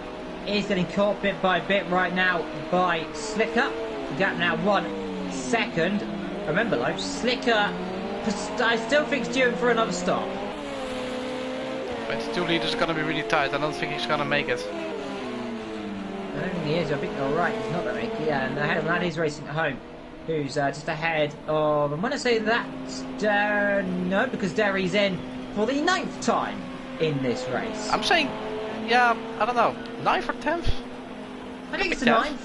is getting caught bit by bit right now by Slicker. The gap now 1 second. Remember though, Slicker, I still think he's due for another stop. 22 liters is going to be really tight. I don't think he's going to make it. I don't think he is. I think you're right. He's not going to make it. Yeah, and ahead of that is Racing at Home, who's just ahead of. I'm going to say that's no, because Derry's in for the 9th time in this race. I'm saying, yeah, I don't know, 9th or 10th? I think it's the 9th.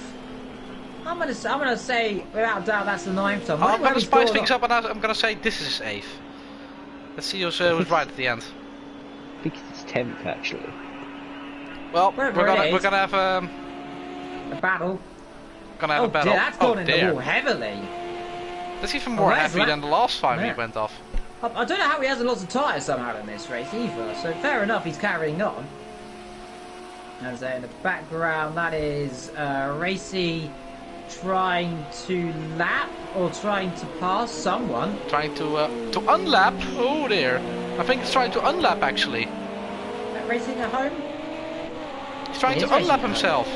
I'm gonna say without doubt that's the 9th time. I'm gonna spice things up and I'm gonna say this is his 8th. Let's see who's right at the end. I think it's 10th actually. Well, we're gonna have a battle. Gonna have a battle. Dear, that's gone in the wall heavily. That's even more heavy than the last time he went off. I don't know how he hasn't lost a tyre somehow in this race either. So fair enough, he's carrying on. As in the background, that is Racy trying to lap or trying to pass someone. Trying to unlap. Oh dear. I think it's trying to unlap actually. Racing at Home? He's trying to unlap himself.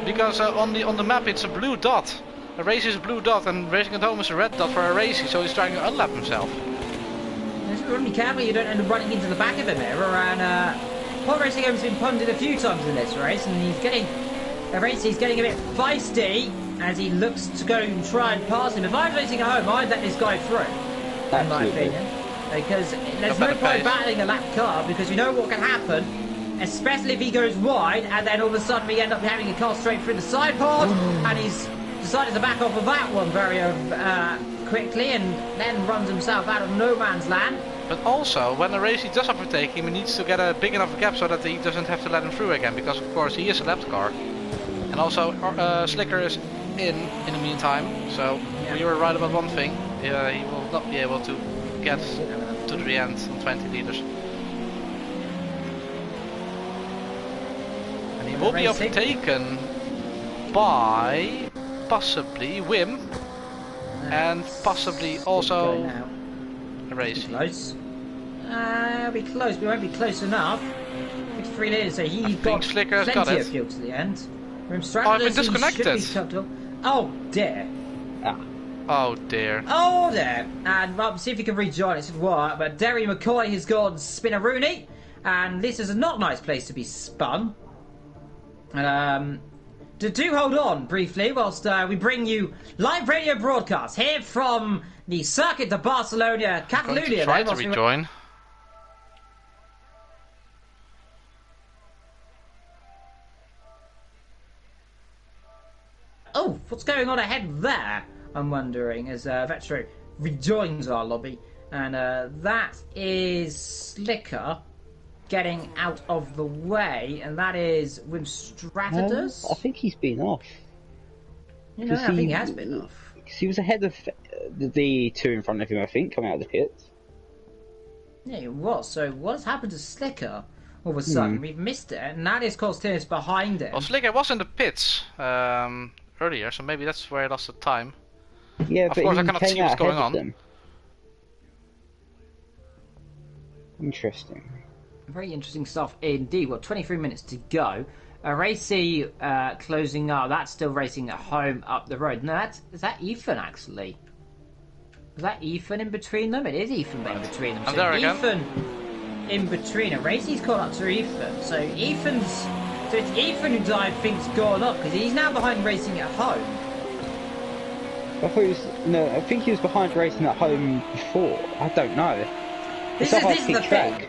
Because on the map it's a blue dot. A race is a blue dot and Racing at Home is a red dot for a racy, so he's trying to unlap himself. Just be careful you don't end up running into the back of him here. And Paul Racing Home's been punted a few times in this race, and he's getting a bit feisty as he looks to go and try and pass him. If I was Racing at Home, I'd let this guy through, in my opinion. Because there's no point battling a lap car, because you know what can happen, especially if he goes wide, and then all of a sudden we end up having a car straight through the side pod, and he's decided to back off of that one very quickly, and then runs himself out of no man's land. But also, when a racer does overtake him, he needs to get a big enough gap so that he doesn't have to let him through again, because of course he is a lapped car. And also, Slicker is in the meantime, so we were right about one thing. He will not be able to get to the end on 20 liters. And he will be overtaken by possibly Wim and possibly also a race. Close. Be close. We won't be close enough. 53 liters, so he's got plenty of fuel to the end. I've been disconnected. Oh dear. Oh dear. Oh dear. And see if you can rejoin us if what. But Derry McCoy has gone spinneroonie, and this is a not nice place to be spun. Do hold on briefly whilst we bring you live radio broadcasts here from the circuit de Barcelona Catalunya. Try to rejoin. Oh, what's going on ahead there? I'm wondering, as Vetro rejoins our lobby. And that is Slicker getting out of the way, and that is Wimstratidus. I think he's been off. You know, I think he has been off. Because he was ahead of the two in front of him, I think, coming out of the pits. Yeah, he was. So what has happened to Slicker? All of a sudden, we've missed it, and that is Costinus behind him. Well, Slicker was in the pits earlier, so maybe that's where he lost the time. Yeah, of but course, he I cannot came see what's out going ahead on. of them. Interesting. Very interesting stuff indeed. Well, 23 minutes to go. Racy closing up. That's still racing at home up the road. No, is that Ethan actually? Is that Ethan in between them? It is Ethan in between them. I'm So there again. Ethan in between. And Racy's caught up to Ethan. So it's Ethan who I think's gone up because he's now behind racing at home. I think he was behind racing at home before. I don't know. This is the thing.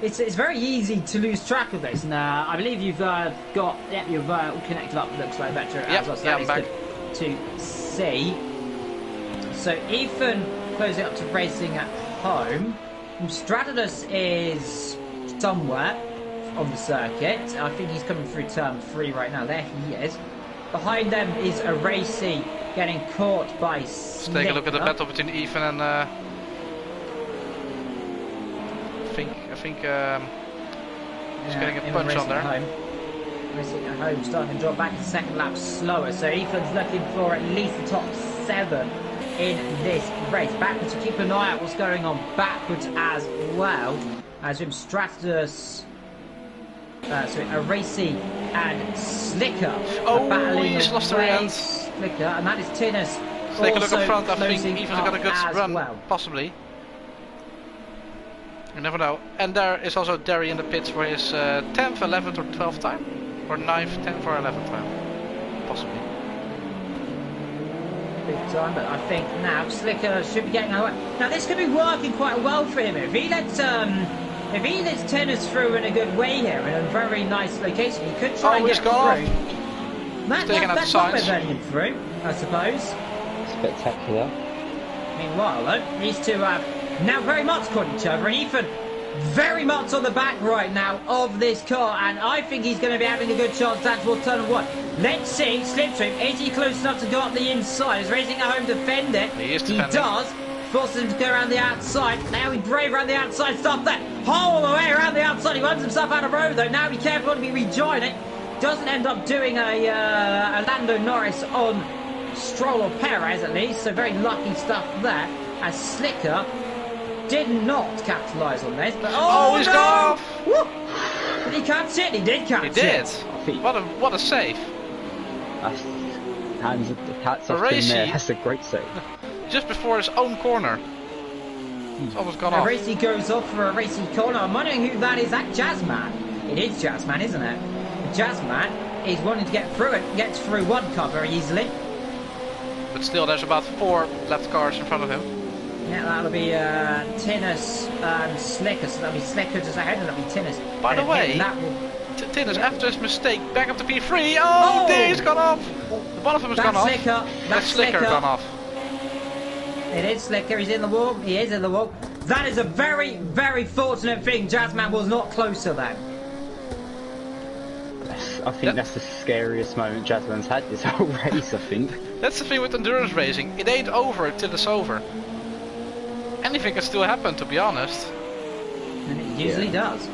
It's very easy to lose track of this. And I believe you've all connected up. Looks like better as well. So that is back. good to see. So Ethan closing up to racing at home. Stratidus is somewhere on the circuit. I think he's coming through turn 3 right now. There he is. Behind them is a Racy getting caught by Slicker. Let's take a look at the battle between Ethan and I think he's getting a punch on there. Racing at home, starting to drop back to second lap slower. So Ethan's looking for at least the top 7 in this race. Backwards, keep an eye out what's going on backwards as well. As Stratidus, a Racy and Slicker are battling he's lost the away. rear end. Slicker, and that is Tinus. Take a look up front. I think closing Ethan's got a good up as run, well. possibly. You never know. And there is also Derry in the pits for his 10th, 11th or 12th time? Or 9th, 10th or 11th time? Possibly. Big time, but I think now Slicker should be getting away. Now this could be working quite well for him. If he lets Tinus through in a good way here, in a very nice location, he could try and get through. That's not letting him through, I suppose. Spectacular. Meanwhile, though, these two have now very much caught each other, and Ethan very much on the back right now of this car, and I think he's going to be having a good chance down towards turn 1. Let's see, Slipstream, is he close enough to go up the inside? Is racing at home defend it? He is defending. He does. Forces him to go around the outside. Now he's brave around the outside. Stop that. All the way around the outside. He runs himself out of road, though. Now be careful to be rejoining. Doesn't end up doing a Lando Norris on Stroll or Perez, at least. So very lucky stuff there. As Slicker did not capitalise on this. But he's gone off. Woo! Did he catch it? He did catch it. He did. What a save. Hats off to him there. That's a great save. Just before his own corner. It's almost gone off. Racy goes off for a Racy corner. I'm wondering who that is. That Jazzman. It is Jazzman, isn't it? Jazzman is wanting to get through it. Gets through one car very easily. But still, there's about 4 left cars in front of him. Yeah, that'll be Tinus and Slicker. So that'll be Slicker just ahead, and that'll be Tinus. By the way, Tinus, after his mistake, back up to P3. Oh, he's gone off. One of them has gone off. That's Slicker gone off. It is Slicker. He's in the wall. He is in the wall. That is a very, very fortunate thing. Jazzman was not closer then. I think that's the scariest moment Jazzman's had this whole race, I think. That's the thing with endurance racing. It ain't over until it's over. Anything can still happen, to be honest. And it usually does.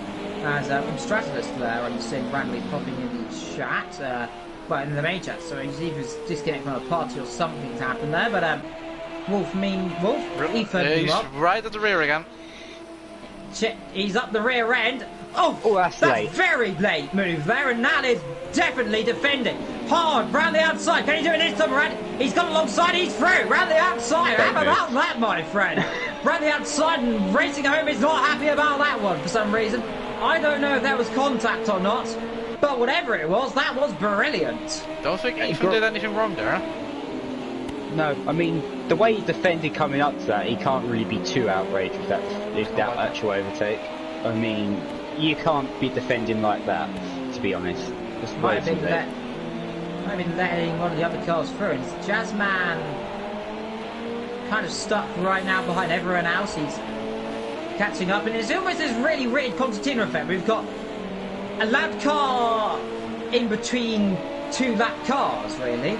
As from Stratidus there, I'm seeing randomly popping in the chat. Well, in the main chat, so he's either disconnected from a party or something's happened there. But Wolf, Ethan, he's right at the rear again. He's up the rear end. Oh, that's late. Very late move there, and that is definitely defending. Hard, round the outside. Can he do it this time around? He's got alongside, he's through. Round the outside. How about that, my friend? Round the outside, and racing home is not happy about that one for some reason. I don't know if that was contact or not, but whatever it was, that was brilliant. Don't think Ethan did anything wrong there. No, I mean, the way he defended coming up to that, he can't really be too outraged if that actual overtake. I mean, you can't be defending like that, to be honest. Might have been letting one of the other cars through. It's Jazzman kind of stuck right now behind everyone else. He's catching up, and it's almost this really weird concertina effect. We've got a lap car in between two lap cars, really.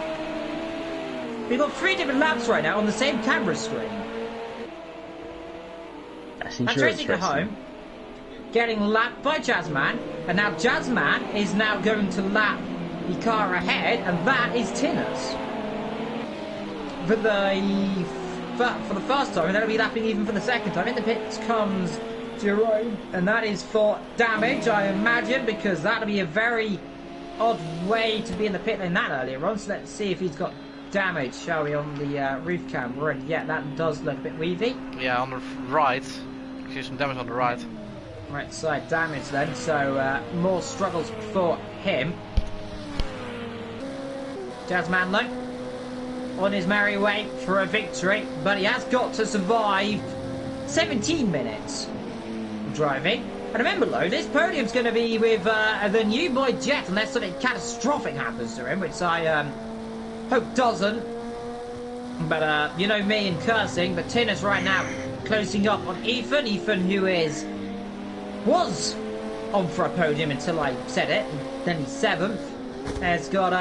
We've got 3 different laps right now on the same camera screen. That's And Tracing home, getting lapped by Jazzman, and now Jazzman is now going to lap the car ahead, and that is Tinner's. For the first time, and that'll be lapping even for the second time. In the pits comes Jerome, and that is for damage, I imagine, because that'll be a very odd way to be in the pit lane that earlier on. So let's see if he's got damage, shall we, on the roof camera. And yeah, that does look a bit weavy. Yeah, on the right. Here's some damage on the right. Right side damage then, so more struggles for him. Jazzman though, on his merry way for a victory, but he has got to survive 17 minutes of driving. And remember though, this podium's going to be with the new boy Jet, unless something catastrophic happens to him, which I hope doesn't. But you know me and cursing, but Tinner's right now closing up on Ethan. Ethan, who was on for a podium until I said it, and then he's 7th. Has got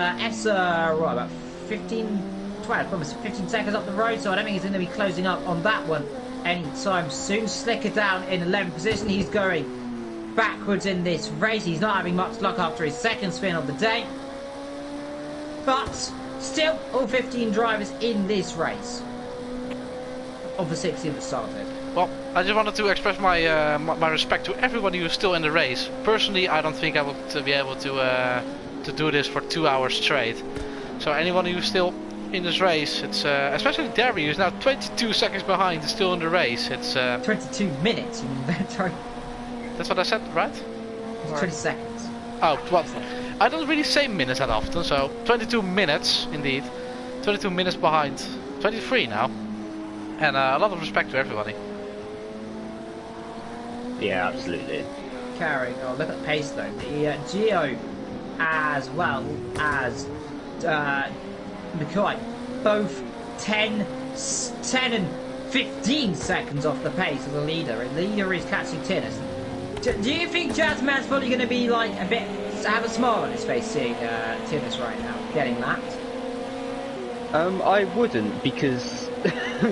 what, about 12, almost 15 seconds up the road, so I don't think he's going to be closing up on that one anytime soon. Slicker down in 11th position. He's going backwards in this race. He's not having much luck after his 2nd spin of the day. But still, all 15 drivers in this race of the 16 that started. Well, I just wanted to express my my respect to everybody who's still in the race. Personally, I don't think I would be able to do this for 2 hours straight. So anyone who's still in this race, it's especially Derby, who's now 22 seconds behind, is still in the race. It's 22 minutes. That's what I said, right? It's 20 seconds. Oh, well, I don't really say minutes that often, so 22 minutes indeed. 22 minutes behind. 23 now. And a lot of respect to everybody. Yeah, absolutely. Carrying on, look at the pace though. The Geo as well as McCoy, both 10 and 15 seconds off the pace of the leader. And the leader is catching Tinnis. Do you think Jazzman's probably going to be like a bit, have a smile on his face seeing Tinnis right now getting lapped? I wouldn't, because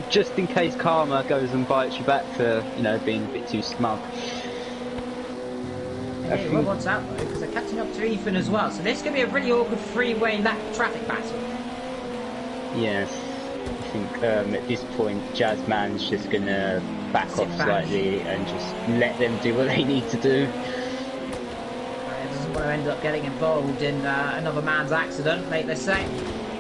just in case karma goes and bites you back for, you know, being a bit too smug. Yeah, well, what's out though, because they're catching up to Ethan as well, so this is going to be a really awkward 3-way lap traffic battle. Yes, I think at this point Jazzman's just going to back off slightly and just let them do what they need to do. He doesn't want to end up getting involved in another man's accident, like they say.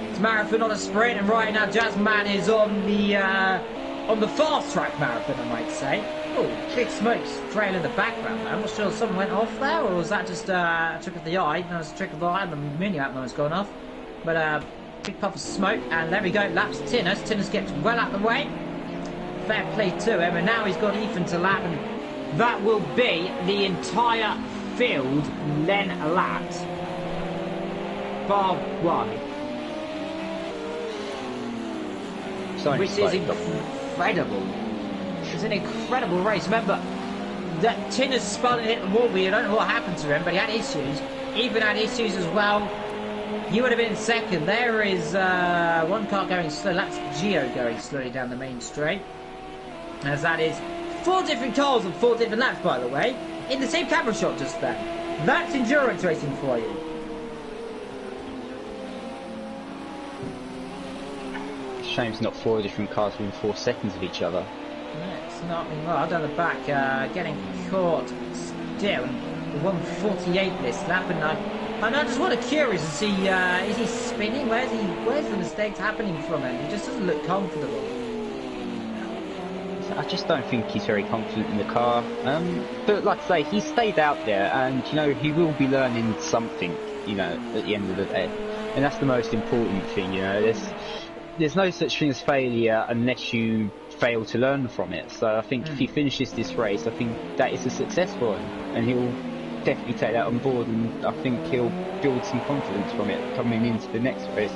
It's marathon, not a sprint, and right now Jazzman is on the fast track marathon, I might say. Oh, big smoke's trail in the background there. I'm not sure if someone went off there, or was that just a trick of the eye? No, it's a trick of the eye, and the mini app has gone off. But big puff of smoke, and there we go, laps Tinnis. Tinnis gets well out of the way. Fair play to him, and now he's got Ethan to lap, and that will be the entire field then lapped. Bar one. Which is incredible. It's an incredible race. Remember that Tinnis spun and hit the wall. We don't know what happened to him, but he had issues. Ethan had issues as well. He would have been second. There is one car going slow. That's Geo going slowly down the main straight. As that is 4 different cars on 4 different laps, by the way, in the same camera shot just then. That's endurance racing for you. Shame it's not 4 different cars within 4 seconds of each other. Yeah, it's not been well. Down the back, getting caught still. The 148 this lap, and I just want to curious to see, is he spinning? Where's the mistakes happening from him? He just doesn't look comfortable. I just don't think he's very confident in the car. But like I say, he stayed out there, and you know he will be learning something. You know, at the end of the day, and that's the most important thing. You know, there's no such thing as failure unless you fail to learn from it. So I think if he finishes this race, I think that is a success for him, and he'll definitely take that on board, and I think he'll build some confidence from it coming into the next race.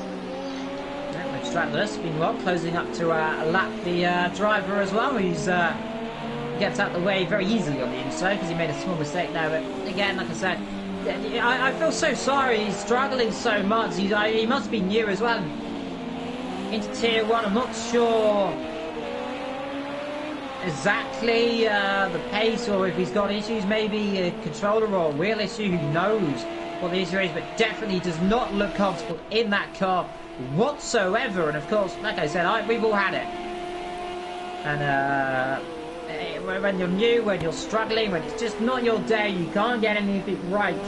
Which Stratless, meanwhile, closing up to lap the driver as well, who's gets out the way very easily on the inside because he made a small mistake there. But again, like I said, I feel so sorry. He's struggling so much. He must be new as well into Tier 1. I'm not sure exactly the pace, or if he's got issues, maybe a controller or a wheel issue. Who knows what the issue is? But definitely does not look comfortable in that car whatsoever. And of course, like I said, we've all had it. And when you're new, when you're struggling, when it's just not your day, you can't get anything right,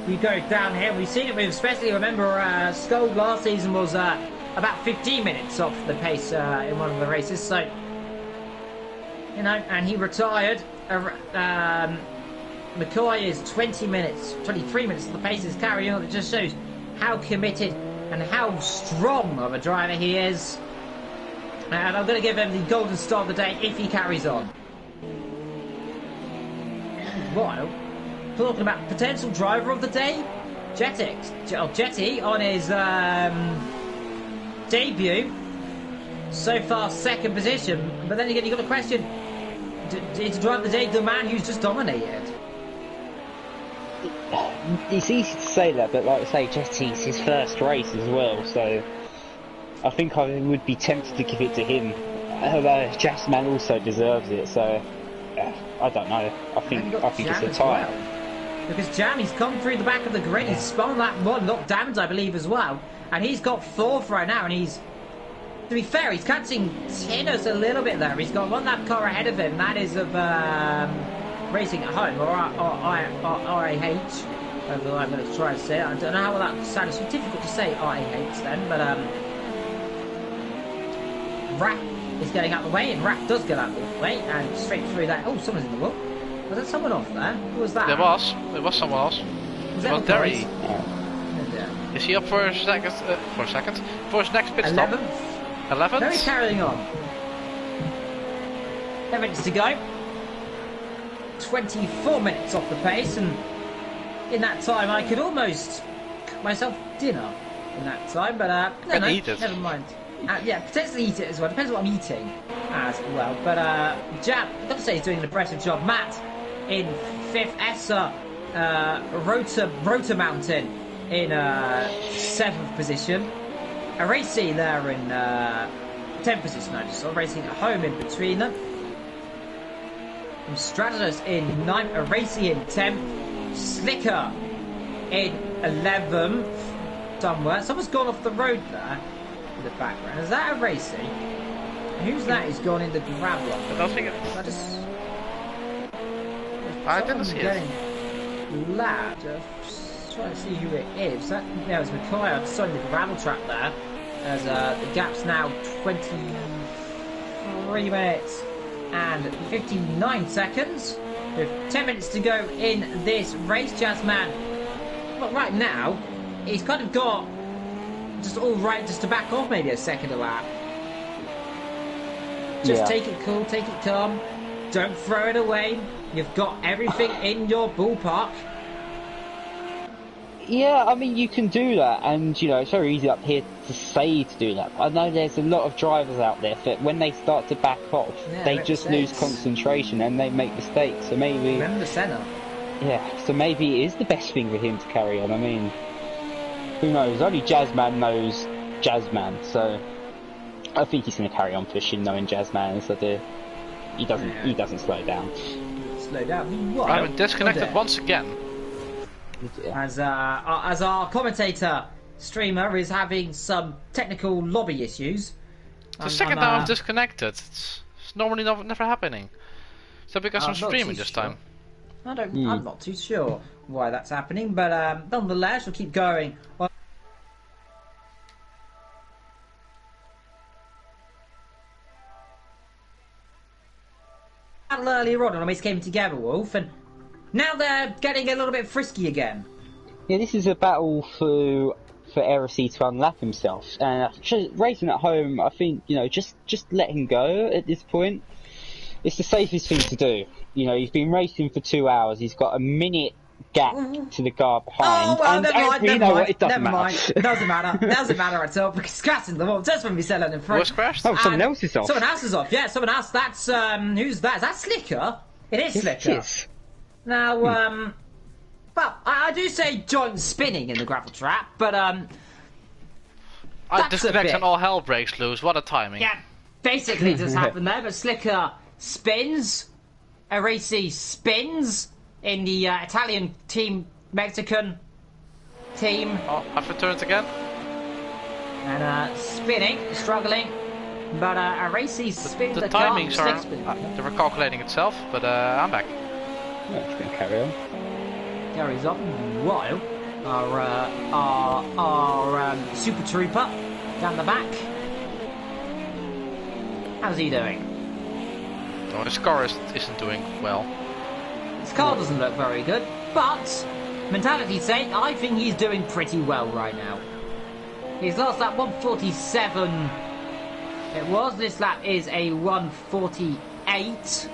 you go downhill. We've seen it with, especially, remember, Skull last season was about 15 minutes off the pace in one of the races. So, you know, and he retired. McCoy is 23 minutes of the pace is carrying on. It just shows how committed and how strong of a driver he is. And I'm going to give him the golden star of the day if he carries on. While talking about potential driver of the day, Jetty on his debut, so far second position. But then again, you got a question: is driver of the day the man who's just dominated? It's easy to say that, but like I say, Jetty's his first race as well, so I think I would be tempted to give it to him. Although Jazzman also deserves it, so I don't know. I think it's a tie. Well. Because Jam, he's come through the back of the grid, he's spun that one, not damage, I believe, as well. And he's got fourth right now, and he's, to be fair, he's catching Tinus a little bit there. He's got one lap car ahead of him, that is of Racing at Home, or RAH. I'm going to try to say it. I don't know how that sounds. It's difficult to say RAH then, but Rat is getting out of the way, and Rat does get out of the way, and straight through that. Oh, someone's in the wall. Was there someone off there? Who was that? There was someone else. Was that Derry. Yeah. Is he up for a second? For his next pit stop? 11th? Derry carrying on. 10 minutes to go. 24 minutes off the pace, and in that time I could almost cook myself dinner in that time, but no, eat it. Never mind. Yeah, potentially eat it as well. Depends what I'm eating as well. But Jam, I've got to say, he's doing an impressive job. Matt in 5th, Essa Rotor Mountain in 7th position. Aracy there in 10th position. I just saw Racing at Home in between them. From Stratus in 9th, Aracy in 10th, Slicker in 11th. Somewhere, someone's gone off the road there. The background. Is that a racing? Who's that who's gone in the gravel? I don't think it's... I didn't see it. Lad, just trying to see who it is. That, yeah, it's McCoy. I saw in the gravel track there. As the gap's now 23 minutes and 59 seconds. With 10 minutes to go in this race, Jazzman. Well, right now, he's kind of got just all right, just to back off maybe a second a lap. Just take it cool, take it calm. Don't throw it away. You've got everything in your ballpark. Yeah, I mean, you can do that, and, you know, it's very easy up here to say to do that. I know there's a lot of drivers out there that when they start to back off, they just lose concentration and they make mistakes. So maybe... Remember the centre. Yeah, so maybe it is the best thing for him to carry on. I mean, who knows? Only Jazzman knows Jazzman, so I think he's going to carry on pushing, knowing Jazzman is that he doesn't slow down. Slow down. What? I've been disconnected once again. As our commentator streamer is having some technical lobby issues. The second time I'm disconnected. It's normally never happening. So because I'm streaming this time. I'm not too sure why that's happening, but nonetheless, we'll keep going. Earlier on, when we came together, Wolf, and now they're getting a little bit frisky again. Yeah, this is a battle for Heresy to unlap himself, and Racing at Home, I think, you know, just let him go at this point. It's the safest thing to do. You know, he's been racing for 2 hours. He's got a minute gap to the car behind. Oh, well, and never mind, you never know mind, what? It doesn't never matter. mind. It doesn't matter. It doesn't matter at all because crashing the wall just when we sell it in front. Was crashed? Oh, someone else is off. Someone else is off. Yeah, someone else. That's who's that? Is that Slicker? It is Slicker. Yes. Now, well, I do say joint spinning in the gravel trap, but I that's disconnect a bit. and all hell breaks loose. What a timing. Yeah, basically just happened there. But Slicker spins, Aracy spins in the Italian team, Mexican team, Oh, I've returned again. and spinning, struggling. But Aracy spins The the car, timings are slick spin. they were calculating itself, but I'm back. Oh, it's going to carry on. Carries on while our Super Trooper down the back. How's he doing? Oh, his car isn't doing well. His car doesn't look very good, but mentality's sake, I think he's doing pretty well right now. His last lap 147. It was. This lap is a 148.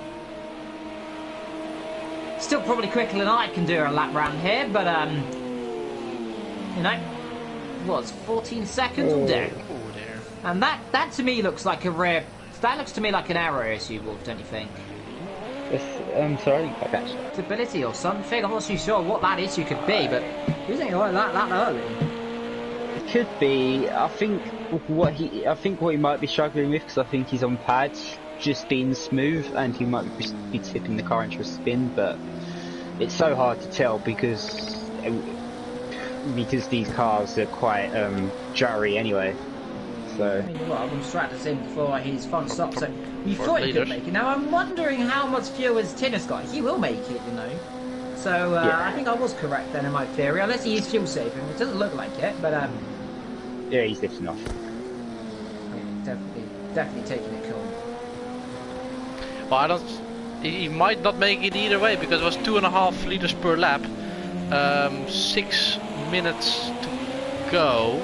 Still probably quicker than I can do a lap round here, but you know, was 14 seconds will do. Oh dear. And that to me looks like a rare. That looks to me like an error issue, Wolf, don't you think? I'm sorry, I didn't quite catch that. Stability or something. I'm not too sure what that issue could be, but you think like that early? It could be. I think what he might be struggling with, because I think he's on pads, just being smooth, and he might be tipping the car into a spin. But it's so hard to tell because these cars are quite jittery anyway. So. I mean, well, I've distracted him before his front stop, so we For thought he could leaders. make it. Now I'm wondering how much fuel has Tinner's got. He will make it, you know. So Yeah. I think I was correct then in my theory, unless he is fuel saving, which doesn't look like it, but Yeah, he's lifting off. definitely taking it cool. Well, I don't. He might not make it either way because it was 2.5 liters per lap. 6 minutes to go.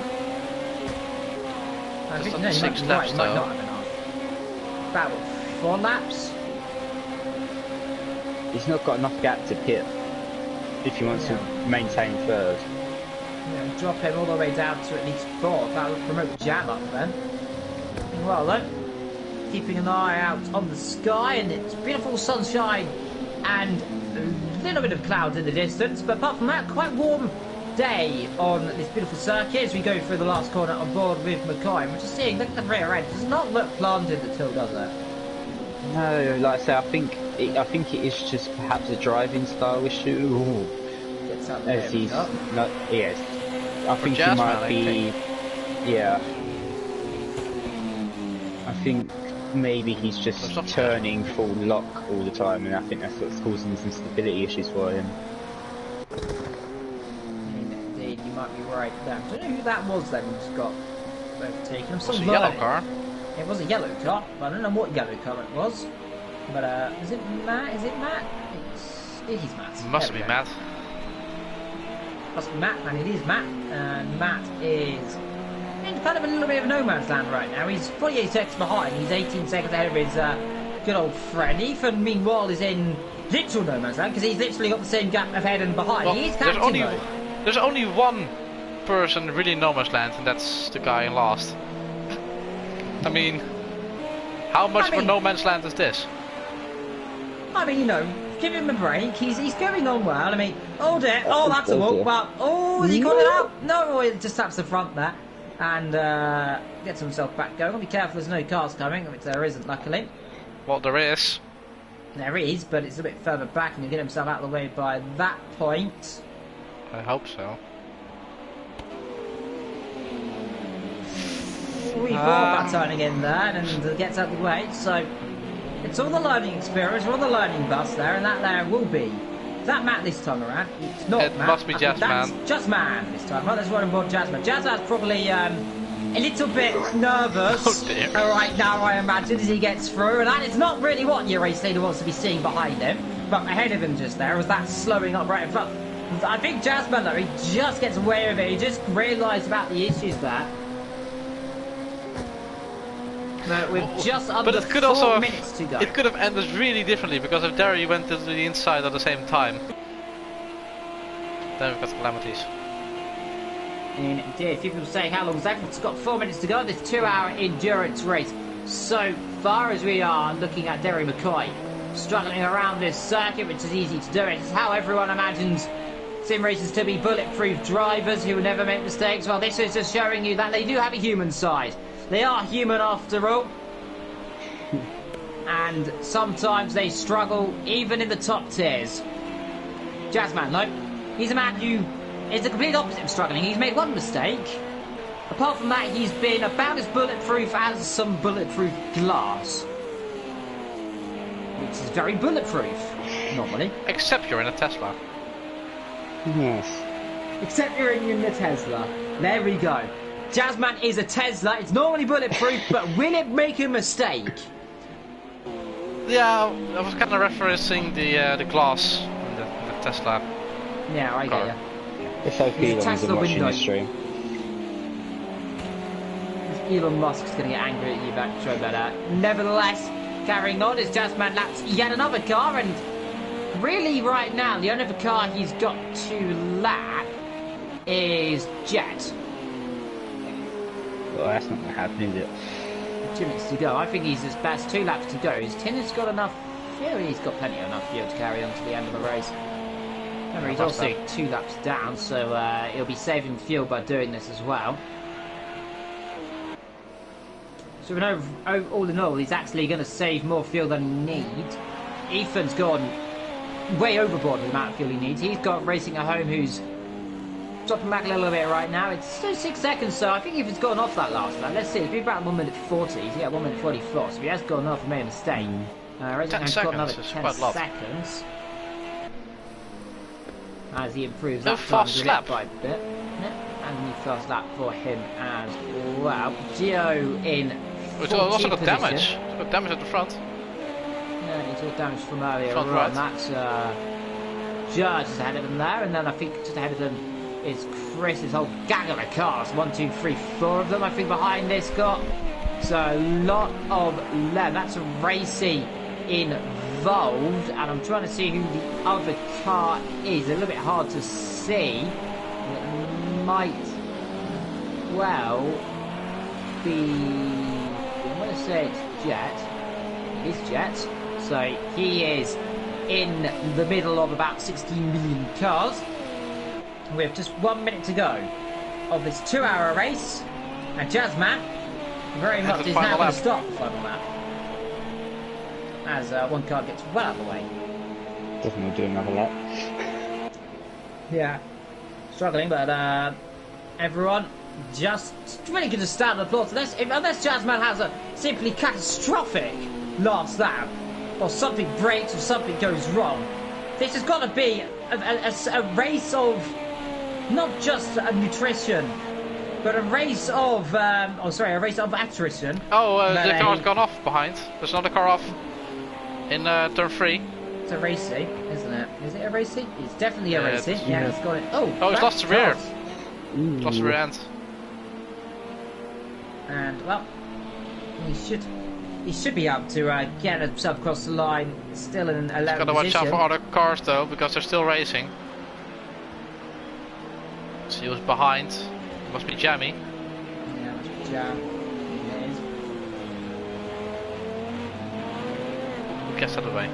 I Just think on no, you might 6 be right, laps you might though. not have enough. About what, 4 laps? He's not got enough gap to pit if he wants to maintain third. Yeah, drop him all the way down to at least 4. That would promote the jam up then. Well then, keeping an eye out on the sky, and it's beautiful sunshine and a little bit of clouds in the distance, but apart from that, quite warm day on this beautiful circuit as we go through the last corner on board with McCoy. We're just seeing, look at the rear end, it does not look planted at all, does it? No, like I say, I think it is just perhaps a driving style issue. Ooh. Gets out the As he's up. not, yes. I think he Jazz might man, I be. Yeah. I think maybe he's just There's something. turning full lock all the time, and I think that's what's causing some stability issues for him. Indeed, you might be right there. I don't know who that was then who's got overtaken. I'm It's still a yellow learning. car. It was a yellow car, but I don't know what yellow car it was. But is it Matt? Is it Matt? It is Matt. Must There be we go. Matt. Must be Matt, and it is Matt. And Matt is in kind of a little bit of no man's land right now. He's 48 seconds behind. He's 18 seconds ahead of his good old friend. Ethan, meanwhile, is in literal no man's land because he's literally got the same gap ahead and behind. Well, He's there's catching there's only one person really in no man's land, and that's the guy in last. I mean, how much of a no man's land is this? I mean, you know, give him a break. He's going on well. I mean, oh dear, oh that's a walk. Well, oh, is he got it out? No, he just taps the front there and gets himself back going. Be careful, there's no cars coming, which there isn't, luckily. Well, there is. There is, but it's a bit further back, and he'll get himself out of the way by that point. I hope so. We thought about turning in there and gets out of the way, so it's all the learning experience, all the learning bus there, and that there will be. Is that Matt this time around? It's not It Matt. must be I think that's Jazzman. Just Man this time. Right, let's run on board Jazzman. Jazzman's probably a little bit nervous Oh dear. right now, I imagine, as he gets through, and that is not really what your race leader wants to be seeing behind him, but ahead of him just there, was that slowing up right in front. I think Jazzman, though, he just gets away with it. He just realised about the issues there. But with just under But it could 4 also minutes to go. it could have ended really differently because if Derry went to the inside at the same time. Then we've got calamities. Indeed, people say how long is that? It's got 4 minutes to go. This 2-hour endurance race. So far as we are looking at Derry McCoy struggling around this circuit, which is easy to do. It's how everyone imagines sim racers to be bulletproof drivers who will never make mistakes. Well, this is just showing you that they do have a human side. They are human after all. And sometimes they struggle even in the top tiers. Jazzman, though, he's a man who is the complete opposite of struggling. He's made one mistake. Apart from that, he's been about as bulletproof as some bulletproof glass. Which is very bulletproof, normally. Except you're in a Tesla. Yes. Except you're in the Tesla. There we go. Jazzman is a Tesla. It's normally bulletproof, but will it make a mistake? Yeah, I was kind of referencing the glass in the Tesla. Yeah, I get you. It's okay It's a long as I'm Tesla watching window. the stream. Elon Musk's going to get angry at you back. Sorry about that. Nevertheless, carrying on, is Jazzman laps yet another car, and really right now, the only other car he's got to lap is Jet. Well, that's not going to happen, is it? 2 minutes to go. I think he's his best 2 laps to go. His Tinner's got enough fuel. He's got plenty of enough fuel to carry on to the end of the race. Remember, he's also 2 laps down, so he'll be saving fuel by doing this as well. So we know, all in all, he's actually going to save more fuel than he needs. Ethan's gone way overboard with the amount of fuel he needs. He's got Racing at Home, who's dropping back a little bit right now. It's still 6 seconds, so I think if he's gone off that last lap, let's see, it's been about 1 minute 40. He's got 1 minute 44, so he has gone off and made a mistake. Racing at Home's got another 10 seconds. As he improves that fast lap by a bit. Yeah, and a new fast lap for him as well. Gio in 14th also got position. damage. It's got damage at the front. Yeah, he took damage from earlier Front on. right. That's Judge is ahead of him there, and then I think just ahead of them is Chris's whole gaggle of cars. 1, 2, 3, 4 of them I think behind this got. So a lot of left. That's racy involved, and I'm trying to see who the other car is. A little bit hard to see. It might well be, I'm going to say it's Jet. It is Jet. So he is in the middle of about 16 million cars. We have just 1 minute to go of this 2-hour race, and Jazzman very much is now going to start the final lap. As one car gets well out of the way. Doesn't want to do another lap. Yeah. Struggling, but everyone just really good to stand and applaud. Unless Jazzman has a simply catastrophic last lap, or something breaks or something goes wrong, this has got to be a race of not just a nutrition, but a race of a race of attrition. Oh, the car's gone off behind. There's another car off in turn 3. It's a racy, isn't it? Is it a racy? It's definitely a racy. Yeah, it's got it. Oh, he's lost the rear. Lost the rear end. And well, he should be able to get himself across the line. Still in an 11th position. Gotta watch out for other cars though, because they're still racing. So he was behind. Must be jammy. Yeah, must be jam. It is. Who gets out of the way?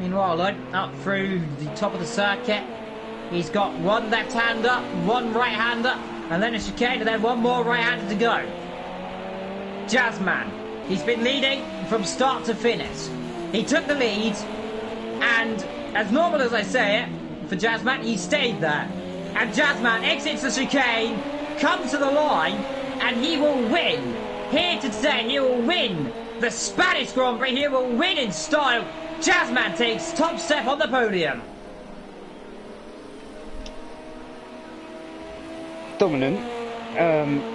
Meanwhile, though, up through the top of the circuit, he's got one left-hander, one right-hander, and then a chicane, and then one more right-hander to go. Jazzman, he's been leading from start to finish. He took the lead, and as normal as I say it, for Jazzman, he stayed there. And Jazzman exits the chicane, comes to the line, and he will win. Here to say, he will win the Spanish Grand Prix. He will win in style. Jazzman takes top step on the podium. Dominant.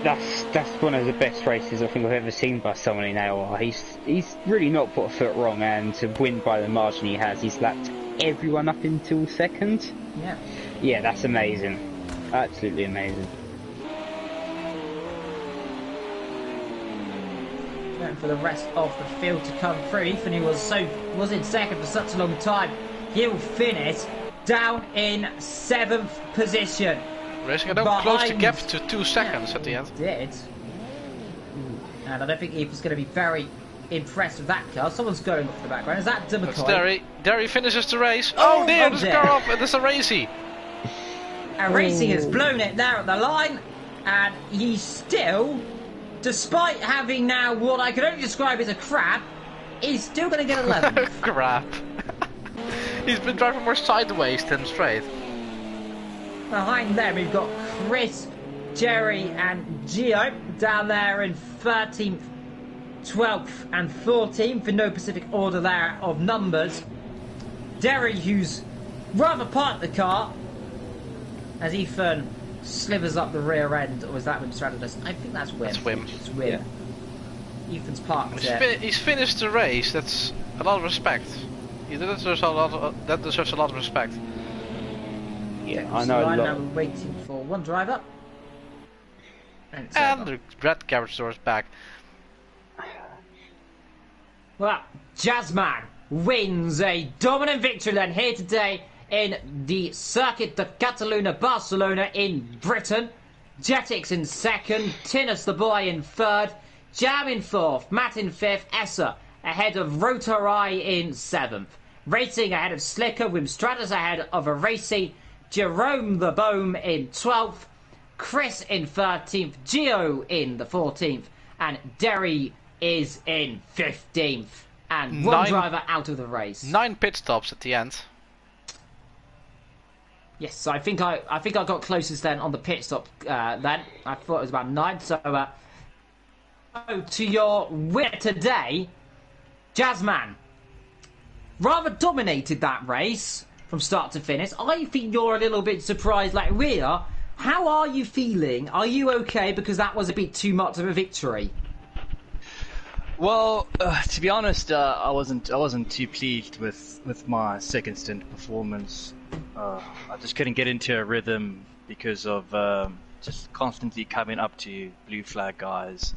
That's one of the best races I think I've ever seen by someone in AOR. He's really not put a foot wrong, and to win by the margin he has, he's lapped everyone up until second. Yeah. Yeah, that's amazing. Absolutely amazing. Going for the rest of the field to come through. Ethan, who was in second for such a long time, he'll finish down in 7th position. Racing it up, close the gap to 2 seconds at the end. Did. And I don't think Ethan's going to be very impressed with that car. Someone's going off the background. Is that That's Demacoy? Derry. Derry finishes the race. Oh dear, there's a car off, and there's a Racy. And Racy has blown it there at the line, and he's still, despite having now what I could only describe as a crap, he's still going to get 11th. Crap. He's been driving more sideways than straight. Behind them we've got Chris, Jerry and Gio down there in 13th, 12th and 14th in no specific order there of numbers. Derry, who's rather parked the car as Ethan slivers up the rear end. Or was that Wim Strategist? I think that's Wim. That's Wim. It's Wim. Yeah. Ethan's parked it. He's finished the race. That's a lot of respect. That deserves a lot of respect. Yeah, I know. Right now we're waiting for one driver. And the red garage door is back. Well, Jazzman wins a dominant victory then here today in the Circuit de Catalunya Barcelona in Britain. Jetix in second, Tinus the boy in third, Jam in fourth, Matt in fifth, Essa ahead of Rotorai in seventh. Racing ahead of Slicker, Wim Stratus ahead of a Racy, Jerome the Bohm in 12th, Chris in 13th, Gio in the 14th, and Derry is in 15th. And one driver out of the race. 9 pit stops at the end. Yes, so I think I got closest then on the pit stop then. I thought it was about 9. So to your winner today, Jazzman. Rather dominated that race from start to finish. I think you're a little bit surprised like we are. How are you feeling? Are you okay? Because that was a bit too much of a victory. Well, to be honest, I wasn't too pleased with my second stint performance. I just couldn't get into a rhythm because of just constantly coming up to blue flag guys.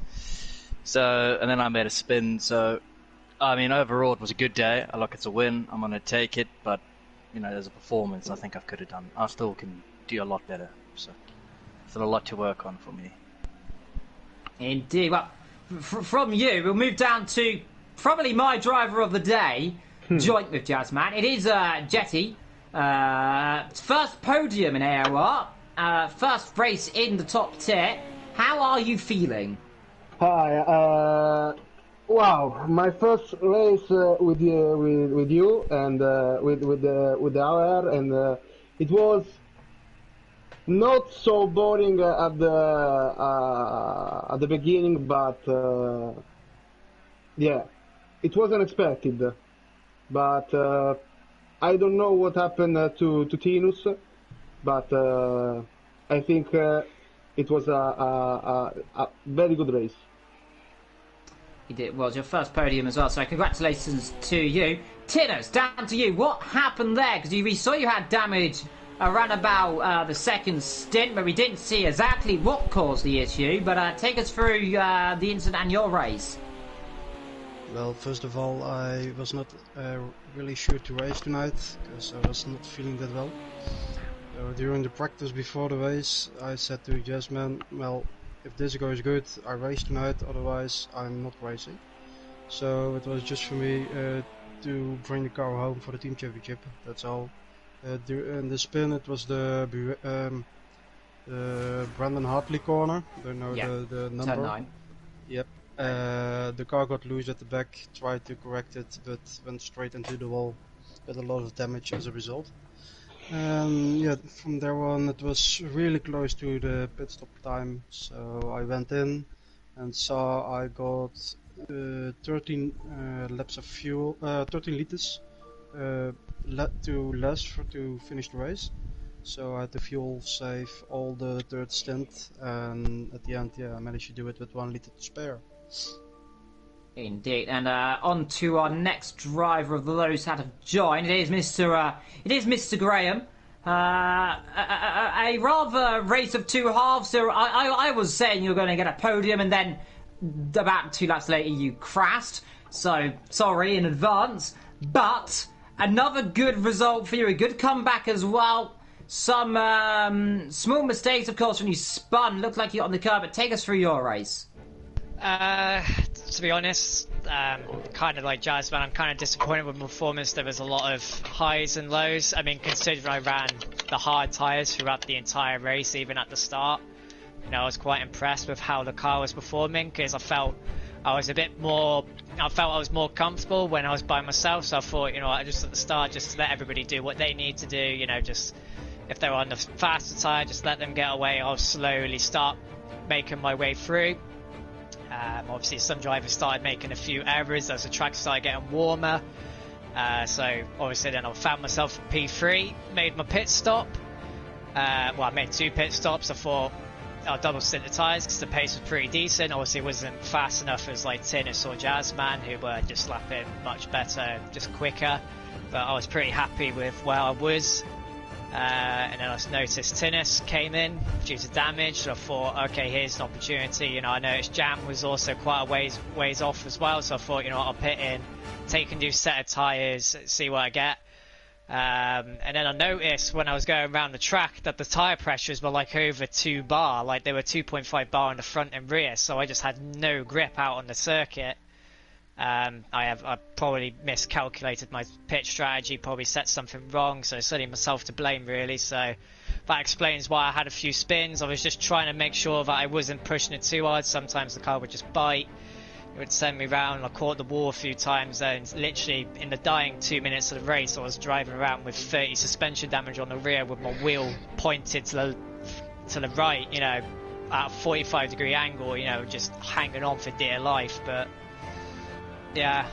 So, and then I made a spin. So, I mean, overall it was a good day. Look, it's a win. I'm gonna take it. But you know, as a performance, I think I could have done. I still can do a lot better. So, still a lot to work on for me. Indeed. Well, from you, we'll move down to probably my driver of the day, joint with Jazzman. It is Jetty. First podium in AOR. First race in the top tier. How are you feeling? Hi. Wow, my first race with you and with the AOR, and it was not so boring at the beginning, but yeah, it was unexpected. But I don't know what happened to Tinus, but I think it was a very good race. It was your first podium as well, so congratulations to you. Tinus, down to you. What happened there? Because we saw you had damage around about the second stint, but we didn't see exactly what caused the issue. But take us through the incident and your race. Well, first of all, I was not really sure to race tonight because I was not feeling that well. During the practice before the race, I said to Jasmine, well, if this goes good, I race tonight, otherwise I'm not racing. So it was just for me to bring the car home for the team championship, that's all. In the spin it was the Brandon Hartley corner, don't know the number. Turn 9. Yep. The car got loose at the back, tried to correct it, but went straight into the wall. Got a lot of damage as a result. Yeah, from there on it was really close to the pit stop time, so I went in and saw I got 13 laps of fuel, 13 liters to finish the race. So I had to fuel save all the third stint, and at the end, yeah, I managed to do it with 1 liter to spare. Indeed, and on to our next driver of those that have joined. It is Mr. Graham. A rather race of two halves. So I was saying you're going to get a podium, and then about 2 laps later you crashed, so sorry in advance. But another good result for you, a good comeback as well. Some small mistakes, of course, when you spun. Looked like you got on the curb, but take us through your race. To be honest, kind of like Jazz, man, I'm kind of disappointed with my performance. There was a lot of highs and lows. I mean, considering I ran the hard tyres throughout the entire race, even at the start, you know, I was quite impressed with how the car was performing, because I felt I was more comfortable when I was by myself. So I thought, you know, just at the start, just let everybody do what they need to do. You know, just if they're on the faster tyre, just let them get away. I'll slowly start making my way through. Obviously, some drivers started making a few errors as the track started getting warmer. So obviously, then I found myself at P3, made my pit stop. Well, I made 2 pit stops. I thought I'll double stint the tyres because the pace was pretty decent. Obviously, it wasn't fast enough as like Tinnis or Jazzman, who were just lapping much better, just quicker. But I was pretty happy with where I was. And then I noticed Tinnis came in due to damage, so I thought, okay, here's an opportunity. You know, I noticed Jam was also quite a ways off as well, so I thought, you know what, I'll pit in, take a new set of tyres, see what I get. And then I noticed when I was going around the track that the tyre pressures were like over 2 bar, like they were 2.5 bar in the front and rear, so I just had no grip out on the circuit. I probably miscalculated my pitch strategy, probably set something wrong, so it's only myself to blame really. So that explains why I had a few spins. I was just trying to make sure that I wasn't pushing it too hard. Sometimes the car would just bite, it would send me round. I caught the wall a few times, and literally in the dying 2 minutes of the race I was driving around with 30 suspension damage on the rear with my wheel pointed to the right, you know, at a 45-degree angle, you know, just hanging on for dear life. But yeah,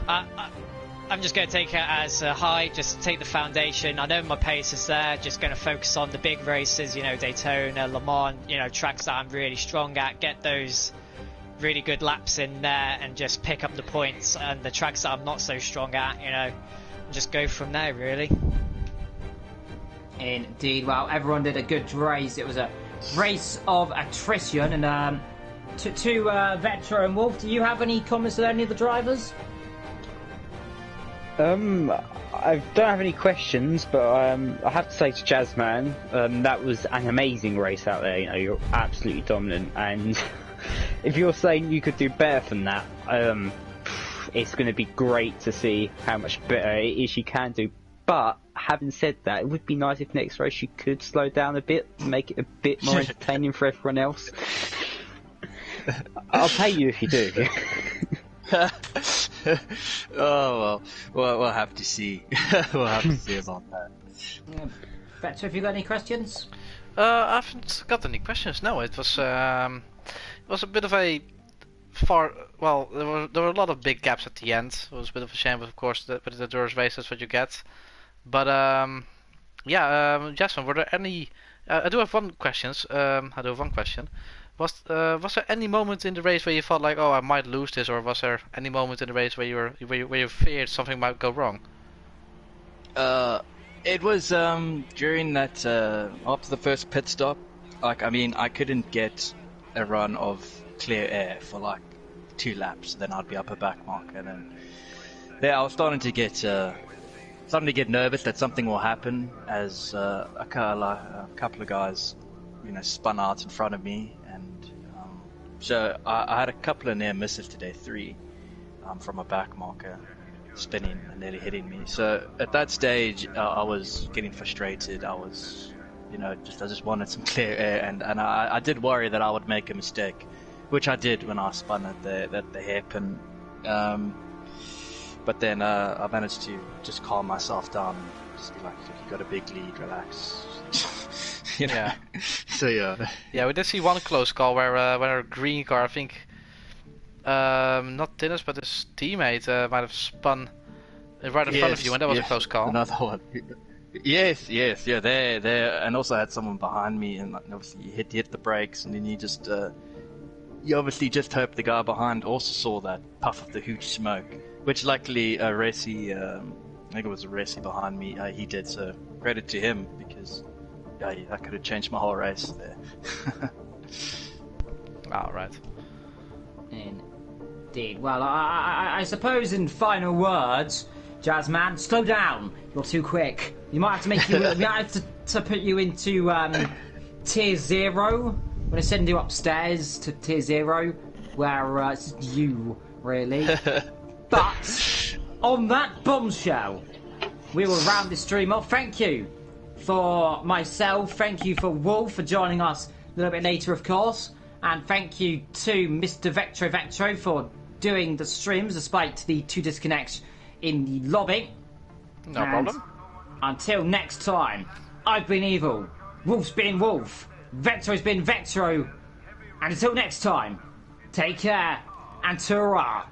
I'm just going to take it as a high, just take the foundation. I know my pace is there, just going to focus on the big races, you know, Daytona, Le Mans, you know, tracks that I'm really strong at, get those really good laps in there and just pick up the points, and the tracks that I'm not so strong at, you know, just go from there really. Indeed, well, everyone did a good race. It was a race of attrition, and to Vector and Wolf, do you have any comments on any of the drivers? I don't have any questions, but I have to say to Jazzman, that was an amazing race out there. You know, you're absolutely dominant, and if you're saying you could do better than that, it's going to be great to see how much better it is you can do. But having said that, it would be nice if next race you could slow down a bit, make it a bit more entertaining for everyone else. I'll pay you if you do. Oh well, we'll have to see. We'll have to see about that. Vector, have you got any questions? I haven't got any questions. No, it was a bit of a well, there were a lot of big gaps at the end. It was a bit of a shame, of course, that with the endurance race, that's what you get. But Jasmine, were there any? I do have one question. Was there any moment in the race where you felt like, oh, I might lose this, or was there any moment in the race where you feared something might go wrong? It was during that after the first pit stop. Like, I mean, I couldn't get a run of clear air for like 2 laps. Then I'd be up a back marker, and then I was starting to get nervous that something will happen as a couple of guys, you know, spun out in front of me. So I had a couple of near misses today, 3 from a back marker, spinning and nearly hitting me. So at that stage, I was getting frustrated. I was, you know, I just wanted some clear air, and I did worry that I would make a mistake, which I did when I spun at the hairpin. But then I managed to just calm myself down and just be like, you got a big lead, relax. You know? Yeah. So yeah, we did see one close call where a green car, I think, not Dennis but his teammate might have spun right in front of you, and that was a close call. Another one. Yes, yeah, there, and also had someone behind me, and obviously you hit the brakes, and then you just you obviously just hope the guy behind also saw that puff of the huge smoke, which luckily Racey, I think it was Racey behind me, he did, so credit to him, because that could have changed my whole race there. All right. Indeed. Well, I suppose in final words, Jazzman, slow down. You're too quick. You might have to make you. We might have to put you into tier 0. I'm gonna send you upstairs to tier 0, where it's just you, really. But on that bombshell, we will round this stream off. Thank you for myself. Thank you for Wolf for joining us a little bit later, of course. And thank you to Mr. Vectro for doing the streams despite the 2 disconnects in the lobby. No problem. Until next time, I've been Evil, Wolf's been Wolf, Vectro's been Vectro, and until next time, take care and ta-ra.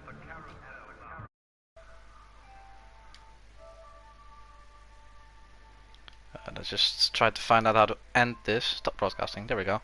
Let's just try to find out how to end this. Stop broadcasting. There we go.